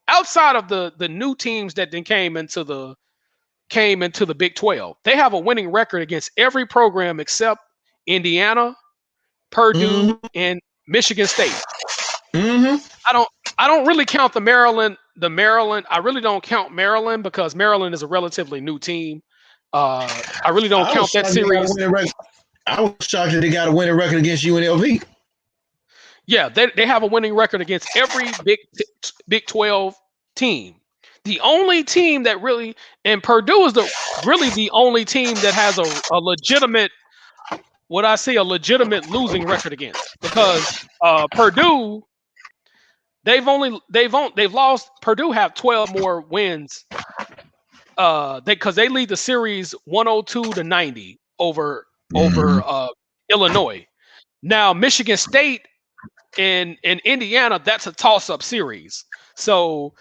outside of the new teams that then came into the Big 12, they have a winning record against every program except Indiana, Purdue, and Michigan State. I don't really count the Maryland. I really don't count Maryland because Maryland is a relatively new team. I really don't count that series. I was shocked that they got a winning record against UNLV. Yeah, they have a winning record against every Big 12 team. The only team that really, and Purdue is really the only team that has a legitimate, a legitimate losing record against, because Purdue, they've lost. Purdue have 12 more wins, because they lead the series 102-90 over Illinois. Now Michigan State and Indiana, that's a toss-up series. So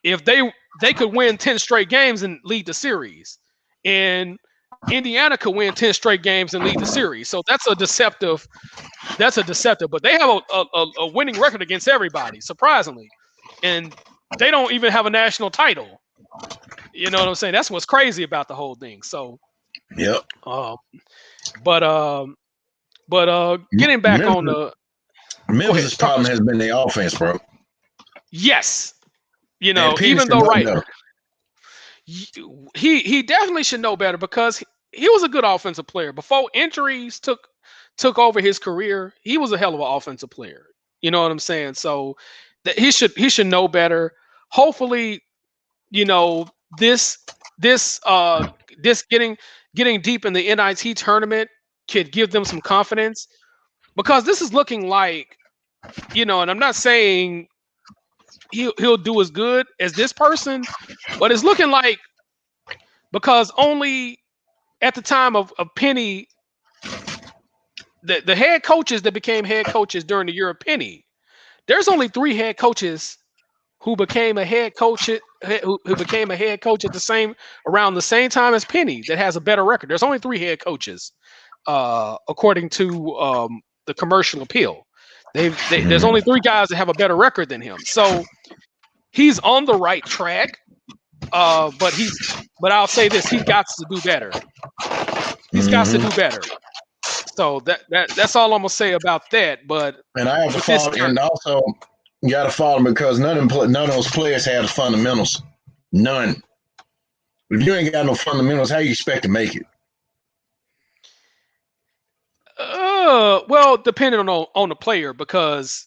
if they could win 10 straight games and lead the series, and Indiana could win 10 straight games and lead the series. So that's a deceptive. But they have a winning record against everybody, surprisingly, and they don't even have a national title. You know what I'm saying? That's what's crazy about the whole thing. So, yep. But getting back on the Memphis' problem has been the offense, bro. Yes, you know, even though he definitely should know better, because he was a good offensive player before injuries took over his career. He was a hell of an offensive player. You know what I'm saying? So he should know better. Hopefully, you know, this getting deep in the NIT tournament could give them some confidence, because this is looking like, you know, and I'm not saying he'll do as good as this person, but it's looking like, because only at the time of Penny, the head coaches that became head coaches during the year of Penny, there's only 3 head coaches who became a head coach around the same time as Penny that has a better record. There's only 3 head coaches, according to the commercial appeal. There's only 3 guys that have a better record than him. So he's on the right track. But I'll say this: he's got to do better. He's got to do better. So that's all I'm gonna say about that. But and I have a thought, and also You got to follow them because none of those players have the fundamentals. None. If you ain't got no fundamentals, how you expect to make it? Well, depending on the player, because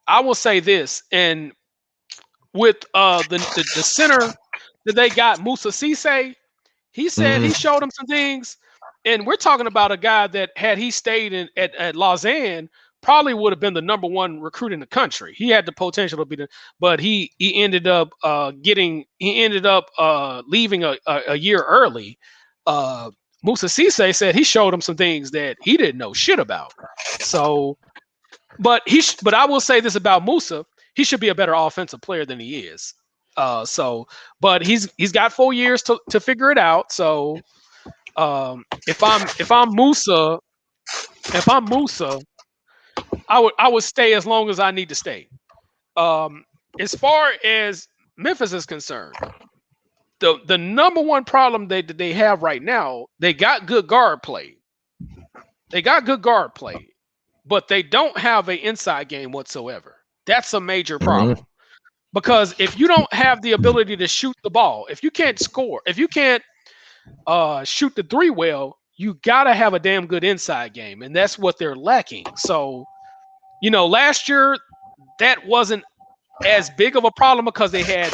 I will say this, and with the center that they got, Musa Cisse, he said he Mm-hmm. showed him some things, and we're talking about a guy that had he stayed at Lausanne, probably would have been the number one recruit in the country. He had the potential to be but he ended up leaving a year early. Musa Cisse said he showed him some things that he didn't know shit about. So, but I will say this about Musa: he should be a better offensive player than he is. But he's got 4 years to figure it out. So, if I'm Musa, I would stay as long as I need to stay. As far as Memphis is concerned, the number one problem they have right now, they got good guard play. They got good guard play, but they don't have an inside game whatsoever. That's a major Mm-hmm. problem. Because if you don't have the ability to shoot the ball, if you can't score, if you can't shoot the three well, you gotta have a damn good inside game, and that's what they're lacking. So, last year that wasn't as big of a problem because they had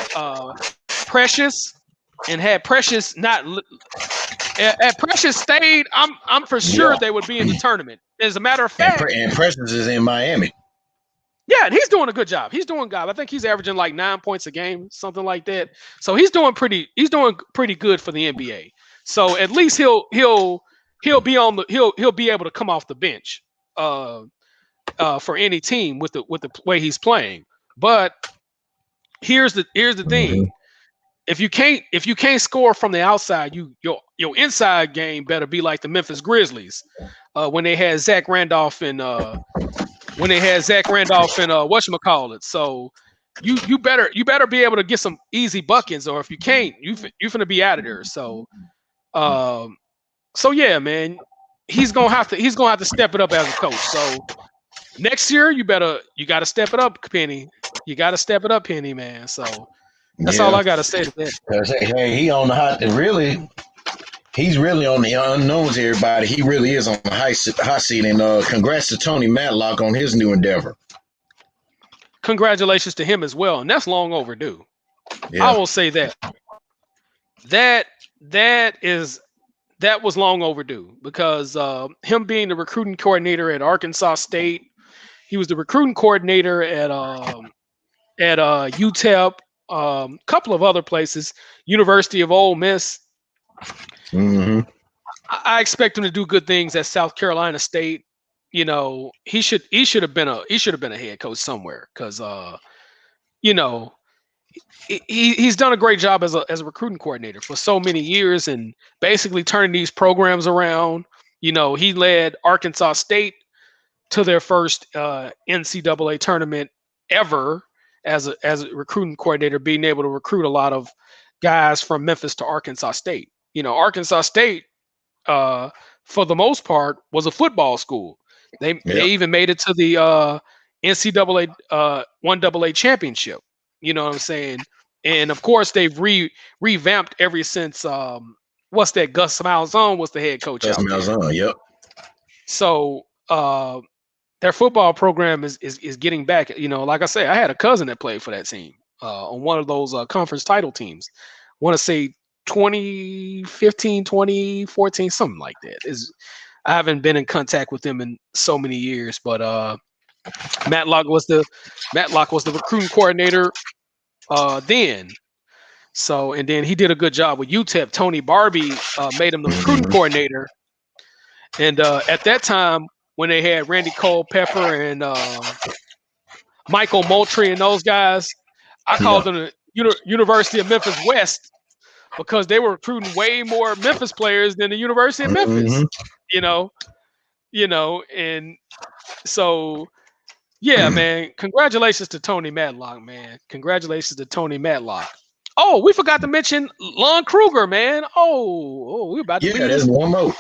Precious, and had Precious not at Precious stayed, I'm for sure Yeah. they would be in the tournament. As a matter of And, fact, and Precious is in Miami. yeah, and he's doing a good job. He's doing good. I think he's averaging like 9 points a game, something like that. So he's doing pretty good for the NBA. So at least he'll be he'll be able to come off the bench for any team with the way he's playing. But here's the Mm-hmm. thing. If you can't score from the outside, your inside game better be like the Memphis Grizzlies when they had Zach Randolph and whatchamacallit. So you better be able to get some easy buckets, or if you can't, you finna be out of there. Um so yeah, man, he's gonna have to step it up as a coach. So next year you gotta step it up, Penny. You gotta step it up, Penny, man. So that's all Yeah. I gotta say to that. 'Cause, hey, he on the hot. Really, he's really on the unknowns. Everybody, he really is on the hot seat. And congrats to Tony Matlock on his new endeavor. Congratulations to him as well, and that's long overdue. I Yeah. will say that that was long overdue because him being the recruiting coordinator at Arkansas State, he was the recruiting coordinator at UTEP, couple of other places, University of Ole Miss. Mm-hmm. I expect him to do good things at South Carolina State. He should have been a head coach somewhere because you know he's done a great job as a recruiting coordinator for so many years and basically turning these programs around. He led Arkansas State to their first NCAA tournament ever as a recruiting coordinator, being able to recruit a lot of guys from Memphis to Arkansas State. Arkansas State, for the most part, was a football school. They Yep. even made it to the NCAA 1AA championship. You know what I'm saying? And of course, they've revamped ever since. What's that? Gus Malzahn was the head coach That's out there. Malzahn. Yep. So their football program is getting back. Like I say, I had a cousin that played for that team on one of those conference title teams. Want to say 2015, 2014, something like that. I haven't been in contact with them in so many years, but Matlock was the recruiting coordinator then. So, and then he did a good job with UTEP. Tony Barbie made him the recruiting Mm-hmm. coordinator. And at that time, when they had Randy Culpepper and Michael Moultrie and those guys, I called them the University of Memphis West because they were recruiting way more Memphis players than the University of Memphis. Mm-hmm. And so yeah, man. Congratulations to Tony Matlock, man. Congratulations to Tony Matlock. Oh, we forgot to mention Lon Kruger, man. We're about to Yeah, leave there's this. one more.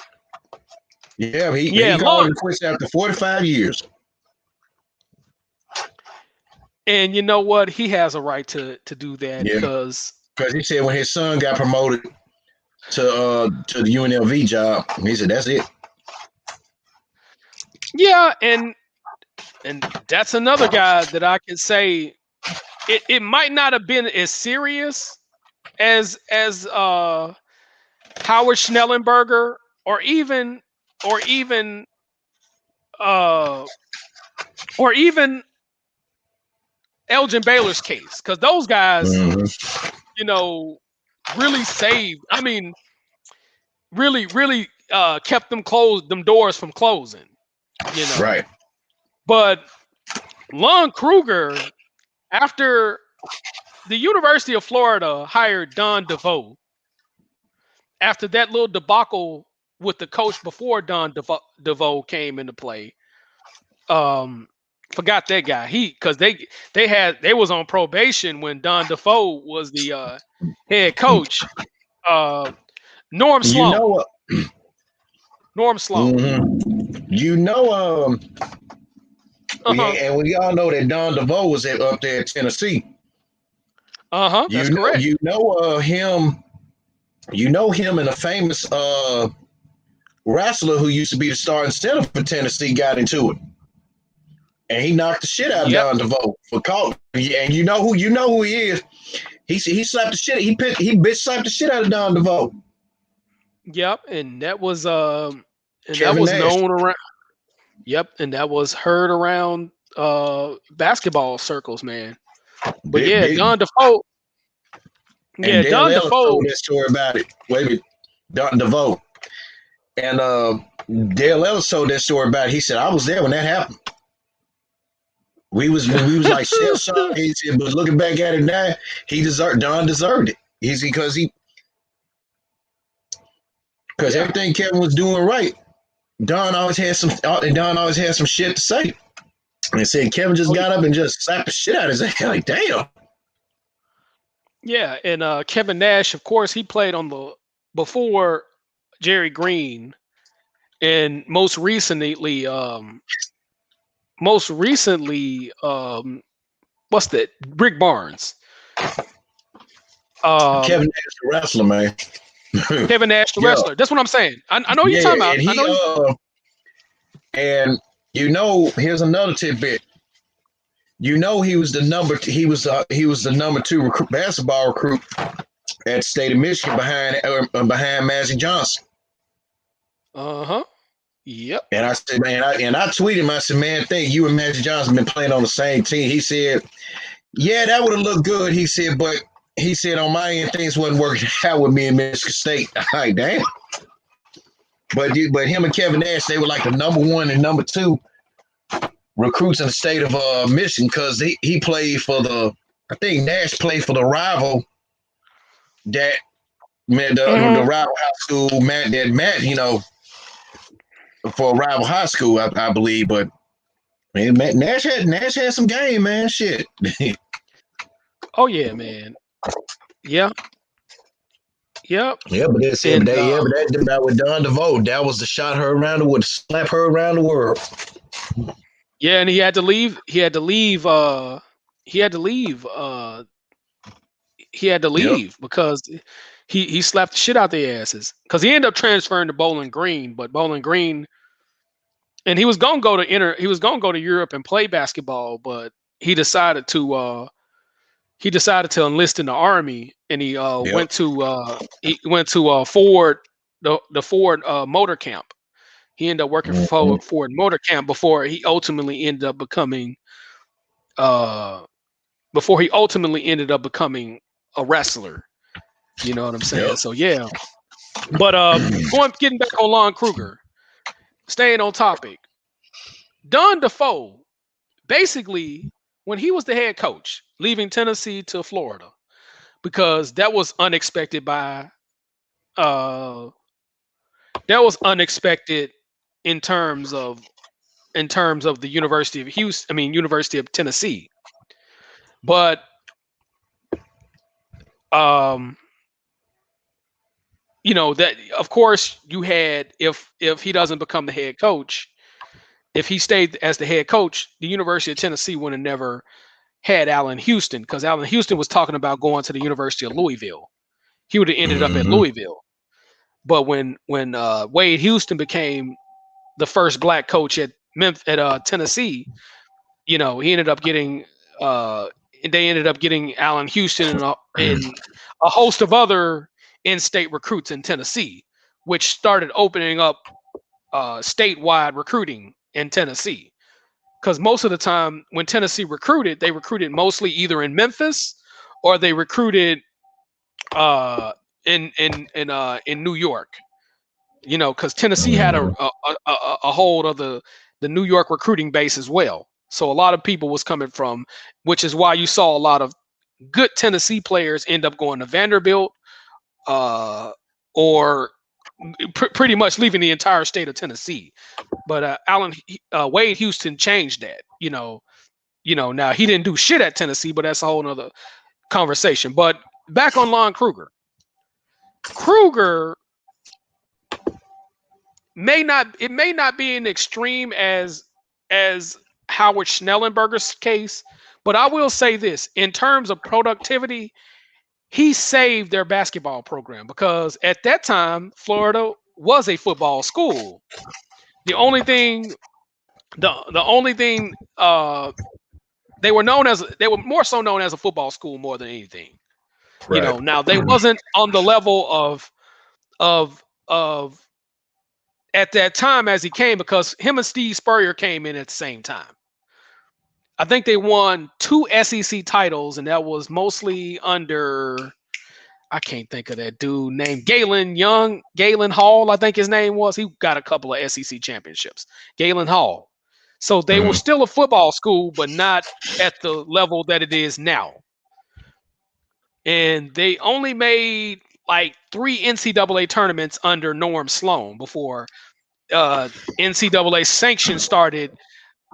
Yeah, he called Lon. it quits after 45 years. And you know what? He has a right to do that Yeah, because because he said when his son got promoted to the UNLV job, he said that's it. yeah, and that's another guy that I can say it might not have been as serious as Howard Schnellenberger or even uh or even Elgin Baylor's case because those guys, Mm-hmm. you know, really saved. I mean, really kept them doors from closing. You know, Right. but Lon Kruger, after the University of Florida hired Don DeVoe, after that little debacle with the coach before DeVoe came into play, um, forgot that guy. Because they was on probation when Don DeVoe was the head coach. Uh, Norm You know Sloan. what? Norm Sloan. Mm-hmm. You know, Uh-huh. and we all know that Don DeVoe was up there at Tennessee. Uh-huh. That's correct. Him. You know him and a famous wrestler who used to be the starting center for Tennessee got into it, and he knocked the shit out of Yep. Don DeVoe for calling. And you know who he is. He slapped the shit. He bitch slapped the shit out of Don DeVoe. Yep. And that Kevin was Nash. known around. Yep. And that was heard around basketball circles, man. But Big, yeah, big. Don DeFoe. And Yeah, Dale Don Ellis DeFoe. told that story about it. Wait a minute. Don DeVoe. And Dale Ellis told that story about it. He said, I was there when that happened. We was like shell shocked. He said, but looking back at it now, Don deserved it. He's because Yeah. everything Kevin was doing right. Don always had some shit to say. And said Kevin just Oh, got up and just slapped the shit out of his ass. Like, damn. yeah. And Kevin Nash, of course, he played on the before Jerry Green, and most recently, what's that? Rick Barnes. Um, Kevin Nash, the wrestler, man. Kevin Nash, the Yeah. wrestler. That's what I'm saying. I know you're Yeah, talking about. and I know you. and here's another tidbit. You know, he was the number two basketball recruit at the state of Michigan behind Magic Johnson. Uh-huh. Yep. And I said, man, I tweeted him. I said, man, think you and Magic Johnson been playing on the same team. He said, yeah, that would have looked good. He said, but he said on my end things wasn't working out with me in Michigan State. Like, damn. But him and Kevin Nash, they were like the number one and number two recruits in the state of Michigan because he played for I think Nash played for the rival that the rival high school Matt for a rival high school I believe, but man, Nash had some game, man. Shit. Oh yeah, man. Yeah. Yep. Yeah, but they said, And but that about with Don DeVoe, that was the shot her around the world, slap her around the world. yeah, and he had to leave. He had to leave. Yep. Because he slapped the shit out their asses. Because he ended up transferring to Bowling Green, but Bowling Green, and he was gonna go to Europe and play basketball, but he decided to enlist in the army, and he Yep. went to Ford, the Ford motor camp. He ended up working for Ford Motor Camp before he ultimately ended up becoming a wrestler. You know what I'm saying? Yep. So yeah. But getting back on Lon Kruger, staying on topic. Don DeFoe, basically, when he was the head coach, leaving Tennessee to Florida, because that was unexpected in terms of the University of Houston, University of Tennessee. But that of course you had, if he doesn't become the head coach, if he stayed as the head coach, the University of Tennessee would have never had Allen Houston, because Allen Houston was talking about going to the University of Louisville. He would have ended up at Mm-hmm. Louisville. But when Wade Houston became the first black coach at Tennessee, he ended up getting they ended up getting Allen Houston and a host of other in-state recruits in Tennessee, which started opening up statewide recruiting in Tennessee. Because most of the time when Tennessee recruited, they recruited mostly either in Memphis or they recruited in New York. Because Tennessee had a hold of the New York recruiting base as well. So a lot of people was coming from, which is why you saw a lot of good Tennessee players end up going to Vanderbilt, or pretty much leaving the entire state of Tennessee. But Wade Houston changed that. Now he didn't do shit at Tennessee, but that's a whole nother conversation. But back on Lon Kruger. Kruger may not be an extreme as Howard Schnellenberger's case, but I will say this: in terms of productivity, he saved their basketball program, because at that time Florida was a football school. The only thing they were more so known as a football school more than anything. Right. Now they wasn't on the level of at that time as he came, because him and Steve Spurrier came in at the same time. I think they won 2 SEC titles, and that was mostly under, I can't think of that dude named Galen Hall, I think his name was. He got a couple of SEC championships. Galen Hall. So they were still a football school, but not at the level that it is now. And they only made like 3 NCAA tournaments under Norm Sloan before NCAA sanctions started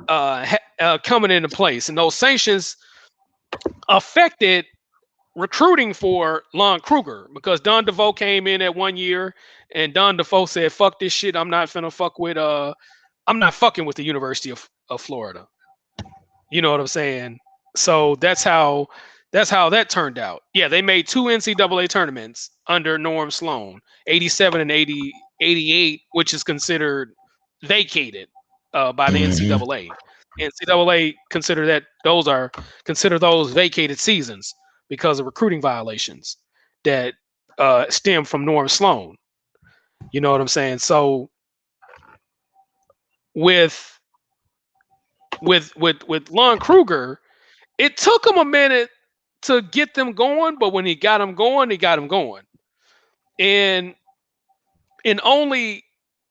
coming into place. And those sanctions affected recruiting for Lon Kruger, because Don DeVoe came in at 1 year, and Don DeVoe said, "Fuck this shit. I'm not fucking with the University of Florida." You know what I'm saying? So that's how that turned out. Yeah, they made 2 NCAA tournaments under Norm Sloan, 87 and 88, which is considered vacated by the NCAA. NCAA consider those vacated seasons because of recruiting violations that stem from Norm Sloan. You know what I'm saying? So with Lon Kruger, it took him a minute to get them going, but when he got them going, he got them going. And in only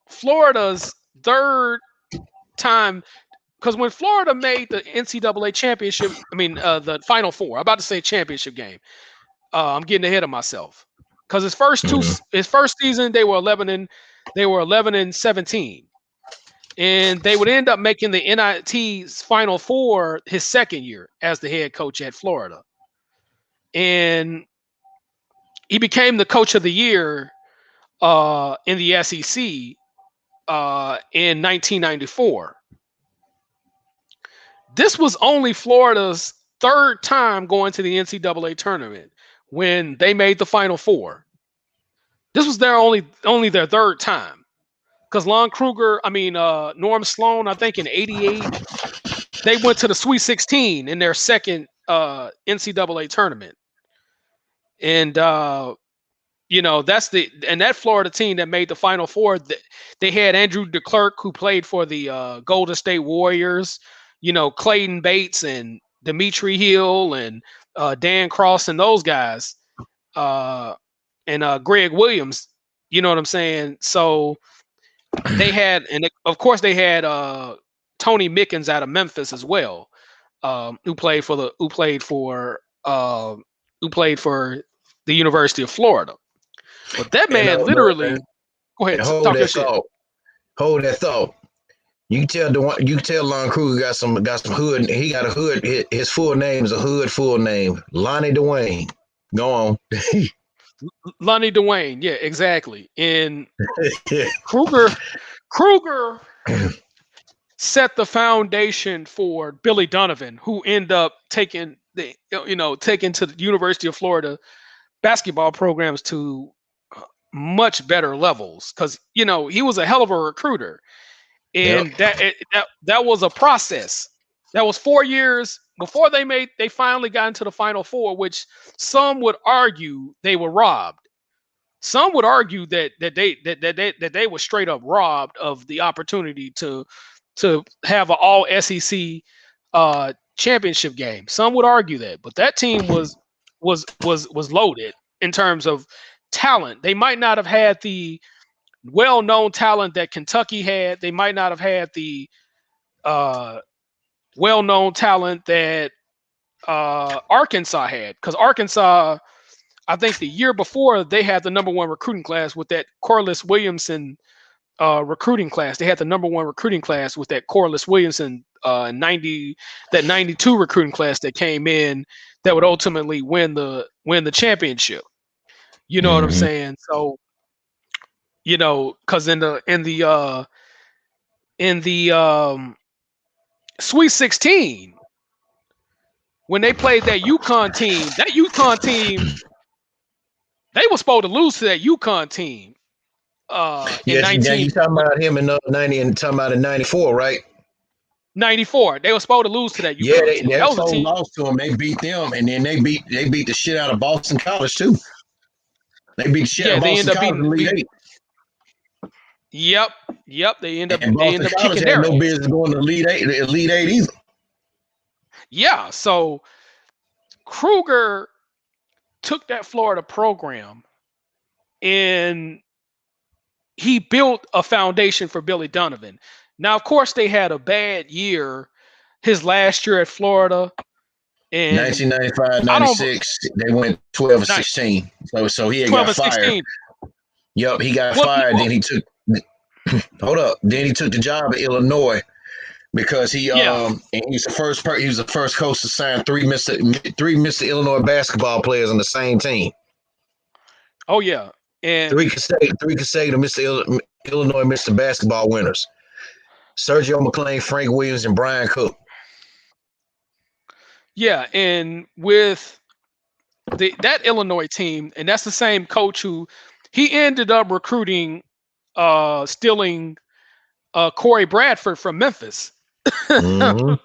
Florida's third time, because when Florida made the NCAA championship, the Final Four, I'm about to say championship game. I'm getting ahead of myself, because his first season they were 11 and 17, and they would end up making the NIT's Final Four his second year as the head coach at Florida, and he became the coach of the year in the SEC in 1994. This was only Florida's third time going to the NCAA tournament when they made the Final Four. This was their only their third time, because Lon Kruger, Norm Sloan, I think in '88, they went to the Sweet 16 in their second NCAA tournament, and that Florida team that made the Final Four, they had Andrew DeClerc, who played for the Golden State Warriors. Clayton Bates and Dimitri Hill and Dan Cross and those guys, and Greg Williams. You know what I'm saying? So they had, and of course they had Tony Mickens out of Memphis as well, who played for the University of Florida. But that man literally. Go ahead. Talk your shit. Hold that thought. You can tell Lon Kruger got some hood. He got a hood. His full name is a hood full name. Lonnie Dwayne. Go on. Lonnie Dwayne. Yeah, exactly. And Kruger. set the foundation for Billy Donovan, who ended up taking to the University of Florida basketball programs to much better levels, because he was a hell of a recruiter, Yep. and that was a process. That was 4 years before they finally got into the Final Four, which some would argue they were robbed. Some would argue that they were straight up robbed of the opportunity to have an all SEC championship game. Some would argue that, but that team was loaded in terms of talent. They might not have had the well-known talent that Kentucky had. They might not have had the well-known talent that Arkansas had, because Arkansas, I think the year before, they had the number one recruiting class with that Corliss Williamson recruiting class. They had the number one recruiting class with that Corliss Williamson 92 recruiting class that came in that would ultimately win the championship. You know what I'm saying? So, because in the Sweet 16, when they played that UConn team, they were supposed to lose to that UConn team. In Yes, now you talking about him in 90 and talking about in 94, right? 94. They were supposed to lose to that UConn Yeah, team. they That was a team. lost to them. They beat them, and then they beat the shit out of Boston College too. They beat the shit out of They end Boston up College in the Elite Eight. Yep. They end up College kicking had their no ass. business going to the Elite Eight either. Yeah, so Kruger took that Florida program and he built a foundation for Billy Donovan. Now, of course, they had a bad year his last year at Florida. And 1995, 96, they went 12 and 16. So he had 12 got and fired. 16. Yup, he got fired. Then he took Then he took the job at Illinois because he and he's the first coach to sign three Mr. Illinois basketball players on the same team. Oh yeah, and three consecutive Illinois Mr. Basketball winners: Sergio McClain, Frank Williams, and Brian Cook. Yeah, and with that Illinois team, and that's the same coach who he ended up recruiting, stealing Corey Bradford from Memphis. Mm-hmm.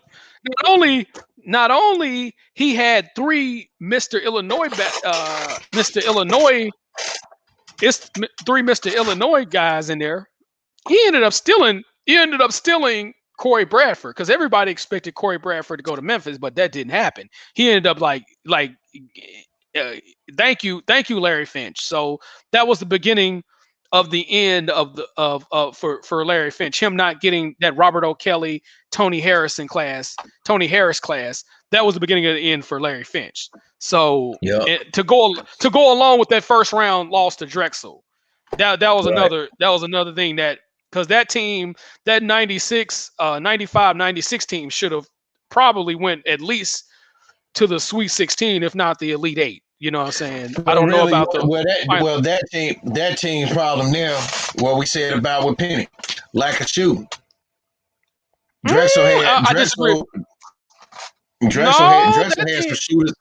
Not only he had three Mr. Illinois three Mr. Illinois guys in there. He ended up stealing Corey Bradford, because everybody expected Corey Bradford to go to Memphis, but that didn't happen. He ended up thank you, Larry Finch. So that was the beginning of the end for Larry Finch. Him not getting that Robert O'Kelly, Tony Harris class. That was the beginning of the end for Larry Finch. So to go along with that first round loss to Drexel, that was another thing, that because that team, that 95-96 team should have probably went at least to the Sweet 16, if not the Elite Eight. You know what I'm saying? I don't know about that team's problem now. What we said about with Penny, lack of shooting. Drexel had some shooters.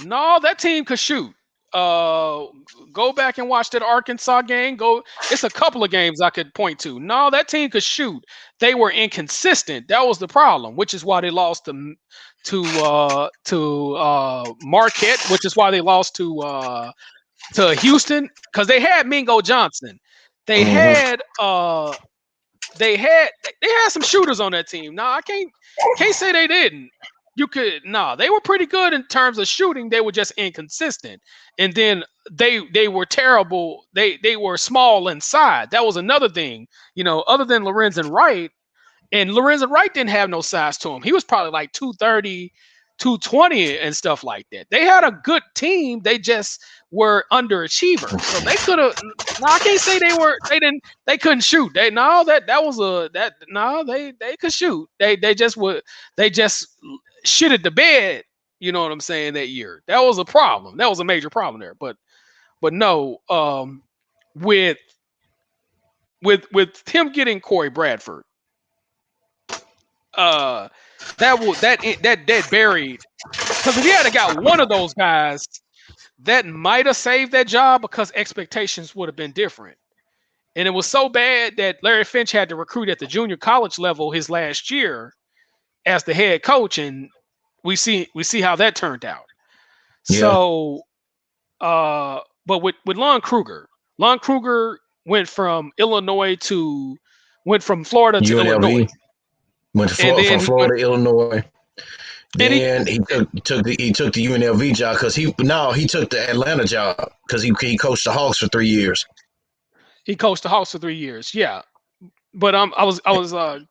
No, that team could shoot. Go back and watch that Arkansas game. It's a couple of games I could point to. No, that team could shoot. They were inconsistent. That was the problem, which is why they lost to Marquette, which is why they lost to Houston, because they had Mingo Johnson. They had some shooters on that team. No, I can't say they didn't. They were pretty good in terms of shooting. They were just inconsistent. And then they were terrible. They were small inside. That was another thing, other than Lorenzen Wright. And Lorenzen Wright didn't have no size to him. He was probably like 230, 220 and stuff like that. They had a good team. They just were underachievers. So they could have. No, I can't say they couldn't shoot. They could shoot. They just shitted the bed. You know what I'm saying? That year, that was a problem. That was a major problem there. But no, with him getting Corey Bradford, that buried. Because if he had got one of those guys, that might have saved that job because expectations would have been different. And it was so bad that Larry Finch had to recruit at the junior college level his last year as the head coach, and we see how that turned out. Yeah. So, but with Lon Kruger went from Florida to Illinois, UNLV went to and from then Florida, Illinois. and he Then he took the UNLV job because he took the Atlanta job because he coached the Hawks for 3 years. he coached the Hawks for 3 years. Yeah, but I was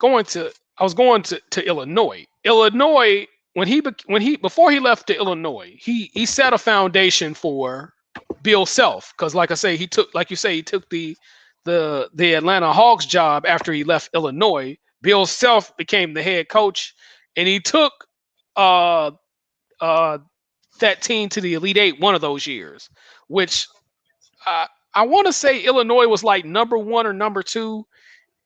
going to Illinois. Illinois when he before he left to Illinois, he set a foundation for Bill Self because like I say he took like you say he took the Atlanta Hawks job after he left Illinois. Bill Self became the head coach, and he took uh uh that team to the Elite Eight one of those years, which uh, I want to say Illinois was like number one or number two.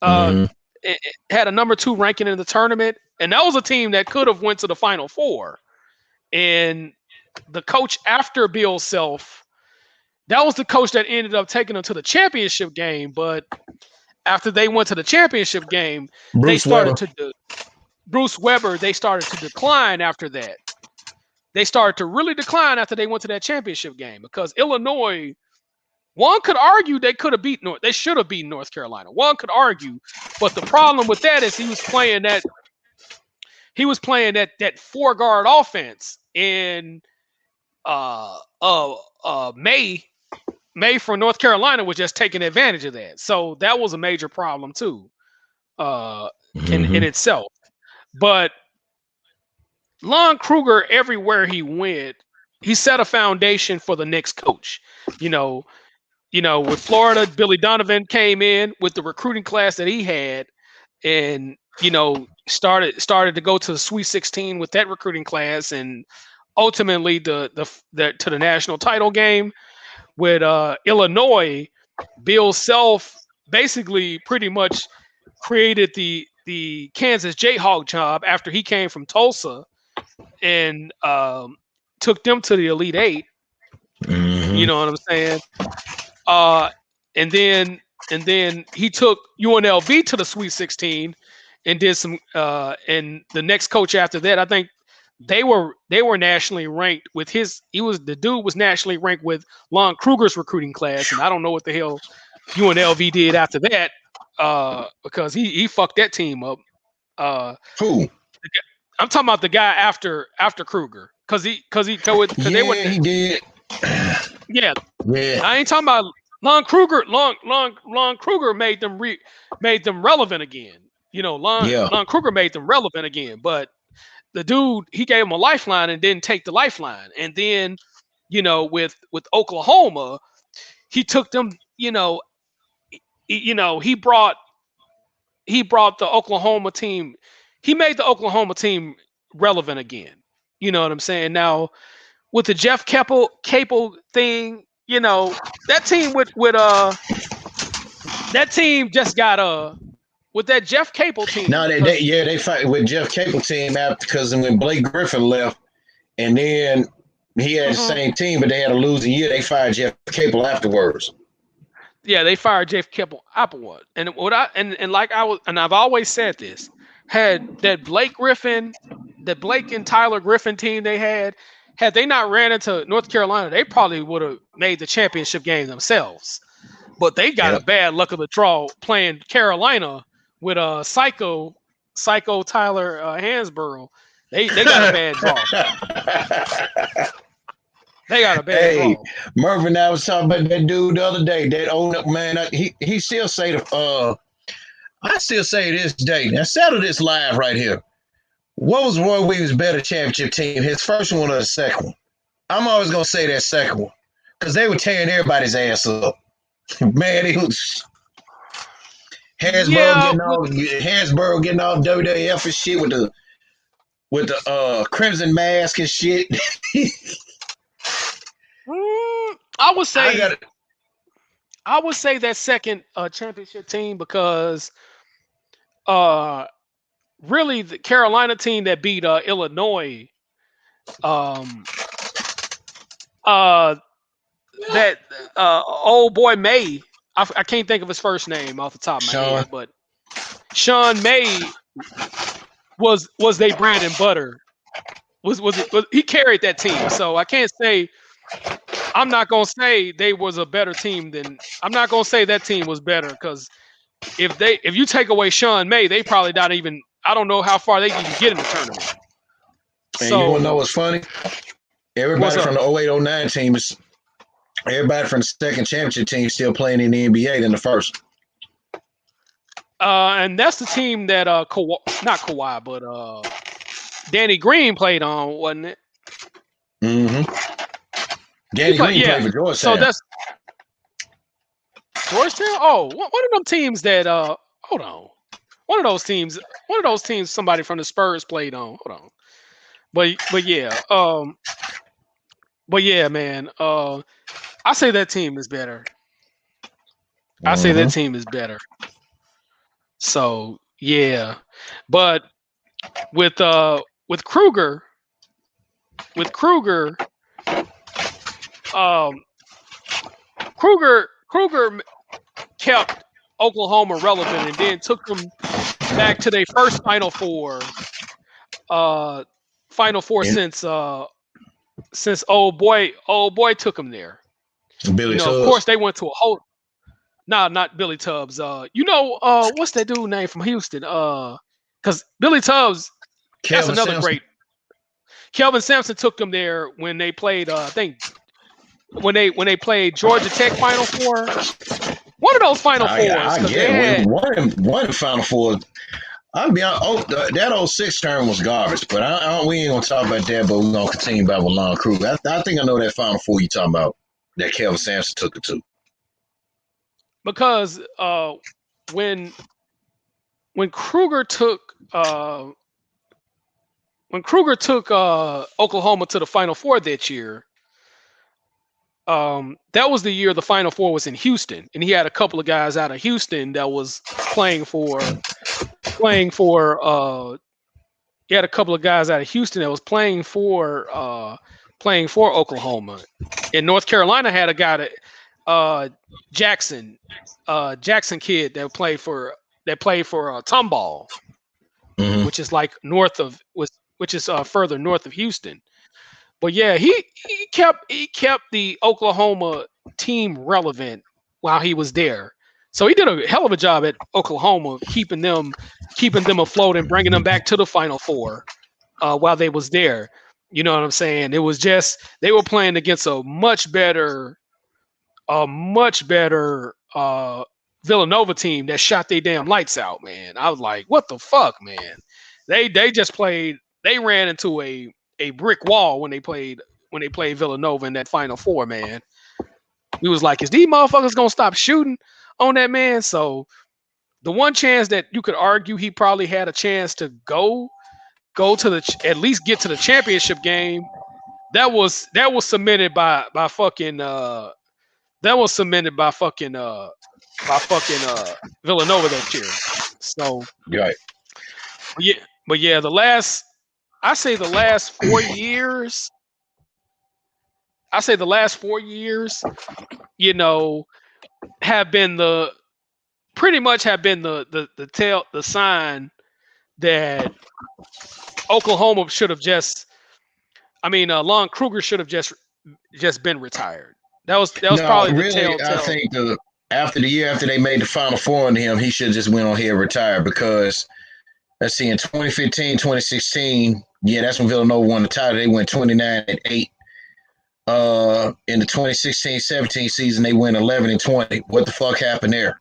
Uh, Mm-hmm. it had a number two ranking in the tournament, and that was a team that could have went to the Final Four. And the coach after Bill Self, that was the coach that ended up taking them to the championship game. But after they went to the championship game, they Bruce started Weber. to Bruce Weber. They started to decline after that. They started to really decline after they went to that championship game because Illinois. One could argue they could have beat North. They should have beaten North Carolina. One could argue, but the problem with that is he was playing that 4 guard offense, and May from North Carolina was just taking advantage of that. So that was a major problem too, in Mm-hmm. itself. But Lon Kruger, everywhere he went, he set a foundation for the next coach. You know, with Florida, Billy Donovan came in with the recruiting class that he had, and started to go to the Sweet 16 with that recruiting class, and ultimately the to the national title game with Illinois. Bill Self basically pretty much created the Kansas Jayhawk job after he came from Tulsa and took them to the Elite Eight. You Mm-hmm. know what I'm saying? Uh, and then he took UNLV to the Sweet 16 and did some. And the next coach after that, I think they were nationally ranked with his. The dude was nationally ranked with Lon Kruger's recruiting class, and I don't know what the hell UNLV did after that, because he fucked that team up. Uh, Who? I'm talking about the guy after Kruger, because they were Yeah, he did. yeah. Yeah. I ain't talking about Lon Kruger. Lon Kruger made them relevant again. Yeah. Lon Kruger made them relevant again. But the dude, he gave him a lifeline and didn't take the lifeline. And then, with Oklahoma, he took them. He brought the Oklahoma team. He made the Oklahoma team relevant again. You know what I'm saying? Now with the Jeff Capel thing, that team that team just got with that Jeff Capel No, team they because yeah they fight with Jeff Capel team out because when Blake Griffin left, and then he had the same team, but they had a losing year. They fired Jeff Capel afterwards. yeah, they fired Jeff Capel Applewood. And I've always said this, had that Blake and Tyler Griffin team they had they not ran into North Carolina, they probably would have made the championship game themselves. But they got a Yep. bad luck of the draw playing Carolina with Psycho Tyler Hansborough. They got a bad draw. They got a bad Hey, draw. Mervin, I was talking about that dude the other day. That old man, he still say I still say this day. Now settle this live right here. What was Roy Williams' better championship team? His first one or the second one? I'm always gonna say that second one because they were tearing everybody's ass up. Man, he was Yeah, Hansborough getting all WWF and shit with the Crimson Mask and shit. I would I say got it. that second championship team because uh really the Carolina team that beat Illinois. Uh, that old boy May. I can't think of his first name off the top of my Sean. head, but Sean May was they bread and butter. Was he carried that team? So I can't say. I'm not gonna say they was a better team than. I'm not gonna say that team was better because if you take away Sean May, they probably not even. I don't know how far they can even get in the tournament. And So you want to know what's funny? Everybody from the 08-09 team is. Everybody from the second championship team still playing in the NBA than the first. And that's the team that not Kawhi, but Danny Green played on, wasn't it? Mm-hmm. Danny Green played for Georgetown. So that's Georgetown. Oh, one of them teams that hold on. One of those teams. Somebody from the Spurs played on. Hold on. But yeah, man. I say that team is better. I say that team is better. So yeah, but with Kruger, Kruger kept Oklahoma relevant and then took them back to their first Final Four. Since old boy took them there. Billy Tubbs. Of course, they went to a whole. Nah, not Billy Tubbs. What's that dude name from Houston? Because Billy Tubbs, Kelvin that's another Sampson. great. Kelvin Sampson took them there when they played. I think when they played Georgia Tech Final Four. One of those Final Fours. I get it. One Final Four. I'll be honest, that 06 term was garbage, but we ain't gonna talk about that. But we're gonna continue about with Lon Kruger. I think I know that Final Four you talking about that Kelvin Sampson took it to. Because when Kruger took Oklahoma to the Final Four that year, that was the year the Final Four was in Houston, and he had a couple of guys out of Houston that was playing for. He had a couple of guys out of Houston that was playing for Oklahoma. And North Carolina had a guy that Jackson kid that played for Tomball, which is like further north of Houston. But yeah, he kept the Oklahoma team relevant while he was there. So he did a hell of a job at Oklahoma, keeping them afloat and bringing them back to the Final Four while they was there. You know what I'm saying? It was just they were playing against a much better Villanova team that shot their damn lights out, man. I was like, what the fuck, man? They ran into a brick wall when they played Villanova in that Final Four, man. We was like, is these motherfuckers gonna stop shooting on that man? So the one chance that you could argue he probably had a chance to go to at least get to the championship game, that was cemented by fucking Villanova that year. So right. But yeah, the last 4 years, have been the sign that Oklahoma should have Lon Kruger should have just been retired. That was probably really, the telltale. I think after they made the Final Four on him, he should have just went on here and retired because let's see, in 2015, 2016, yeah, that's when Villanova won the title. They went 29-8. In the 2016-17 season, they went 11-20. What the fuck happened there?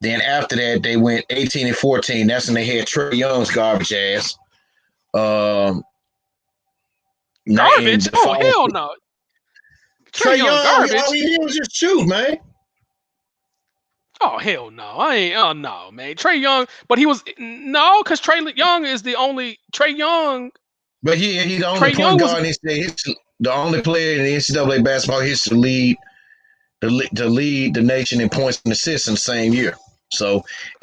Then after that, they went 18-14. That's when they had Trae Young's garbage ass. Garbage? Oh, hell no. Trae Young, garbage. All he did was just shoot, man. Oh, hell no. Oh, no, man. Trae Young, but he was, no, because Trae Young is the only, Trae Young. But he's the only point guard the only player in the NCAA basketball history to lead the nation in points and assists in the same year. So,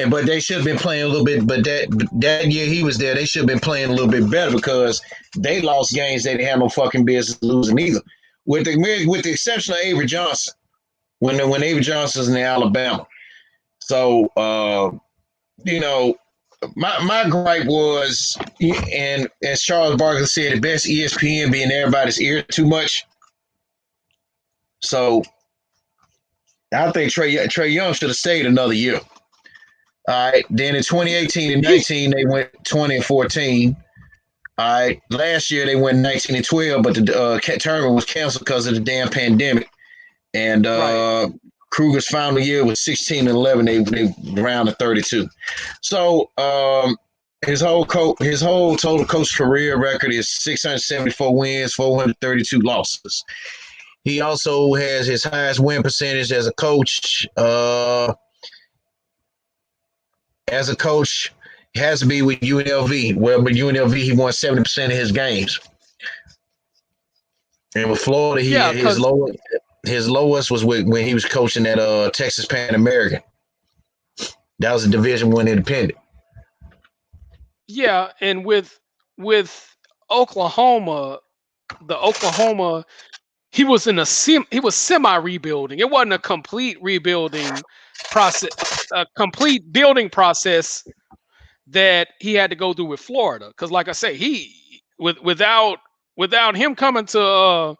but they should have been playing a little bit. But that year he was there, they should have been playing a little bit better because they lost games they didn't have no fucking business losing either. With the exception of Avery Johnson, when Avery Johnson's in Alabama. So you know, my gripe was, and as Charles Barkley said, the best ESPN being everybody's ear too much. So I think Trey Young should have stayed another year. All right. Then in 2018 and 19, they went 20 and 14. All right. Last year they went 19 and 12, but the tournament was canceled because of the damn pandemic. And Kruger's final year was 16 and 11. They round to 32. So his whole total coach career record is 674 wins, 432 losses. He also has his highest win percentage as a coach. As a coach, has to be with UNLV. Well, with UNLV, he won 70% of his games. And with Florida, his lowest was when he was coaching at Texas Pan American. That was a Division I independent. Yeah, and with Oklahoma, he was semi rebuilding. It wasn't a complete rebuilding process, a complete building process that he had to go through with Florida. Because, like I say, without him coming to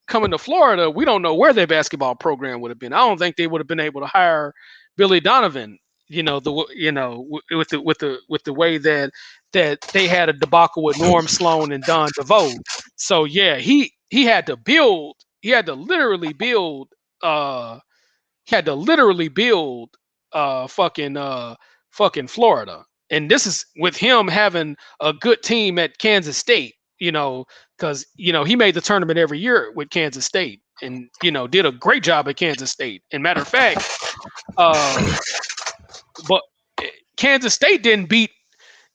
coming to Florida, we don't know where their basketball program would have been. I don't think they would have been able to hire Billy Donovan. With the way that they had a debacle with Norm Sloan and Don DeVoe. So yeah, he had to build. He had to literally build. Fucking Florida. And this is with him having a good team at Kansas State. Because he made the tournament every year with Kansas State, and did a great job at Kansas State. And matter of fact, but Kansas State didn't beat.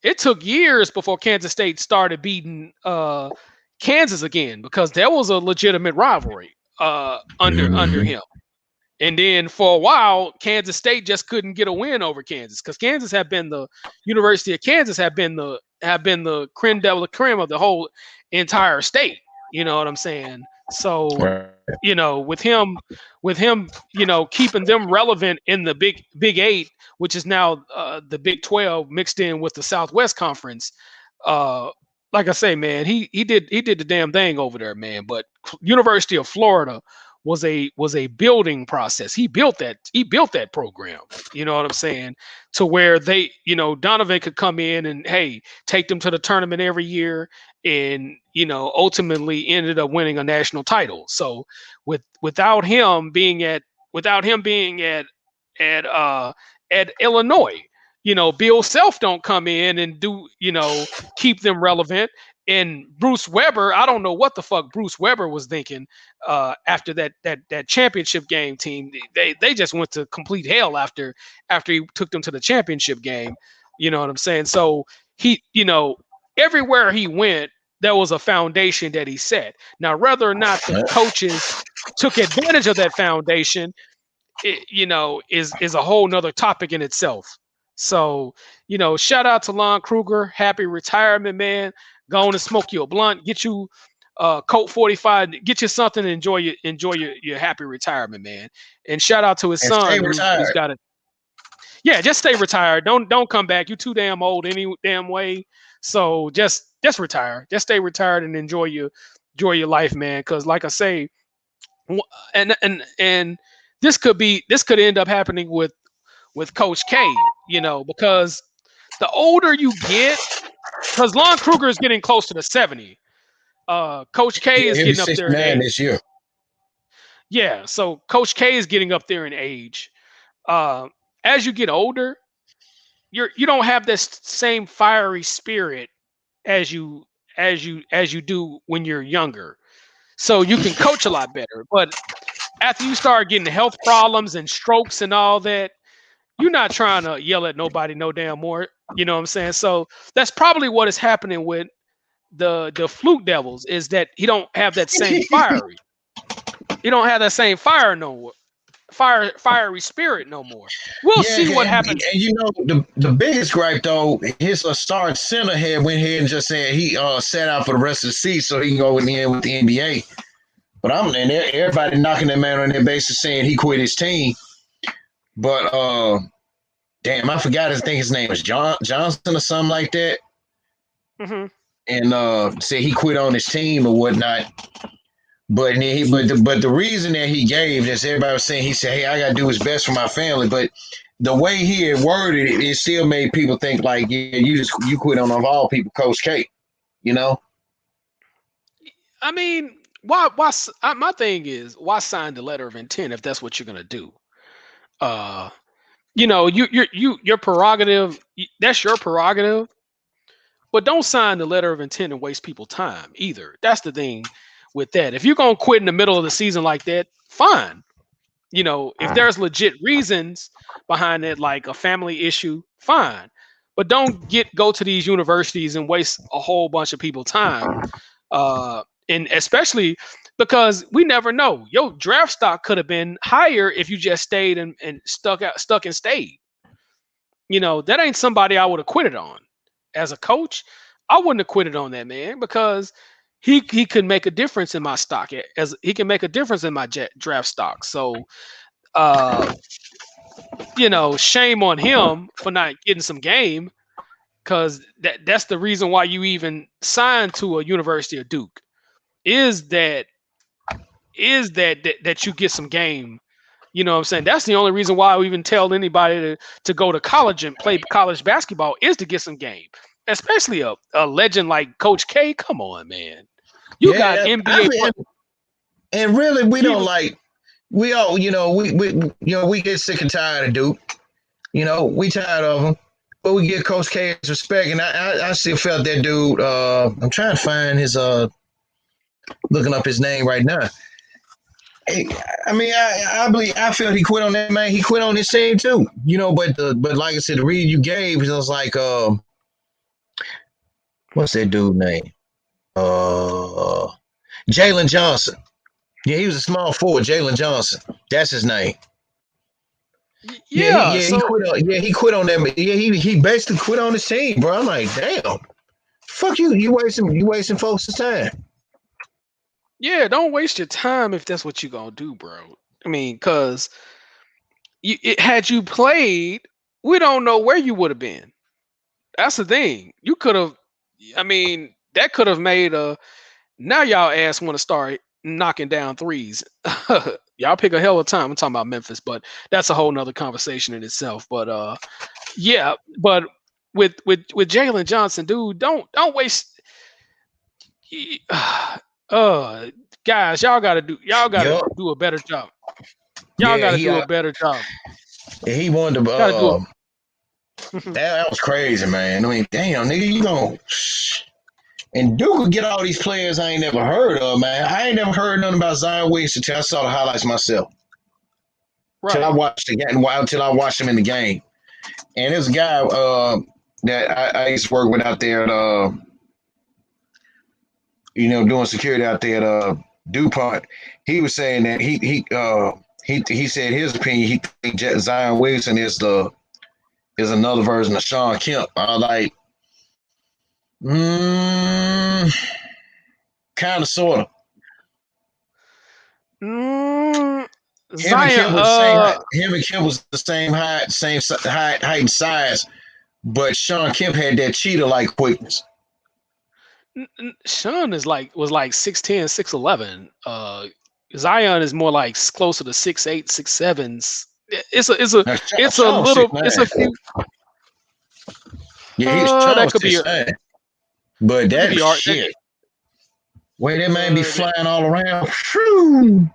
It took years before Kansas State started beating Kansas again, because there was a legitimate rivalry under him. And then for a while, Kansas State just couldn't get a win over Kansas, because University of Kansas have been the creme de la creme of the whole entire state. You know what I'm saying? So, with him, keeping them relevant in the Big 8, which is now the Big 12 mixed in with the Southwest Conference. Like I say, man, he did the damn thing over there, man. But University of Florida was a building process. He built that program. You know what I'm saying? To where they, Donovan could come in and, hey, take them to the tournament every year, and ultimately ended up winning a national title. So without him being at Illinois, Bill Self don't come in and do, keep them relevant. And Bruce Weber, I don't know what the fuck Bruce Weber was thinking after that championship game team. They just went to complete hell after he took them to the championship game. You know what I'm saying? So he, everywhere he went, there was a foundation that he set. Now, whether or not the coaches took advantage of that foundation, is a whole nother topic in itself. So, shout out to Lon Kruger. Happy retirement, man. Go on and smoke you a blunt. Get you Colt 45. Get you something and enjoy your happy retirement, man. And shout out to his son who's got it. Yeah, just stay retired. Don't come back. You're too damn old any damn way. So just retire. Just stay retired and enjoy your life, man. Because like I say, and this could end up happening with Coach K. Because the older you get, because Lon Kruger is getting close to the 70. Coach K is getting up there in age this year. Yeah, so Coach K is getting up there in age. As you get older, you don't have this same fiery spirit as you do when you're younger. So you can coach a lot better. But after you start getting health problems and strokes and all that, you're not trying to yell at nobody no damn more. You know what I'm saying? So that's probably what is happening with the Fluke Devils, is that he don't have that same fiery. He don't have that same fire no more. fiery spirit no more. We'll Yeah, see what happens. and you know the biggest gripe though, his starting center head went ahead and just said he sat out for the rest of the season so he can go in the end with the NBA. But everybody knocking that man on their bases saying he quit his team. But damn, I forgot his thing. His name was Johnson or something like that. Mm-hmm. And said he quit on his team or whatnot. But the reason that he gave is everybody was saying he said, "Hey, I got to do what's best for my family." But the way he had worded it, it still made people think like, "Yeah, you quit on of all people, Coach K." You know? I mean, why? My thing is, why sign the letter of intent if that's what you're gonna do? Uh, your prerogative. That's your prerogative. But don't sign the letter of intent and waste people's time either. That's the thing with that. If you're gonna quit in the middle of the season like that, fine. If there's legit reasons behind it, like a family issue, fine. But don't go to these universities and waste a whole bunch of people's time. And especially because we never know. Your draft stock could have been higher if you just stayed and stuck and stayed. That ain't somebody I would have quitted on. As a coach, I wouldn't have quitted on that man because he could make a difference in my stock, as he can make a difference in my draft stock. So uh shame on him for not getting some game, because that's the reason why you even signed to a University of Duke, is that that you get some game. You know what I'm saying? That's the only reason why I even tell anybody to go to college and play college basketball, is to get some game. Especially a legend like Coach K. Come on, man. You got Yeah, NBA and really we don't he, like we all we get sick and tired of Duke. We tired of him. But we give Coach K his respect, and I still felt that dude. I'm trying to find his looking up his name right now. Hey, I mean, I felt he quit on that man. He quit on his team too, but like I said, the read you gave was like, what's that dude name? Jalen Johnson. Yeah, he was a small forward. Jalen Johnson, that's his name. yeah. He So quit on. Yeah, he quit on them. Yeah, he basically quit on his team, bro. I'm like, damn, fuck you. You wasting folks' time. yeah, don't waste your time if that's what you're gonna do, bro. I mean, because had you played, we don't know where you would have been. That's the thing. You could have. I mean, that could have made a. Now y'all ass want to start knocking down threes. Y'all pick a hell of a time. I'm talking about Memphis, but that's a whole nother conversation in itself. But yeah, but with Jalen Johnson, dude, don't waste. Uh, guys, y'all gotta Yup. do a better job. Y'all Yeah, gotta do a better job. he wanted to. Gotta do it. That was crazy, man. I mean, damn, nigga, you gon' and Duke would get all these players I ain't never heard of, man. I ain't never heard nothing about Zion Williamson until I saw the highlights myself. Till I Right. watched the game, till I watched him in the game. And this guy that I used to work with out there, doing security out there at DuPont, he was saying that he said his opinion. He think Zion Williamson is another version of Sean Kemp. I was like, kind of, sort of. Him and Zion. Kemp was the same. Him and Kemp was the same height, height and size, but Sean Kemp had that cheetah like quickness. Sean was like 6'10", 6'11". Zion is more like closer to 6'8", 6'7". Now, It's a Sean was little, it's a 6'9". few. Yeah, Sean That was could be 6'9". But that could that be art. shit, way that man be That, flying all around. Whew.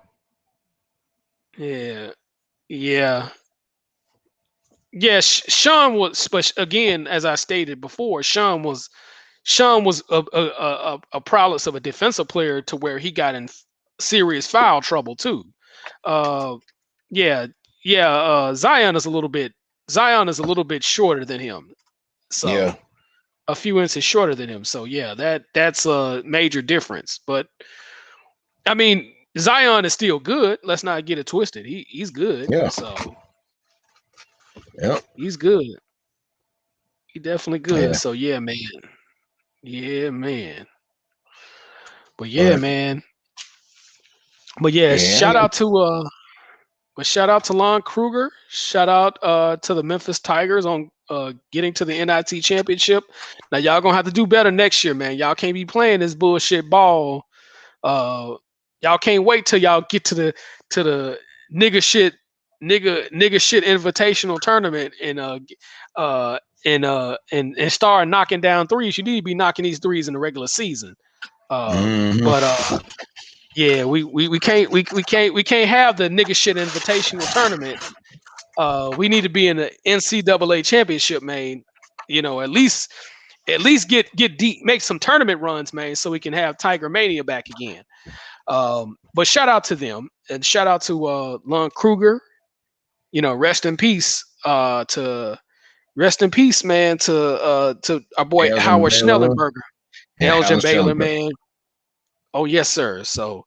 yeah, yeah, yeah. Sean was, but again, as I stated before, Sean was a prowess of a defensive player to where he got in serious foul trouble too. Uh, yeah, yeah. Zion is a little bit shorter than him, Yeah. so a few inches shorter than him. So yeah, that's a major difference. But I mean, Zion is still good. Let's not get it twisted. He's good. Yeah. So Yep. he's good. He definitely good. Yeah. So yeah, man. Yeah, man. But yeah, But man. But yeah, yeah. shout out to Lon Kruger. Shout out to the Memphis Tigers on getting to the NIT championship. Now y'all gonna have to do better next year, man. Y'all can't be playing this bullshit ball. Uh, y'all can't wait till y'all get to the nigga shit nigga shit invitational tournament and start knocking down threes. You need to be knocking these threes in the regular season. Mm-hmm. But yeah, we can't have the nigga shit invitational tournament. We need to be in the NCAA championship, man. You know, at least get deep, make some tournament runs, man, so we can have Tiger Mania back again. But shout out to them and shout out to Lon Kruger. You know, rest in peace. Rest in peace, man. To our boy Elgin Howard Baylor. Schnellenberger, Yeah, Elgin Howard Baylor, Schnellenberger. man. Oh yes, sir. So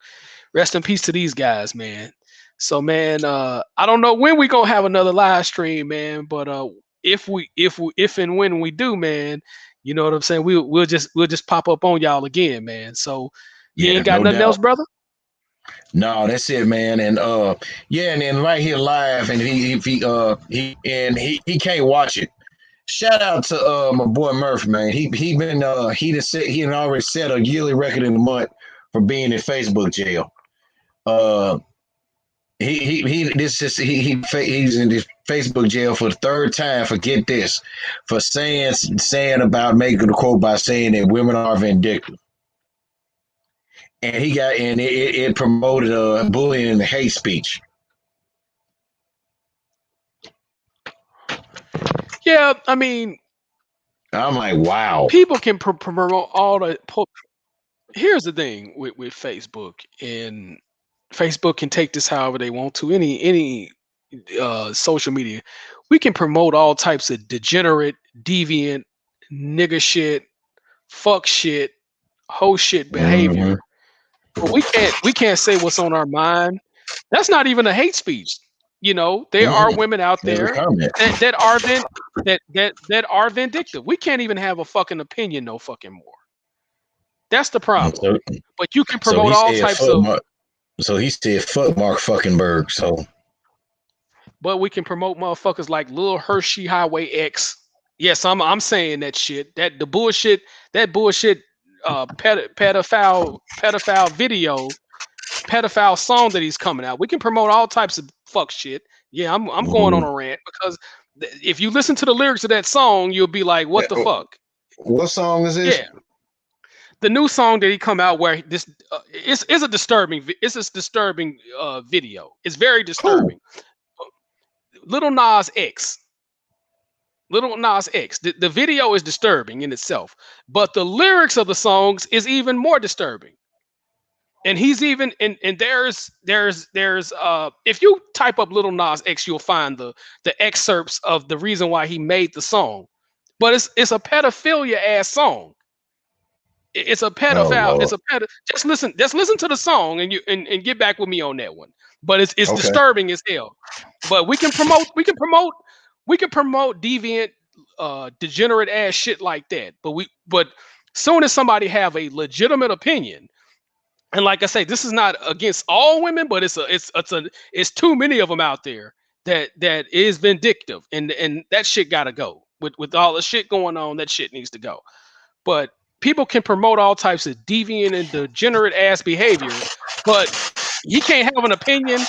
rest in peace to these guys, man. So man, I don't know when we gonna have another live stream, man. But if and when we do, man, you know what I'm saying. We'll just pop up on y'all again, man. So you Yeah, ain't got no nothing else, doubt. brother? No, that's it, man. And yeah, and then right here live, and he can't watch it. Shout out to my boy Murph, man. He had already set a yearly record in the month for being in Facebook jail. Uh, he's in this Facebook jail for the third time. Forget this, for saying about making the quote by saying that women are vindictive, and it promoted bullying and hate speech. Yeah, I mean, I'm like, wow. people can promote all the. Here's the thing with Facebook, and Facebook can take this however they want to. Any social media, we can promote all types of degenerate, deviant, nigga shit, fuck shit, hoe shit Mm-hmm. behavior, but we can't say what's on our mind. That's not even a hate speech. You know, there are Mm-hmm. women out There's a there comment. that are vindictive. We can't even have a fucking opinion no fucking more. That's the problem. So, But you can so promote he all said types fuck of. Mark. So he said fuck Mark Fuckenberg. So But we can promote motherfuckers like Lil Hershey Highway X. Yes, I'm saying that shit. That bullshit pedophile video, pedophile song that he's coming out. We can promote all types of fuck shit. Yeah, I'm going on mm-hmm. a rant because if you listen to the lyrics of that song, you'll be like, what the fuck? What song is this? Yeah. The new song that he come out where this it's a disturbing video. It's very Cool. disturbing. Little Nas X. Little Nas X. The video is disturbing in itself, but the lyrics of the songs is even more disturbing. And he's even and there's if you type up Little Nas X, you'll find the excerpts of the reason why he made the song. But it's a pedophilia ass song. It's a Oh pedophile. Lord. Just listen to the song and get back with me on that one. But it's Okay. disturbing as hell. But we can promote deviant, degenerate ass shit like that. But soon as somebody have a legitimate opinion, and like I say, this is not against all women, but it's too many of them out there that is vindictive, and that shit gotta go. With all the shit going on, that shit needs to go. But people can promote all types of deviant and degenerate ass behavior, but he can't have an opinion,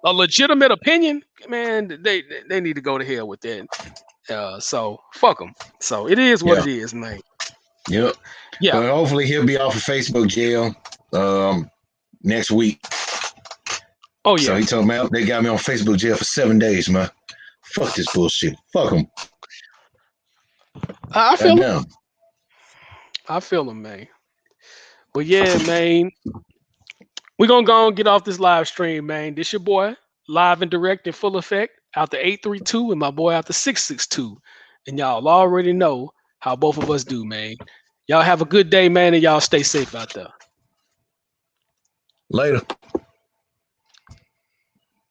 a legitimate opinion. Man, they need to go to hell with that. So fuck them. So it is what Yeah. it is, man. Yep. Yeah. But hopefully he'll be off of Facebook jail next week. Oh So yeah. he told me they got me on Facebook jail for 7 days, man. Fuck this bullshit. Fuck them. I feel him. Goddamn. I feel him, man. But yeah, man. We're gonna go and get off this live stream, man. This your boy, live and direct in full effect, out the 832 and my boy out the 662. And y'all already know how both of us do, man. Y'all have a good day, man, and y'all stay safe out there. Later.